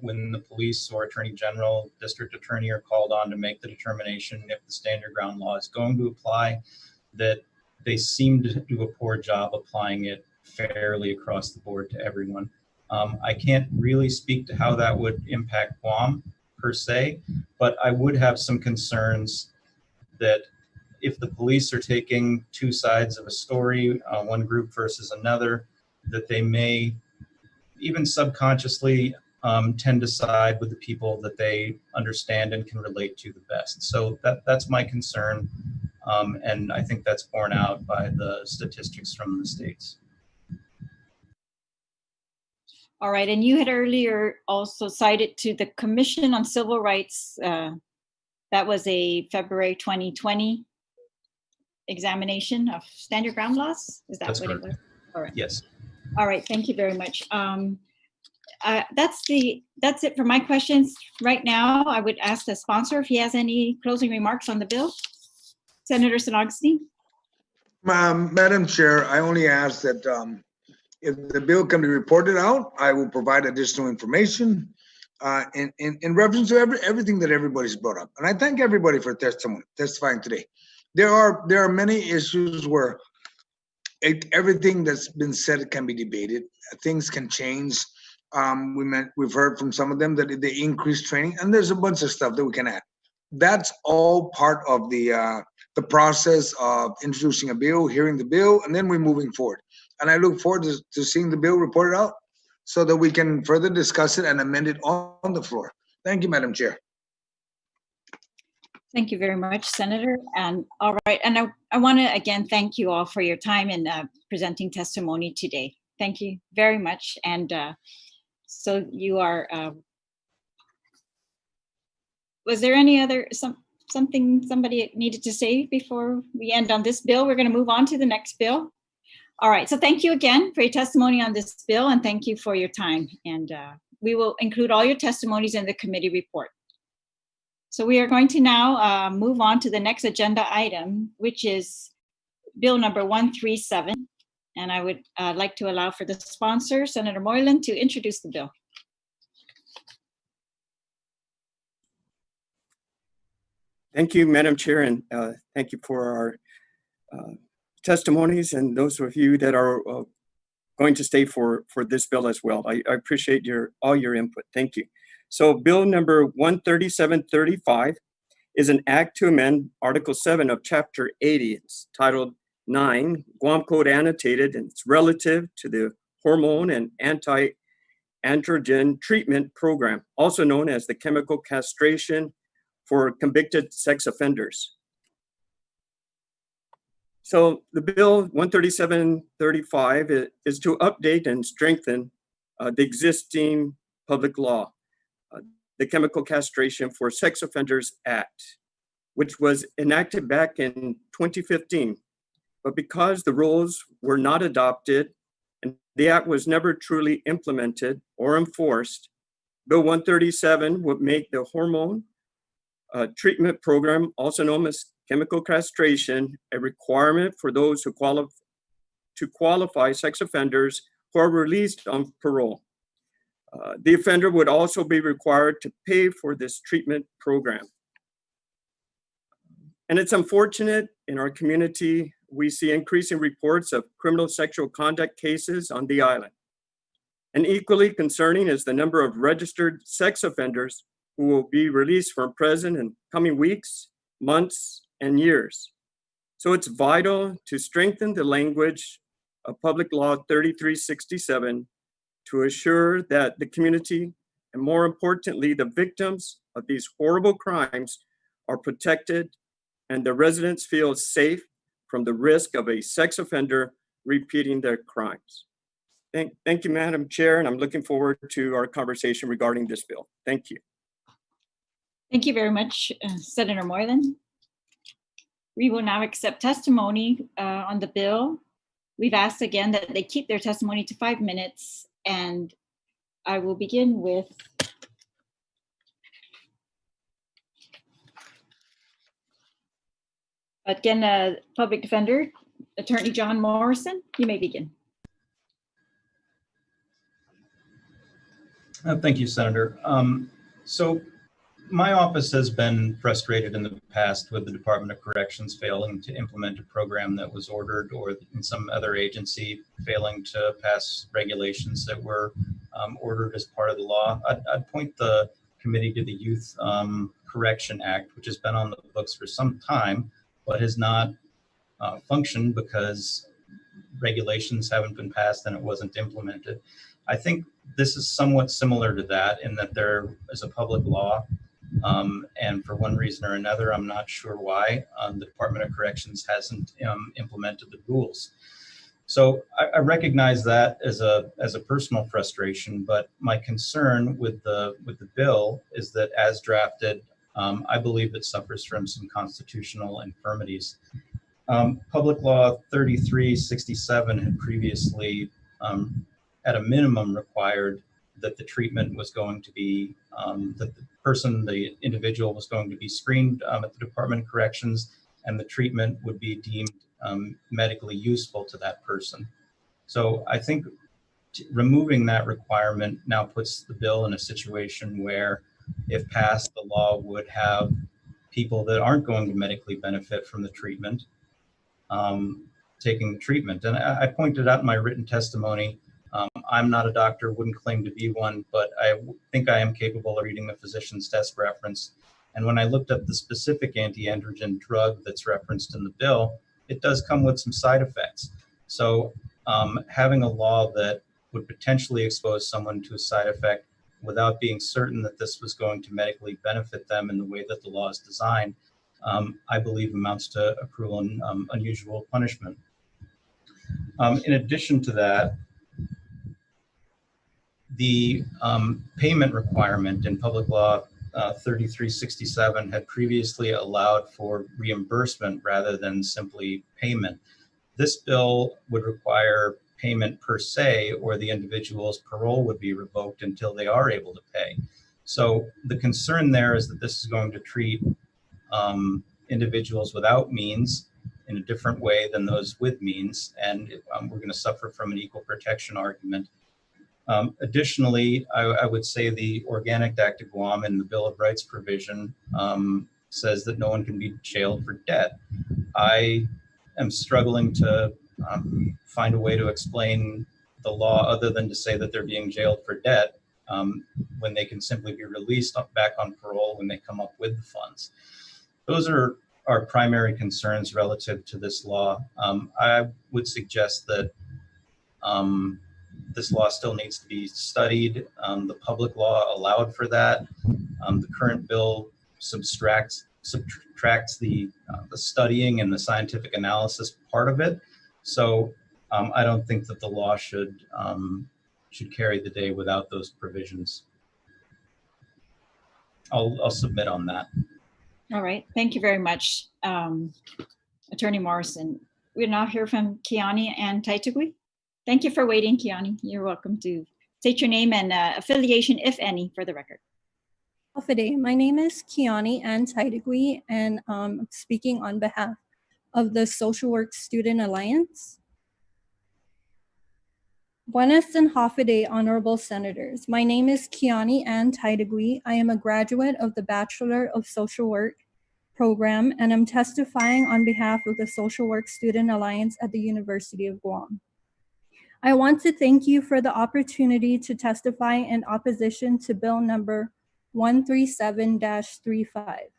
when the police or attorney general, district attorney are called on to make the determination if the stand your ground law is going to apply, that they seem to do a poor job applying it fairly across the board to everyone. I can't really speak to how that would impact Guam per se, but I would have some concerns that if the police are taking two sides of a story, one group versus another, that they may even subconsciously tend to side with the people that they understand and can relate to the best. So that's my concern, and I think that's borne out by the statistics from the states. All right, and you had earlier also cited to the Commission on Civil Rights, that was a February 2020 examination of stand your ground laws? Is that That's what correct. it was? All right. Yes. All right, thank you very much. That's it for my questions right now. I would ask the sponsor if he has any closing remarks on the bill. Senator Sinogstein. Madam Chair, I only ask that if the bill can be reported out, I will provide additional information in reference to everything that everybody's brought up. And I thank everybody for testifying today. There are many issues where everything that's been said can be debated. Things can change. We've heard from some of them that they increase training, and there's a bunch of stuff that we can add. That's all part of the process of introducing a bill, hearing the bill, and then we're moving forward. And I look forward to seeing the bill reported out so that we can further discuss it and amend it on the floor. Thank you, Madam Chair. Thank you very much, Senator. And all right, and I want to again thank you all for your time in presenting testimony today. Thank you very much. And so you are, was there any other, something somebody needed to say before we end on this bill? We're going to move on to the next bill. All right, so thank you again for your testimony on this bill, and thank you for your time. And we will include all your testimonies in the committee report. So we are going to now move on to the next agenda item, which is Bill number 137. And I would like to allow for the sponsor, Senator Moylan, to introduce the bill. Thank you, Madam Chair, and thank you for our testimonies and those of you that are going to stay for this bill as well. I appreciate all your input. Thank you. So Bill number 13735 is an act to amend Article 7 of Chapter 80. It's titled 9, Guam Code Annotated, and it's relative to the hormone and anti-androgen treatment program, also known as the chemical castration for convicted sex offenders. So the bill 13735 is to update and strengthen the existing public law, the Chemical Castration for Sex Offenders Act, which was enacted back in 2015. But because the rules were not adopted and the act was never truly implemented or enforced, Bill 137 would make the hormone treatment program, also known as chemical castration, a requirement for those who qualify sex offenders who are released on parole. The offender would also be required to pay for this treatment program. And it's unfortunate in our community, we see increasing reports of criminal sexual conduct cases on the island. And equally concerning is the number of registered sex offenders who will be released from prison in coming weeks, months, and years. So it's vital to strengthen the language of Public Law 3367 to assure that the community, and more importantly, the victims of these horrible crimes are protected and the residents feel safe from the risk of a sex offender repeating their crimes. Thank you, Madam Chair, and I'm looking forward to our conversation regarding this bill. Thank you. Thank you very much, Senator Moylan. We will now accept testimony on the bill. We've asked again that they keep their testimony to 5 minutes, and I will begin with again, Public Defender, Attorney John Morrison. You may begin. Thank you, Senator. So my office has been frustrated in the past with the Department of Corrections failing to implement a program that was ordered, or in some other agency failing to pass regulations that were ordered as part of the law. I'd point the committee to the Youth Correction Act, which has been on the books for some time, but has not functioned because regulations haven't been passed and it wasn't implemented. I think this is somewhat similar to that in that there is a public law, and for one reason or another, I'm not sure why, the Department of Corrections hasn't implemented the rules. So I recognize that as a personal frustration, but my concern with the bill is that as drafted, I believe it suffers from some constitutional infirmities. Public Law 3367 had previously, at a minimum, required that the treatment was going to be, that the individual was going to be screened at the Department of Corrections, and the treatment would be deemed medically useful to that person. So I think removing that requirement now puts the bill in a situation where, if passed, the law would have people that aren't going to medically benefit from the treatment taking the treatment. And I pointed out in my written testimony, I'm not a doctor, wouldn't claim to be one, but I think I am capable of reading the physician's desk reference. And when I looked up the specific anti-androgen drug that's referenced in the bill, it does come with some side effects. So having a law that would potentially expose someone to a side effect without being certain that this was going to medically benefit them in the way that the law is designed, I believe amounts to a cruel and unusual punishment. In addition to that, The payment requirement in Public Law 3367 had previously allowed for reimbursement rather than simply payment. This bill would require payment per se, or the individual's parole would be revoked until they are able to pay. So the concern there is that this is going to treat individuals without means in a different way than those with means, and we're going to suffer from an equal protection argument. Additionally, I would say the Organic Act of Guam and the Bill of Rights provision says that no one can be jailed for debt. I am struggling to find a way to explain the law other than to say that they're being jailed for debt when they can simply be released back on parole when they come up with the funds. Those are our primary concerns relative to this law. I would suggest that this law still needs to be studied. The public law allowed for that. The current bill subtracts the studying and the scientific analysis part of it. So I don't think that the law should carry the day without those provisions. I'll submit on that. All right, thank you very much, Attorney Morrison. We'll now hear from Kiani and Taitagui. Thank you for waiting, Kiani. You're welcome to state your name and affiliation, if any, for the record. Day. My name is Kiani Ann Taitagui, and I'm speaking on behalf of the Social Work Student Alliance. Buenas and Hafa Honorable Senators. My name is Kiani Ann Taitagui. I am a graduate of the Bachelor of Social Work program, and I'm testifying on behalf of the Social Work Student Alliance at the University of Guam. I want to thank you for the opportunity to testify in opposition to Bill number 137-35.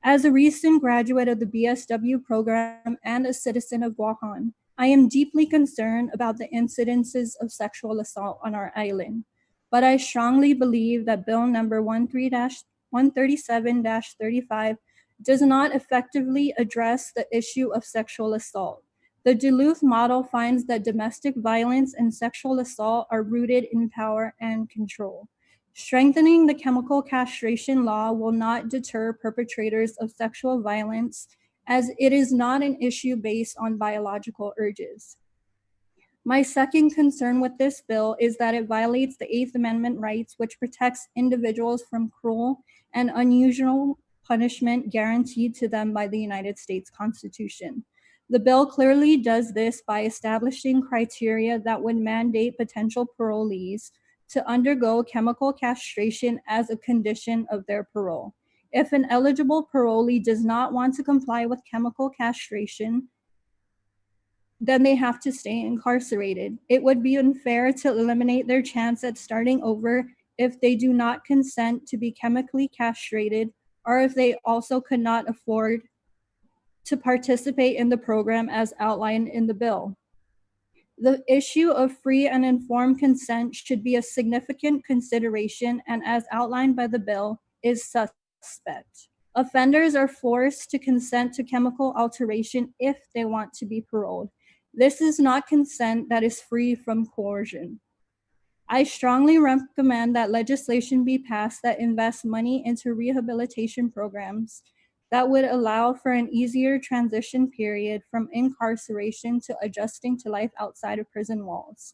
As a recent graduate of the BSW program and a citizen of Guam, I am deeply concerned about the incidences of sexual assault on our island, but I strongly believe that Bill number 137-35 does not effectively address the issue of sexual assault. The Duluth model finds that domestic violence and sexual assault are rooted in power and control. Strengthening the chemical castration law will not deter perpetrators of sexual violence, as it is not an issue based on biological urges. My second concern with this bill is that it violates the Eighth Amendment rights, which protects individuals from cruel and unusual punishment guaranteed to them by the United States Constitution. The bill clearly does this by establishing criteria that would mandate potential parolees to undergo chemical castration as a condition of their parole. If an eligible parolee does not want to comply with chemical castration, then they have to stay incarcerated. It would be unfair to eliminate their chance at starting over if they do not consent to be chemically castrated, or if they also could not afford to participate in the program as outlined in the bill. The issue of free and informed consent should be a significant consideration, and as outlined by the bill, is suspect. Offenders are forced to consent to chemical alteration if they want to be paroled. This is not consent that is free from coercion. I strongly recommend that legislation be passed that invests money into rehabilitation programs that would allow for an easier transition period from incarceration to adjusting to life outside of prison walls.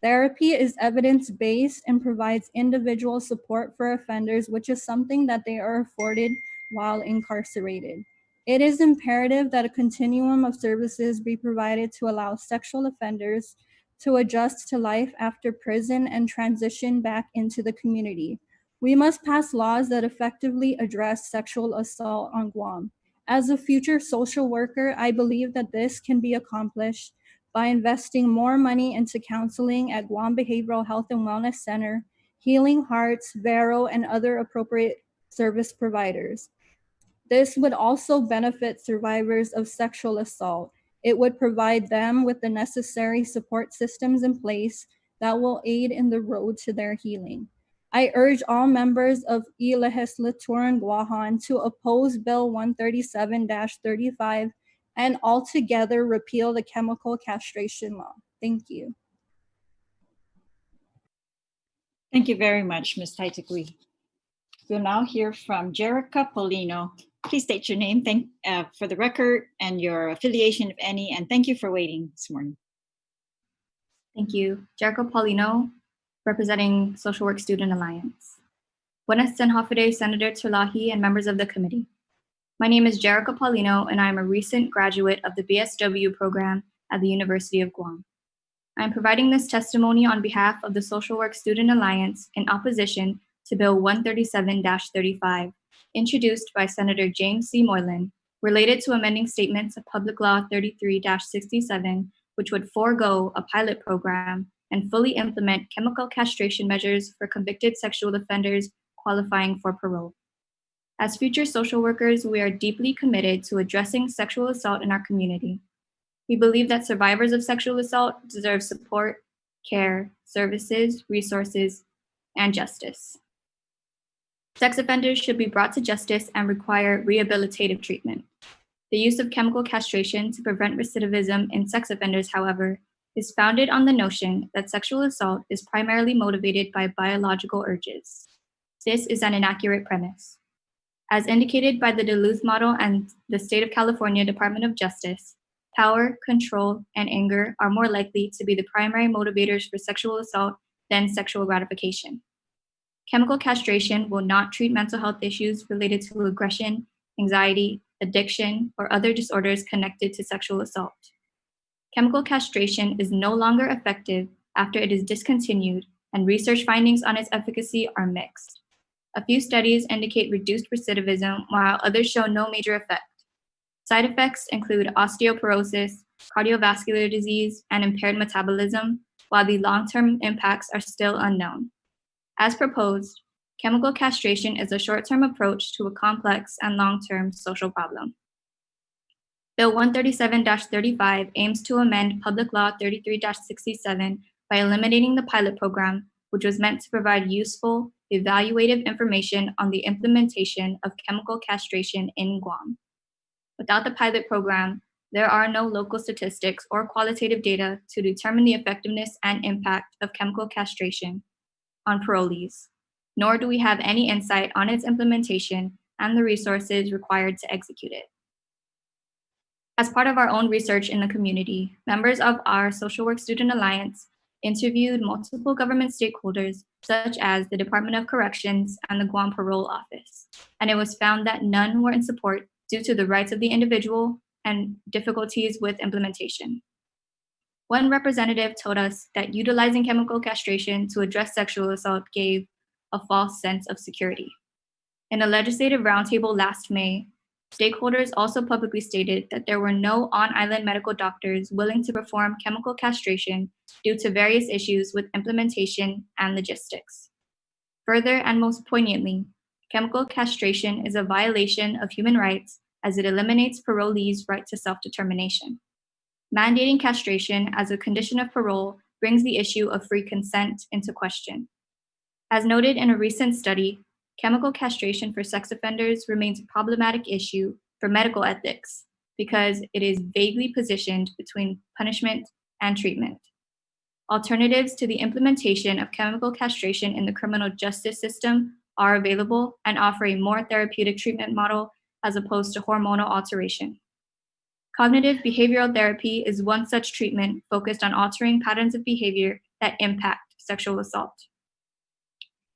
Therapy is evidence-based and provides individual support for offenders, which is something that they are afforded while incarcerated. It is imperative that a continuum of services be provided to allow sexual offenders to adjust to life after prison and transition back into the community. We must pass laws that effectively address sexual assault on Guam. As a future social worker, I believe that this can be accomplished by investing more money into counseling at Guam Behavioral Health and Wellness Center, Healing Hearts, Vero, and other appropriate service providers. This would also benefit survivors of sexual assault. It would provide them with the necessary support systems in place that will aid in the road to their healing. I urge all members of Y Legislatura en Guahan to oppose Bill 137-35 and altogether repeal the chemical castration law. Thank you. Thank you very much, Ms. Taitakwi. We'll now hear from Jerica Polino. Please state your name for the record and your affiliation, if any, and thank you for waiting this morning. Thank you. Jerica Paulino, representing Social Work Student Alliance. Buenas and Hafide, Senator Terlaje, and members of the committee. My name is Jerica Paulino, and I am a recent graduate of the BSW program at the University of Guam. I am providing this testimony on behalf of the Social Work Student Alliance in opposition to Bill 137-35, introduced by Senator James C. Moylan, related to amending statements of Public Law 33-67, which would forego a pilot program and fully implement chemical castration measures for convicted sexual offenders qualifying for parole. As future social workers, we are deeply committed to addressing sexual assault in our community. We believe that survivors of sexual assault deserve support, care, services, resources, and justice. Sex offenders should be brought to justice and require rehabilitative treatment. The use of chemical castration to prevent recidivism in sex offenders, however, is founded on the notion that sexual assault is primarily motivated by biological urges. This is an inaccurate premise. As indicated by the Duluth model and the State of California Department of Justice, power, control, and anger are more likely to be the primary motivators for sexual assault than sexual gratification. Chemical castration will not treat mental health issues related to aggression, anxiety, addiction, or other disorders connected to sexual assault. Chemical castration is no longer effective after it is discontinued, and research findings on its efficacy are mixed. A few studies indicate reduced recidivism, while others show no major effect. Side effects include osteoporosis, cardiovascular disease, and impaired metabolism, while the long-term impacts are still unknown. As proposed, chemical castration is a short-term approach to a complex and long-term social problem. Bill 137-35 aims to amend Public Law 33-67 by eliminating the pilot program, which was meant to provide useful, evaluative information on the implementation of chemical castration in Guam. Without the pilot program, there are no local statistics or qualitative data to determine the effectiveness and impact of chemical castration on parolees, nor do we have any insight on its implementation and the resources required to execute it. As part of our own research in the community, members of our Social Work Student Alliance interviewed multiple government stakeholders, such as the Department of Corrections and the Guam Parole Office, and it was found that none were in support due to the rights of the individual and difficulties with implementation. One representative told us that utilizing chemical castration to address sexual assault gave a false sense of security. In a legislative roundtable last May, stakeholders also publicly stated that there were no on-island medical doctors willing to perform chemical castration due to various issues with implementation and logistics. Further, and most poignantly, chemical castration is a violation of human rights as it eliminates parolees' right to self-determination. Mandating castration as a condition of parole brings the issue of free consent into question. As noted in a recent study, chemical castration for sex offenders remains a problematic issue for medical ethics because it is vaguely positioned between punishment and treatment. Alternatives to the implementation of chemical castration in the criminal justice system are available and offer a more therapeutic treatment model as opposed to hormonal alteration. Cognitive behavioral therapy is one such treatment focused on altering patterns of behavior that impact sexual assault.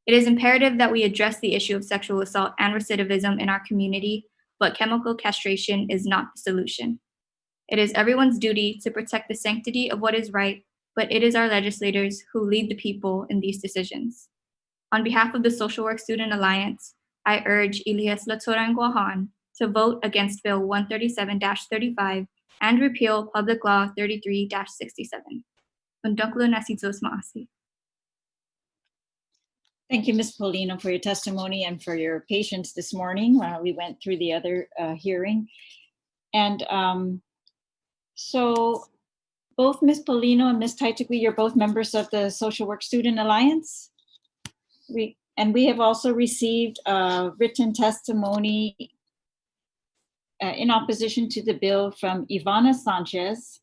It is imperative that we address the issue of sexual assault and recidivism in our community, but chemical castration is not the solution. It is everyone's duty to protect the sanctity of what is right, but it is our legislators who lead the people in these decisions. On behalf of the Social Work Student Alliance, I urge Ilyas Latoran Guahan to vote against Bill 137-35 and repeal Public Law 33-67. Undoklo nasitos maasi. Thank you, Ms. Polino, for your testimony and for your patience this morning while we went through the other hearing. And so both Ms. Polino and Ms. Taitakwi, you're both members of the Social Work Student Alliance. We have also received written testimony in opposition to the bill from Ivana Sanchez,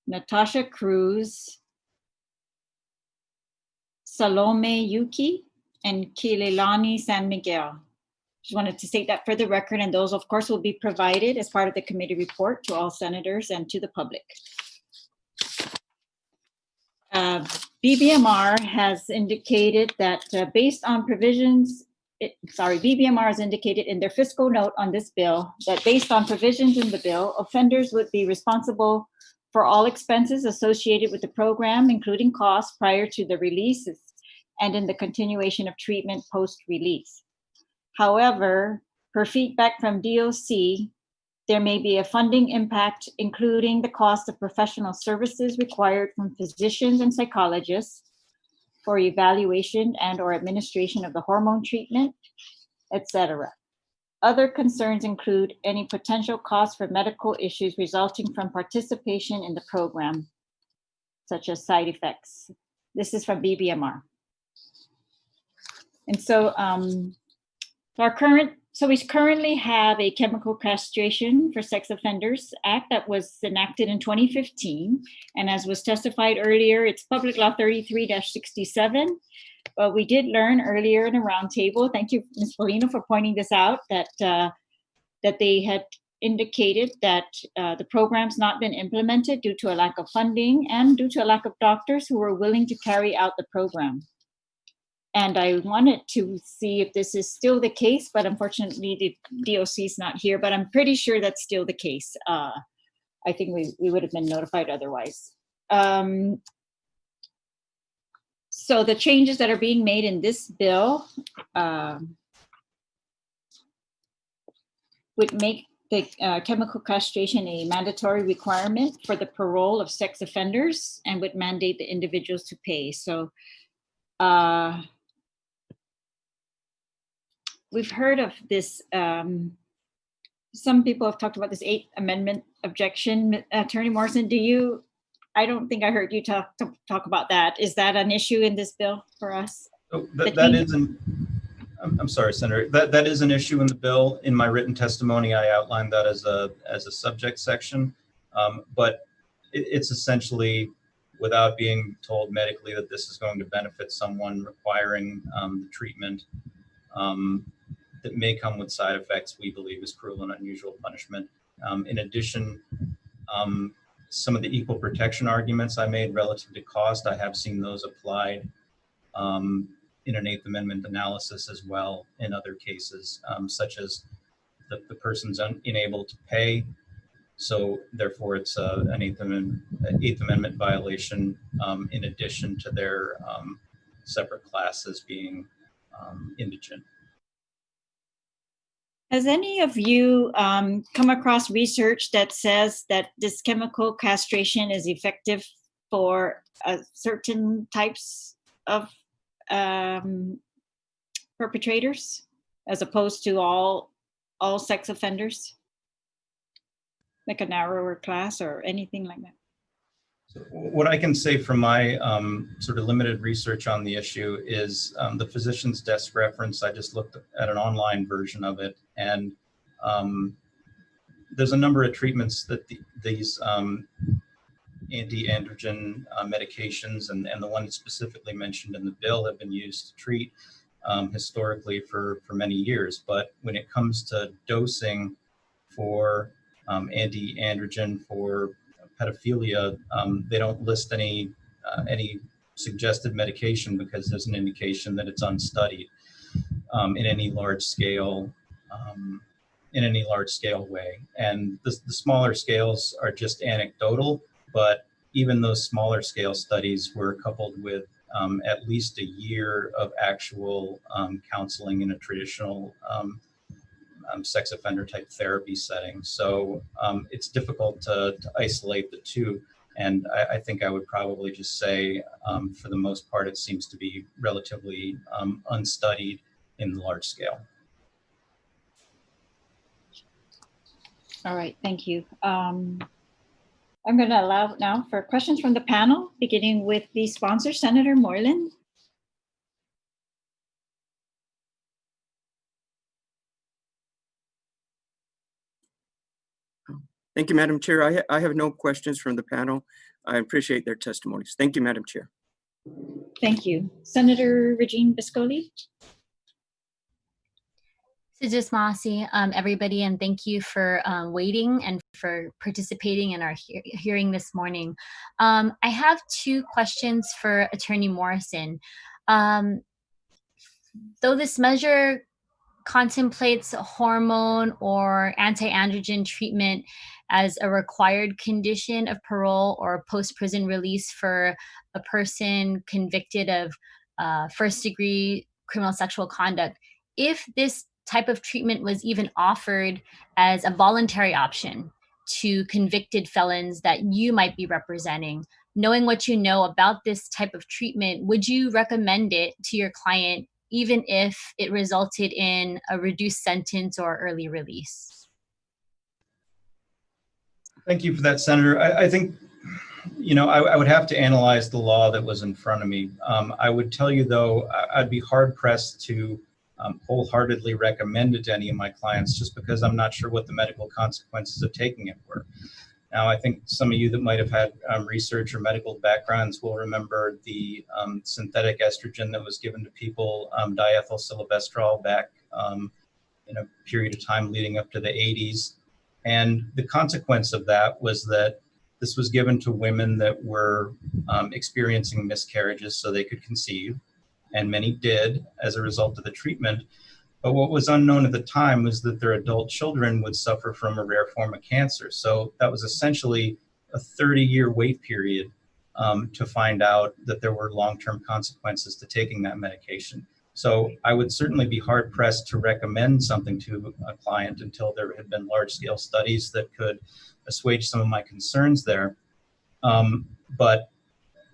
Natasha Cruz, Salome Yuki, and Kilelani San Miguel. Just wanted to state that for the record, and those, of course, will be provided as part of the committee report to all senators and to the public. BBMR has indicated that based on provisions, BBMR has indicated in their fiscal note on this bill that based on provisions in the bill, offenders would be responsible for all expenses associated with the program, including costs prior to the releases and in the continuation of treatment post-release. However, per feedback from DOC, there may be a funding impact, including the cost of professional services required from physicians and psychologists for evaluation and or administration of the hormone treatment, etc. Other concerns include any potential costs for medical issues resulting from participation in the program, such as side effects. This is from BBMR. And so we currently have a chemical castration for sex offenders act that was enacted in 2015. And as was testified earlier, it's Public Law 33-67. But we did learn earlier in a roundtable, thank you, Ms. Polino, for pointing this out, that they had indicated that the program's not been implemented due to a lack of funding and due to a lack of doctors who were willing to carry out the program. And I wanted to see if this is still the case, but unfortunately the DOC is not here, but I'm pretty sure that's still the case. I think we would have been notified otherwise. So the changes that are being made in this bill would make the chemical castration a mandatory requirement for the parole of sex offenders and would mandate the individuals to pay. So we've heard of this, some people have talked about this 8th Amendment objection. Attorney Morrison, I don't think I heard you talk about that. Is that an issue in this bill for us? Oh, that is I'm sorry, Senator. That is an issue in the bill. In my written testimony, I outlined that as a subject section, but it's essentially without being told medically that this is going to benefit someone requiring the treatment that may come with side effects, we believe is cruel and unusual punishment. In addition, some of the equal protection arguments I made relative to cost, I have seen those applied in an 8th Amendment analysis as well in other cases, such as the person's unable to pay. So therefore it's an 8th Amendment violation in addition to their separate classes being indigent. Has any of you come across research that says that this chemical castration is effective for certain types of perpetrators as opposed to all sex offenders? Like a narrower class or anything like that? So what I can say from my sort of limited research on the issue is the physician's desk reference. I just looked at an online version of it, and there's a number of treatments that these anti-androgen medications and the one specifically mentioned in the bill have been used to treat historically for many years. But when it comes to dosing for anti-androgen for pedophilia, they don't list any suggested medication because there's an indication that it's unstudied in any large scale way. And the smaller scales are just anecdotal, but even those smaller scale studies were coupled with at least a year of actual counseling in a traditional sex offender type therapy setting. So it's difficult to isolate the two. And I think I would probably just say, for the most part, it seems to be relatively unstudied in the large scale. All right, thank you. I'm going to allow now for questions from the panel, beginning with the sponsor, Senator Moreland. Thank you, Madam Chair. I have no questions from the panel. I appreciate their testimonies. Thank you, Madam Chair. Thank you. Senator Regine Biscoli. Sujus Masi, everybody, and thank you for waiting and for participating in our hearing this morning. I have two questions for Attorney Morrison. Though this measure contemplates hormone or anti-androgen treatment as a required condition of parole or post-prison release for a person convicted of first-degree criminal sexual conduct, if this type of treatment was even offered as a voluntary option to convicted felons that you might be representing, knowing what you know about this type of treatment, would you recommend it to your client even if it resulted in a reduced sentence or early release? Thank you for that, Senator. I think, you know, I would have to analyze the law that was in front of me. I would tell you, though, I'd be hard-pressed to wholeheartedly recommend it to any of my clients just because I'm not sure what the medical consequences of taking it were. Now, I think some of you that might have had research or medical backgrounds will remember the synthetic estrogen that was given to people, diethylsilibestrol, back in a period of time leading up to the 80s. And the consequence of that was that this was given to women that were experiencing miscarriages so they could conceive, and many did as a result of the treatment. But what was unknown at the time was that their adult children would suffer from a rare form of cancer. So that was essentially a 30-year wait period to find out that there were long-term consequences to taking that medication. So I would certainly be hard-pressed to recommend something to a client until there had been large-scale studies that could assuage some of my concerns there. But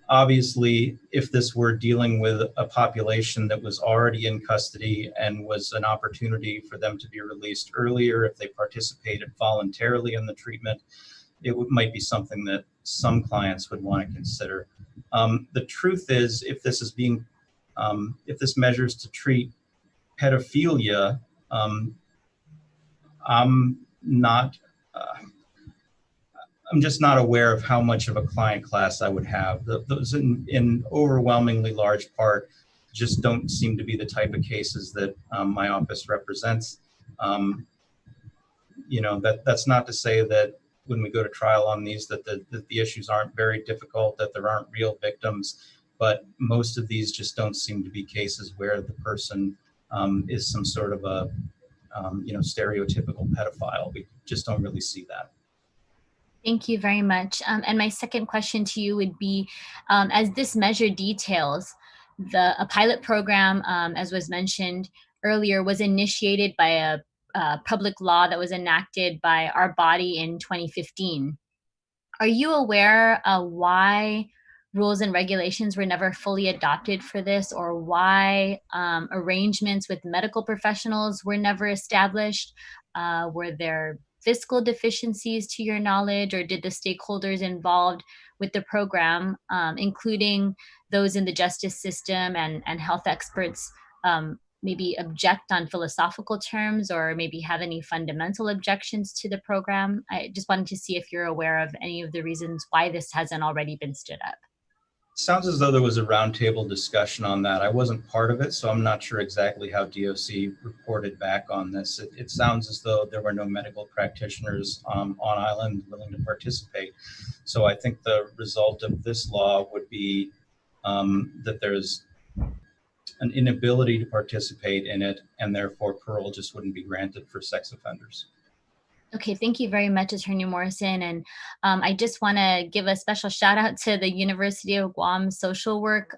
obviously, if this were dealing with a population that was already in custody and was an opportunity for them to be released earlier, if they participated voluntarily in the treatment, it might be something that some clients would want to consider. The truth is, if this is being, if this measures to treat pedophilia, I'm just not aware of how much of a client class I would have. Those in overwhelmingly large part just don't seem to be the type of cases that my office represents. You know, that's not to say that when we go to trial on these that the issues aren't very difficult, that there aren't real victims, but most of these just don't seem to be cases where the person is some sort of a you know, stereotypical pedophile. We just don't really see that. Thank you very much. And my second question to you would be, as this measure details, a pilot program, as was mentioned earlier, was initiated by a public law that was enacted by our body in 2015. Are you aware why rules and regulations were never fully adopted for this, or why arrangements with medical professionals were never established? Were there fiscal deficiencies to your knowledge, or did the stakeholders involved with the program, including those in the justice system and health experts, maybe object on philosophical terms or maybe have any fundamental objections to the program? I just wanted to see if you're aware of any of the reasons why this hasn't already been stood up. Sounds as though there was a roundtable discussion on that. I wasn't part of it, so I'm not sure exactly how DOC reported back on this. It sounds as though there were no medical practitioners on island willing to participate. So I think the result of this law would be that there's an inability to participate in it, and therefore parole just wouldn't be granted for sex offenders. Okay, thank you very much, Attorney Morrison. And I just want to give a special shout out to the University of Guam social work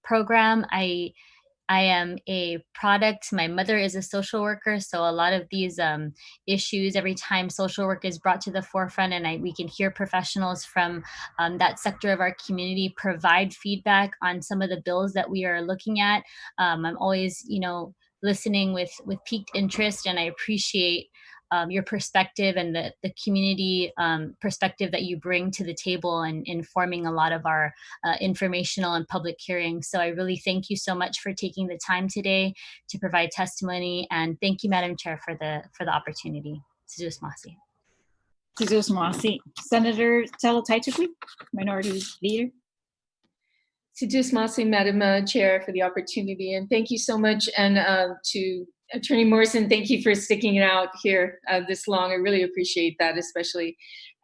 program. I am a product. My mother is a social worker, so a lot of these issues, every time social work is brought to the forefront and we can hear professionals from that sector of our community provide feedback on some of the bills that we are looking at. I'm always, you know, listening with piqued interest, and I appreciate your perspective and the community perspective that you bring to the table and informing a lot of our informational and public hearings. So I really thank you so much for taking the time today to provide testimony, and thank you, Madam Chair, for the opportunity. Sujus Masi. Sujus Masi. Senator Terlaje, Minority Leader. Sidus Masi, Madam Chair, for the opportunity, and thank you so much. And to Attorney Morrison, thank you for sticking it out here this long. I really appreciate that, especially.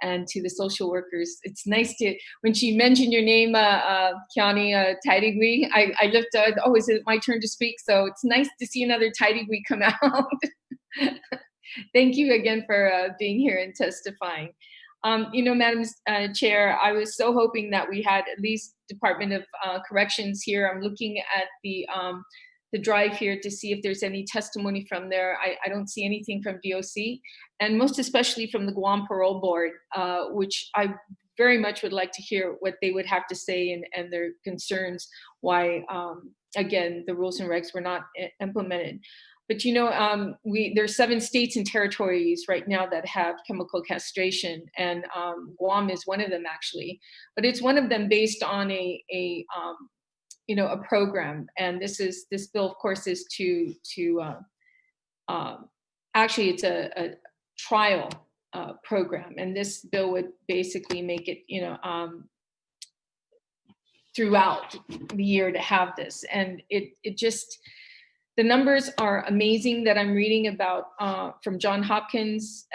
And to the social workers, it's nice to, when she mentioned your name, Kiani Taidigui, I looked at, oh, is it my turn to speak? So it's nice to see another Taidigui come out. Thank you again for being here and testifying. You know, Madam Chair, I was so hoping that we had at least Department of Corrections here. I'm looking at the drive here to see if there's any testimony from there. I don't see anything from DOC, and most especially from the Guam Parole Board, which I very much would like to hear what they would have to say and their concerns why, again, the rules and regs were not implemented. But you know, there's 7 states and territories right now that have chemical castration, and Guam is one of them actually. But it's one of them based on a program, and this bill, of course, is to actually it's a trial program, and this bill would basically make it throughout the year to have this, and it just. The numbers are amazing that I'm reading about from Johns Hopkins.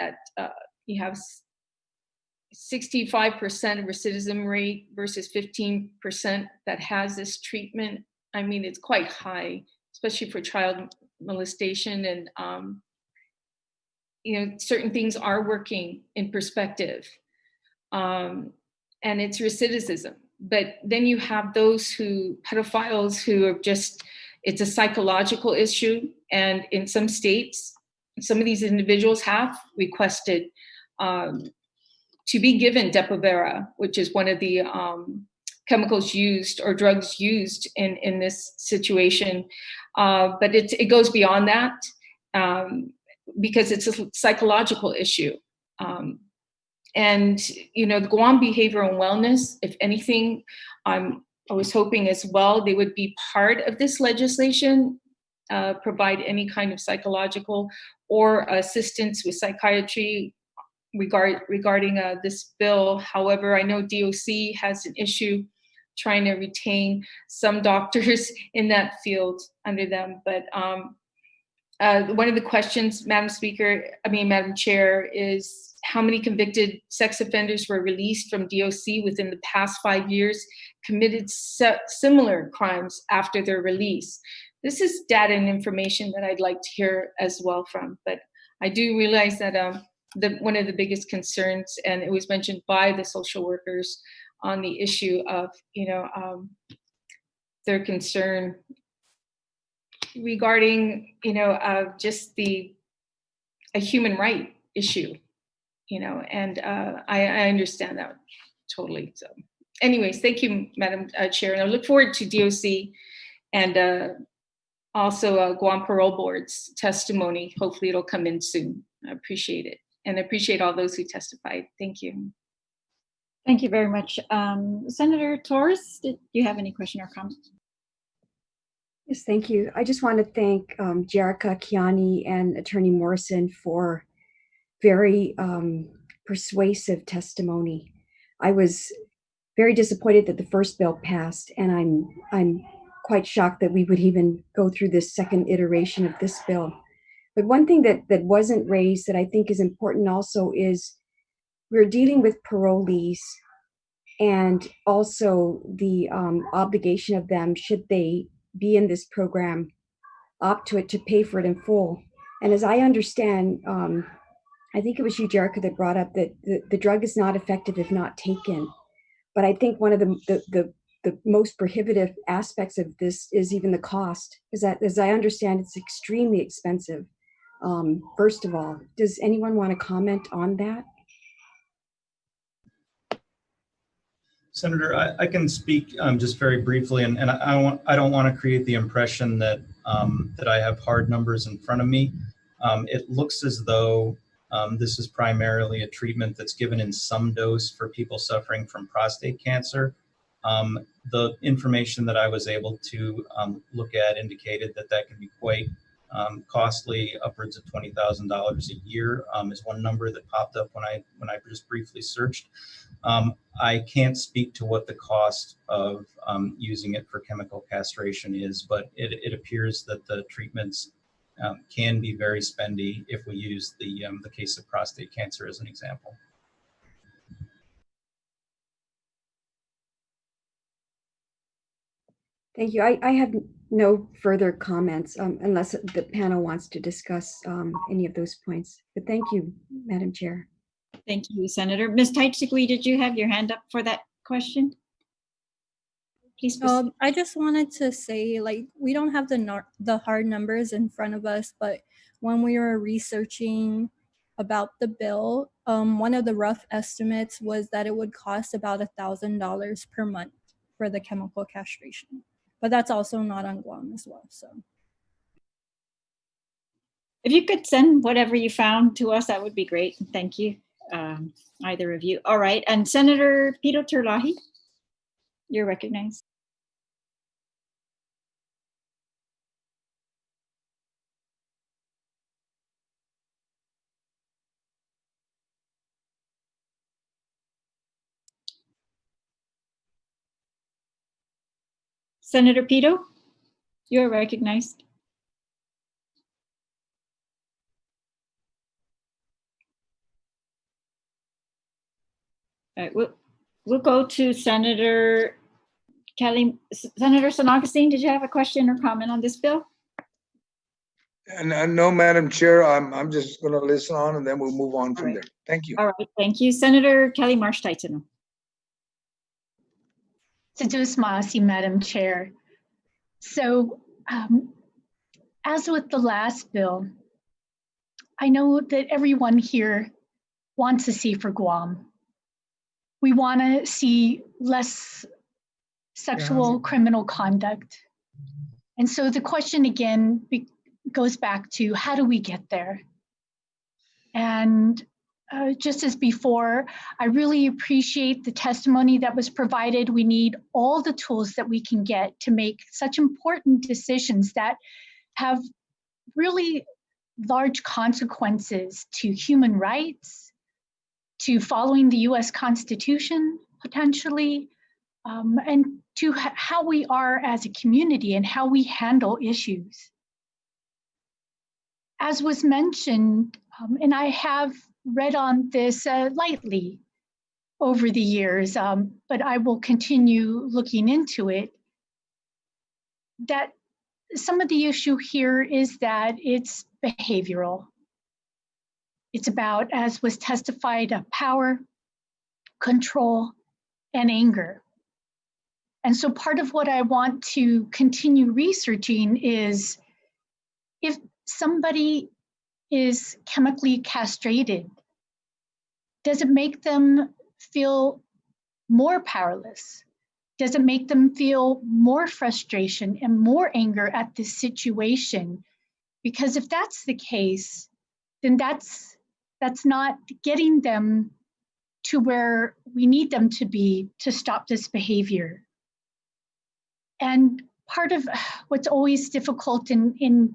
You have 65% recidivism rate versus 15% that has this treatment. I mean, it's quite high, especially for child molestation. And certain things are working in perspective, and it's recidivism. But then you have those pedophiles who are just. It's a psychological issue, and in some states, some of these individuals have requested to be given Depo-Provera, which is one of the chemicals used or drugs used in this situation. But it goes beyond that because it's a psychological issue. And the Guam Behavioral and Wellness, if anything, I was hoping as well they would be part of this legislation, provide any kind of psychological or assistance with psychiatry regarding this bill. However, I know DOC has an issue trying to retain some doctors in that field under them. But one of the questions, Madam Chair, is how many convicted sex offenders were released from DOC within the past 5 years, committed similar crimes after their release. This is data and information that I'd like to hear as well from, but I do realize that one of the biggest concerns, and it was mentioned by the social workers on the issue of, their concern regarding, just a human right issue, and I understand that totally. So anyways, thank you, Madam Chair, and I look forward to DOC and also Guam Parole Board's testimony. Hopefully it'll come in soon. I appreciate it, and I appreciate all those who testified. Thank you. Thank you very much. Senator Torres, did you have any question or comment? Yes, thank you. I just want to thank Jerica, Kiani, and Attorney Morrison for very persuasive testimony. I was very disappointed that the first bill passed, and I'm quite shocked that we would even go through this second iteration of this bill. But one thing that wasn't raised that I think is important also is we're dealing with parolees, and also the obligation of them, should they be in this program, opt to it, to pay for it in full. And as I understand, I think it was you, Jerica, that brought up that the drug is not effective if not taken. But I think one of the most prohibitive aspects of this is even the cost, is that, as I understand, it's extremely expensive. First of all, does anyone want to comment on that? Senator, I can speak just very briefly, and I don't want to create the impression that that I have hard numbers in front of me. It looks as though this is primarily a treatment that's given in some dose for people suffering from prostate cancer. The information that I was able to look at indicated that can be quite costly, upwards of $20,000 a year is one number that popped up when I just briefly searched. I can't speak to what the cost of using it for chemical castration is, but it appears that the treatments can be very spendy if we use the case of prostate cancer as an example. Thank you. I have no further comments unless the panel wants to discuss any of those points. But thank you, Madam Chair. Thank you, Senator. Ms. Teichigui, did you have your hand up for that question? Please proceed. I just wanted to say, like, we don't have the hard numbers in front of us, but when we were researching about the bill, one of the rough estimates was that it would cost about $1,000 per month for the chemical castration. But that's also not on Guam as well. So if you could send whatever you found to us, that would be great. Thank you, either of you. All right, and Senator Pito Terlaje, you're recognized. Senator Pito, you're recognized. All right, we'll go to Senator Kelly. Senator San Augustine, did you have a question or comment on this bill? And no, Madam Chair, I'm just going to listen on and then we'll move on from there. Thank you. All right, thank you. Senator Kelly Marsh-Taitano. Therese, Madam Chair. So as with the last bill, I know that everyone here wants to see for Guam. We want to see less sexual criminal conduct. And so the question again goes back to how do we get there? And just as before, I really appreciate the testimony that was provided. We need all the tools that we can get to make such important decisions that have really large consequences to human rights, to following the US Constitution, potentially, and to how we are as a community and how we handle issues. As was mentioned, and I have read on this lightly over the years, but I will continue looking into it, that some of the issue here is that it's behavioral. It's about, as was testified, power, control, and anger. And so part of what I want to continue researching is if somebody is chemically castrated, does it make them feel more powerless? Does it make them feel more frustration and more anger at this situation? Because if that's the case, then that's not getting them to where we need them to be to stop this behavior. And part of what's always difficult in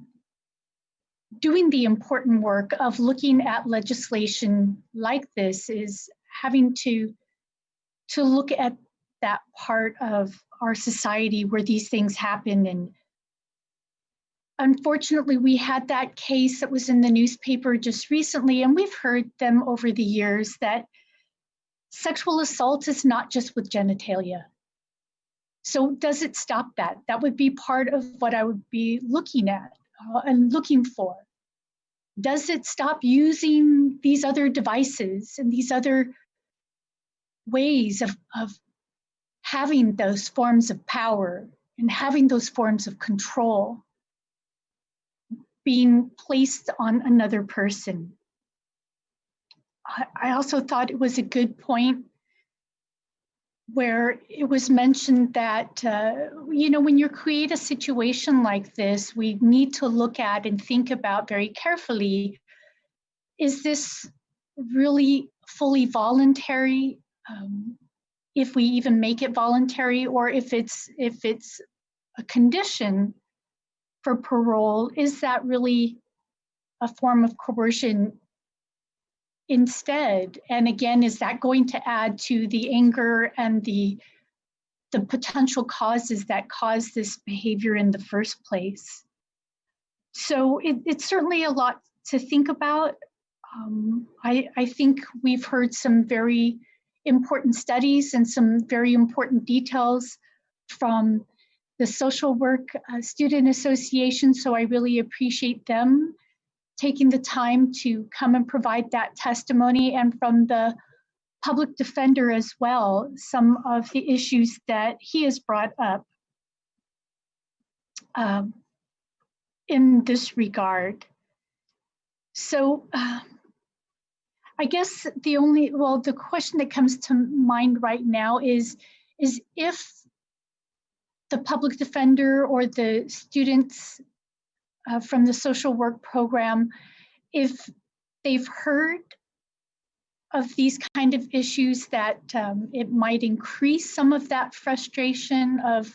doing the important work of looking at legislation like this is having to look at that part of our society where these things happen. And unfortunately, we had that case that was in the newspaper just recently, and we've heard them over the years that sexual assault is not just with genitalia. So does it stop that? That would be part of what I would be looking at and looking for. Does it stop using these other devices and these other ways of having those forms of power and having those forms of control being placed on another person? I also thought it was a good point where it was mentioned that, when you create a situation like this, we need to look at and think about very carefully, is this really fully voluntary? If we even make it voluntary, or if it's a condition for parole, is that really a form of coercion instead? And again, is that going to add to the anger and the potential causes that cause this behavior in the first place? So it's certainly a lot to think about. I think we've heard some very important studies and some very important details from the Social Work Student Association, so I really appreciate them taking the time to come and provide that testimony, and from the public defender as well, some of the issues that he has brought up in this regard. So I guess the question that comes to mind right now is if the public defender or the students from the social work program, if they've heard of these kind of issues, that it might increase some of that frustration, of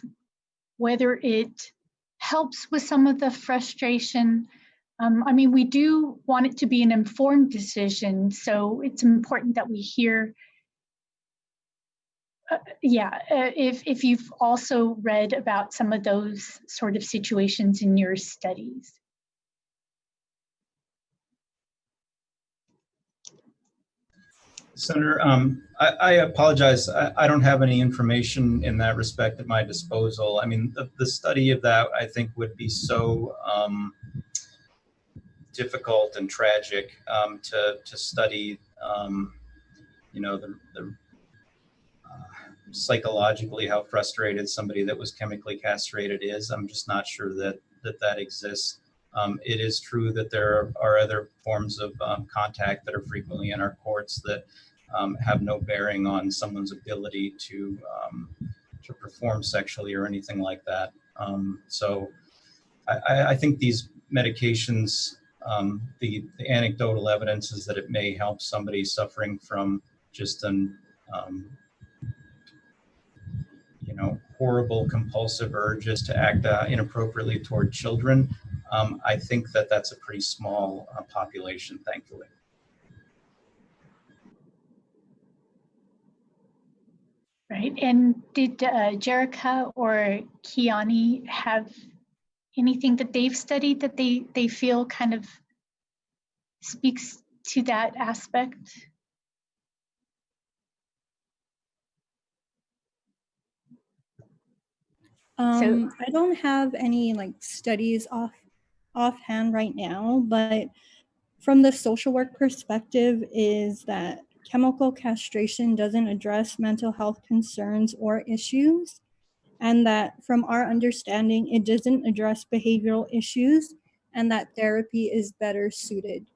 whether it helps with some of the frustration. I mean, we do want it to be an informed decision, so it's important that we hear, if you've also read about some of those sort of situations in your studies. Senator, I apologize. I don't have any information in that respect at my disposal. I mean, the study of that, I think, would be so difficult and tragic to study, you know, the psychologically how frustrated somebody that was chemically castrated is. I'm just not sure that that exists. It is true that there are other forms of contact that are frequently in our courts that have no bearing on someone's ability to perform sexually or anything like that. So I think these medications, the anecdotal evidence is that it may help somebody suffering from just an you know, horrible compulsive urges to act inappropriately toward children. I think that that's a pretty small population, thankfully. Right, and did Jerica or Kiani have anything that they've studied that they feel kind of speaks to that aspect? I don't have any like studies offhand right now, but from the social work perspective is that chemical castration doesn't address mental health concerns or issues, and that from our understanding, it doesn't address behavioral issues, and that therapy is better suited.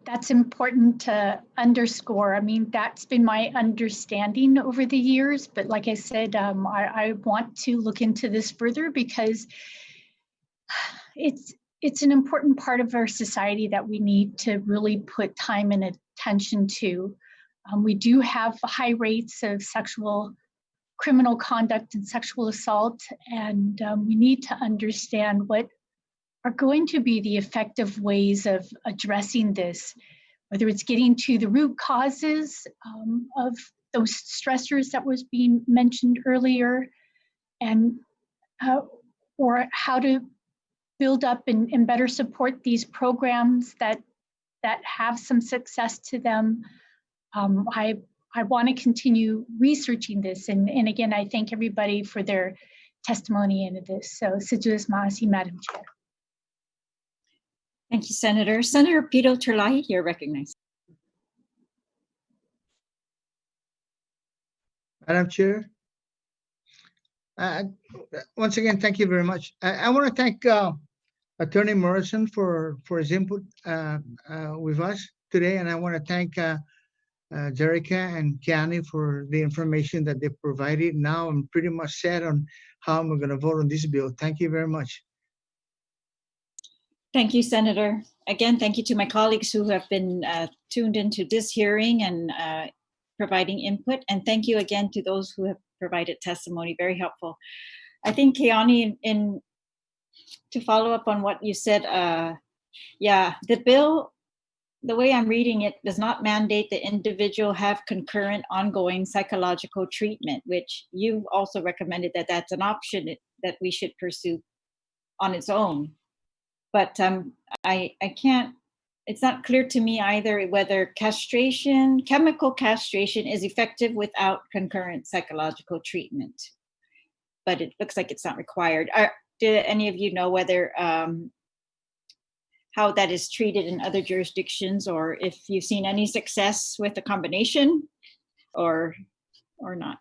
That's important to underscore. I mean, that's been my understanding over the years, but like I said, I want to look into this further because it's an important part of our society that we need to really put time and attention to. We do have high rates of sexual criminal conduct and sexual assault, and we need to understand what are going to be the effective ways of addressing this, whether it's getting to the root causes of those stressors that was being mentioned earlier, and or how to build up and better support these programs that have some success to them. I want to continue researching this, and again, I thank everybody for their testimony into this. So, Sejus Maasi, Madam Chair. Thank you, Senator. Senator Peter Terlaje, you're recognized. Madam Chair, once again, thank you very much. I want to thank Attorney Morrison for his input with us today, and I want to thank Jerica and Kiani for the information that they provided. Now I'm pretty much set on how I'm going to vote on this bill. Thank you very much. Thank you, Senator. Again, thank you to my colleagues who have been tuned into this hearing and providing input. And thank you again to those who have provided testimony, very helpful. I think, Kiani, to follow up on what you said Yeah, the bill, the way I'm reading it, does not mandate the individual have concurrent ongoing psychological treatment, which you've also recommended that that's an option that we should pursue on its own. But I can't, it's not clear to me either whether chemical castration is effective without concurrent psychological treatment. But it looks like it's not required. Do any of you know whether how that is treated in other jurisdictions, or if you've seen any success with the combination or not?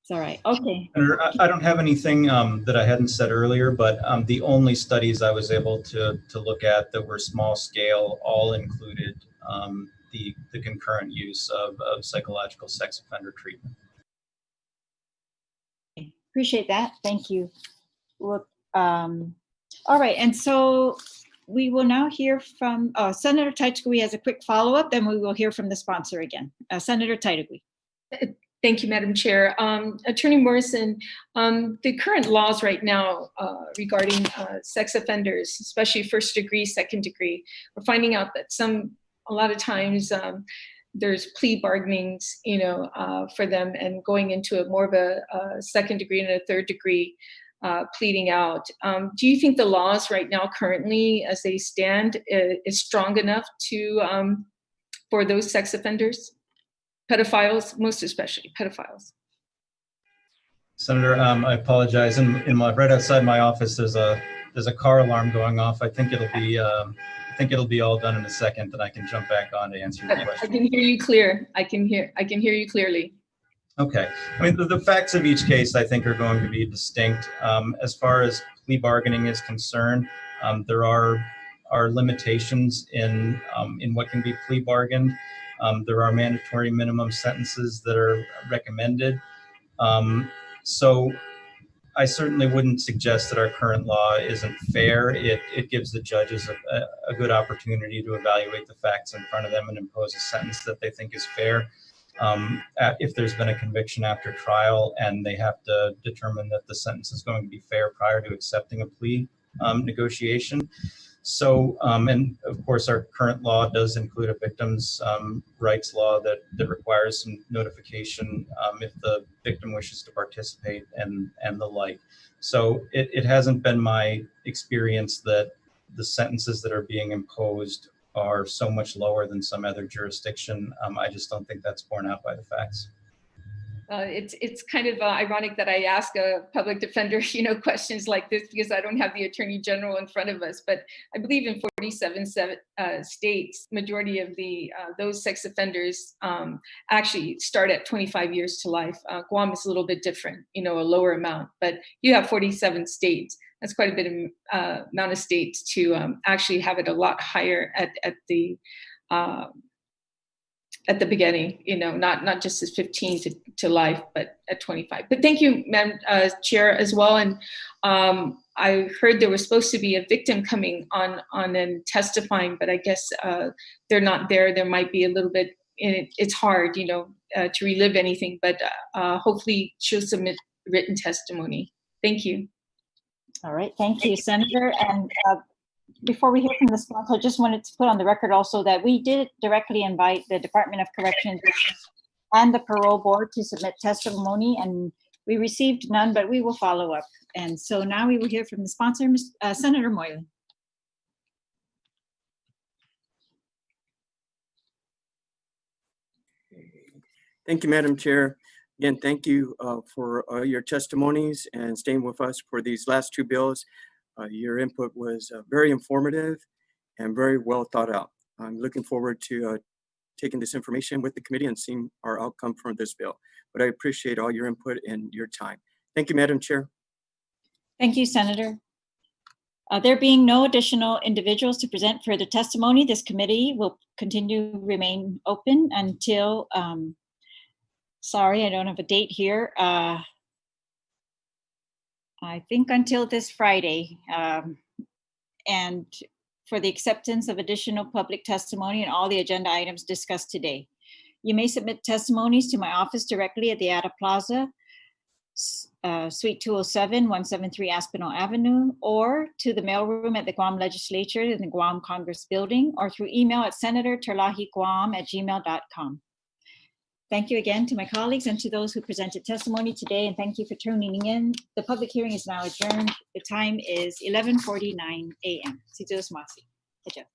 It's all right. Okay. I don't have anything that I hadn't said earlier, but the only studies I was able to look at that were small scale all included the concurrent use of psychological sex offender treatment. Appreciate that. Thank you. Well, all right. And so we will now hear from Senator Taitagui has a quick follow-up, then we will hear from the sponsor again. Senator Taitagui. Thank you, Madam Chair. Attorney Morrison, the current laws right now regarding sex offenders, especially first degree, second degree, we're finding out that a lot of times there's plea bargainings, for them, and going into more of a second degree and a third degree pleading out. Do you think the laws right now currently, as they stand, is strong enough to for those sex offenders? Pedophiles, most especially pedophiles. Senator, I apologize. In my right outside my office, there's a car alarm going off. I think it'll be all done in a second, and I can jump back on to answer your question. I can hear you clear. I can hear you clearly. Okay. I mean, the facts of each case, I think, are going to be distinct. As far as plea bargaining is concerned, there are limitations in what can be plea bargained. There are mandatory minimum sentences that are recommended. So I certainly wouldn't suggest that our current law isn't fair. It gives the judges a good opportunity to evaluate the facts in front of them and impose a sentence that they think is fair. If there's been a conviction after trial and they have to determine that the sentence is going to be fair prior to accepting a plea negotiation. So, and of course, our current law does include a victim's rights law that requires some notification if the victim wishes to participate and the like. So it hasn't been my experience that the sentences that are being imposed are so much lower than some other jurisdiction. I just don't think that's borne out by the facts. It's kind of ironic that I ask a public defender, questions like this, because I don't have the Attorney General in front of us. But I believe in 47 states, majority of those sex offenders actually start at 25 years to life. Guam is a little bit different, a lower amount. But you have 47 states. That's quite a bit of amount of states to actually have it a lot higher at the beginning, not just as 15 to life, but at 25. But thank you, Madam Chair, as well. And I heard there was supposed to be a victim coming on and testifying, but I guess they're not there. There might be a little bit, it's hard, to relive anything, but hopefully she'll submit written testimony. Thank you. All right, thank you, Senator. And before we hear from the sponsor, I just wanted to put on the record also that we did directly invite the Department of Corrections and the Parole Board to submit testimony, and we received none, but we will follow up. And so now we will hear from the sponsor, Senator Moylan. Thank you, Madam Chair. Again, thank you for your testimonies and staying with us for these last two bills. Your input was very informative and very well thought out. I'm looking forward to taking this information with the committee and seeing our outcome from this bill. But I appreciate all your input and your time. Thank you, Madam Chair. Thank you, Senator. There being no additional individuals to present further testimony, this committee will continue to remain open until, sorry, I don't have a date here. I think until this Friday, and for the acceptance of additional public testimony and all the agenda items discussed today. You may submit testimonies to my office directly at the Ada Plaza, Suite 207, 173 Aspinall Avenue, or to the mailroom at the Guam Legislature in the Guam Congress Building, or through email at senatorterlajeguam@gmail.com. Thank you again to my colleagues and to those who presented testimony today, and thank you for tuning in. The public hearing is now adjourned. The time is 11:49 a.m. Si Diyos masi. Adjourn.